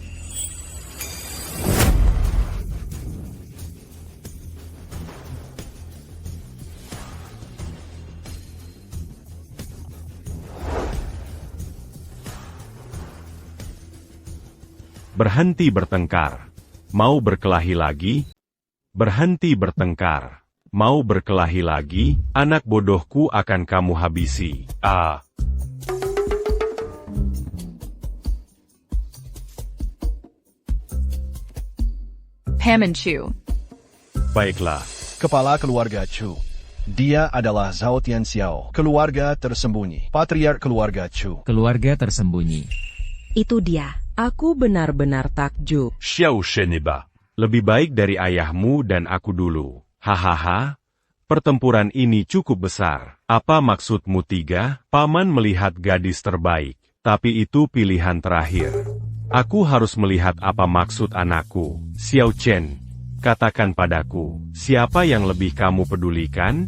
Berhenti bertengkar. Mau berkelahi lagi? Berhenti bertengkar. Mau berkelahi lagi? Anak bodohku akan kamu habisi.
Hammond Chu.
Baiklah.
Kepala keluarga Chu. Dia adalah Zhao Tianxiao, keluarga tersembunyi. Patriark keluarga Chu.
Keluarga tersembunyi.
Itu dia.
Aku benar-benar takjub.
Xiao Sheneba.
Lebih baik dari ayahmu dan aku dulu. Hahaha. Pertempuran ini cukup besar. Apa maksudmu tiga? Paman melihat gadis terbaik. Tapi itu pilihan terakhir. Aku harus melihat apa maksud anakku. Xiao Chen. Katakan padaku, siapa yang lebih kamu pedulikan?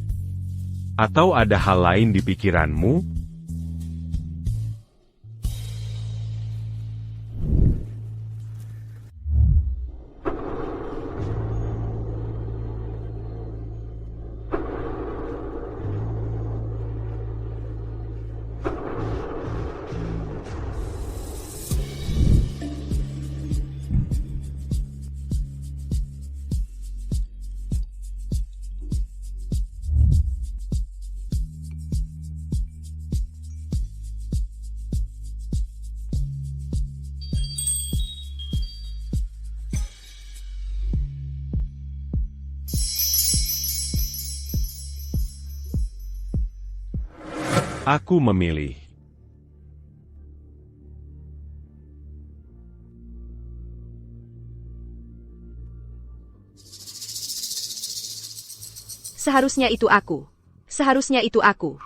Atau ada hal lain di pikiranmu? Aku memilih.
Seharusnya itu aku. Seharusnya itu aku.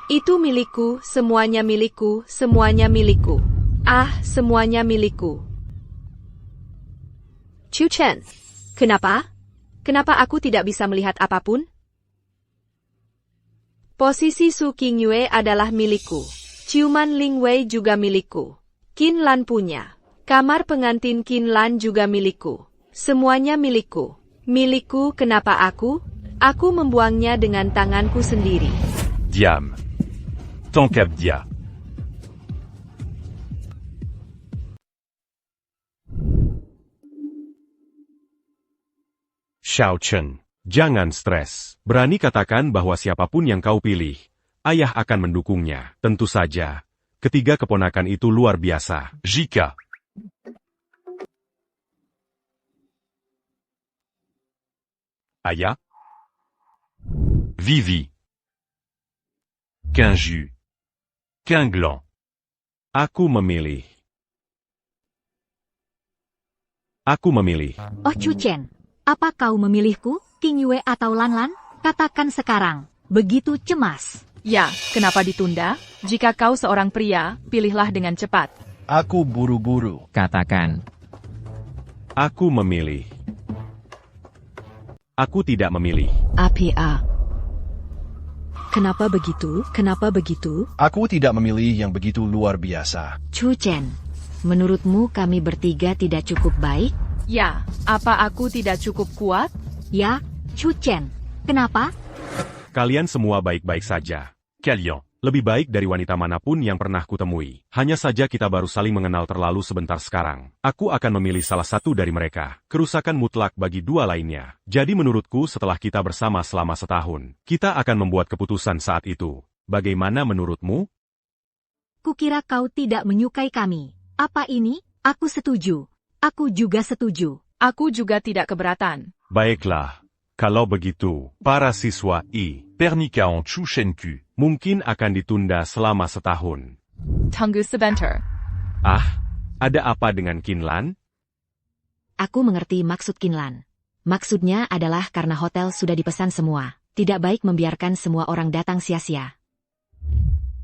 Itu milikku, semuanya milikku, semuanya milikku. Ah, semuanya milikku. Chu Chen, kenapa? Kenapa aku tidak bisa melihat apapun? Posisi Su Qingyue adalah milikku. Ciuman Ling Wei juga milikku. Qin Lan punya. Kamar pengantin Qin Lan juga milikku. Semuanya milikku. Milikku, kenapa aku? Aku membuangnya dengan tanganku sendiri.
Diam. Tongkap dia.
Xiao Chen, jangan stres. Berani katakan bahwa siapapun yang kau pilih, ayah akan mendukungnya. Tentu saja. Ketiga keponakan itu luar biasa.
Jika. Aya. Vivi. Quinju. Quinglan.
Aku memilih. Aku memilih.
Oh Chu Chen, apa kau memilihku, Qingyue atau Lan Lan? Katakan sekarang, begitu cemas.
Ya, kenapa ditunda? Jika kau seorang pria, pilihlah dengan cepat.
Aku buru-buru.
Katakan.
Aku memilih. Aku tidak memilih.
APA. Kenapa begitu? Kenapa begitu?
Aku tidak memilih yang begitu luar biasa.
Chu Chen, menurutmu kami bertiga tidak cukup baik?
Ya, apa aku tidak cukup kuat?
Ya, Chu Chen. Kenapa?
Kalian semua baik-baik saja.
Kalian.
Lebih baik dari wanita manapun yang pernah kutemui. Hanya saja kita baru saling mengenal terlalu sebentar sekarang. Aku akan memilih salah satu dari mereka. Kerusakan mutlak bagi dua lainnya. Jadi menurutku setelah kita bersama selama setahun, kita akan membuat keputusan saat itu. Bagaimana menurutmu?
Kukira kau tidak menyukai kami. Apa ini? Aku setuju. Aku juga setuju.
Aku juga tidak keberatan.
Baiklah. Kalau begitu, para siswa
Pernikahan Chu Shenku
mungkin akan ditunda selama setahun.
Tunggu sebentar.
Ah, ada apa dengan Qin Lan?
Aku mengerti maksud Qin Lan. Maksudnya adalah karena hotel sudah dipesan semua. Tidak baik membiarkan semua orang datang sia-sia.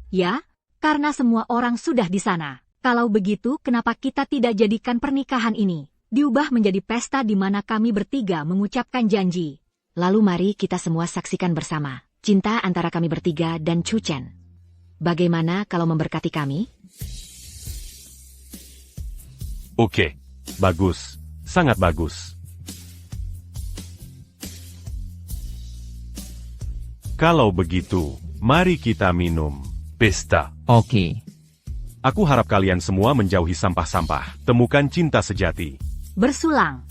Ya, karena semua orang sudah di sana. Kalau begitu, kenapa kita tidak jadikan pernikahan ini diubah menjadi pesta di mana kami bertiga mengucapkan janji?
Lalu mari kita semua saksikan bersama cinta antara kami bertiga dan Chu Chen. Bagaimana kalau memberkati kami?
Oke.
Bagus. Sangat bagus. Kalau begitu, mari kita minum.
Pesta.
Oke.
Aku harap kalian semua menjauhi sampah-sampah. Temukan cinta sejati.
Bersulang.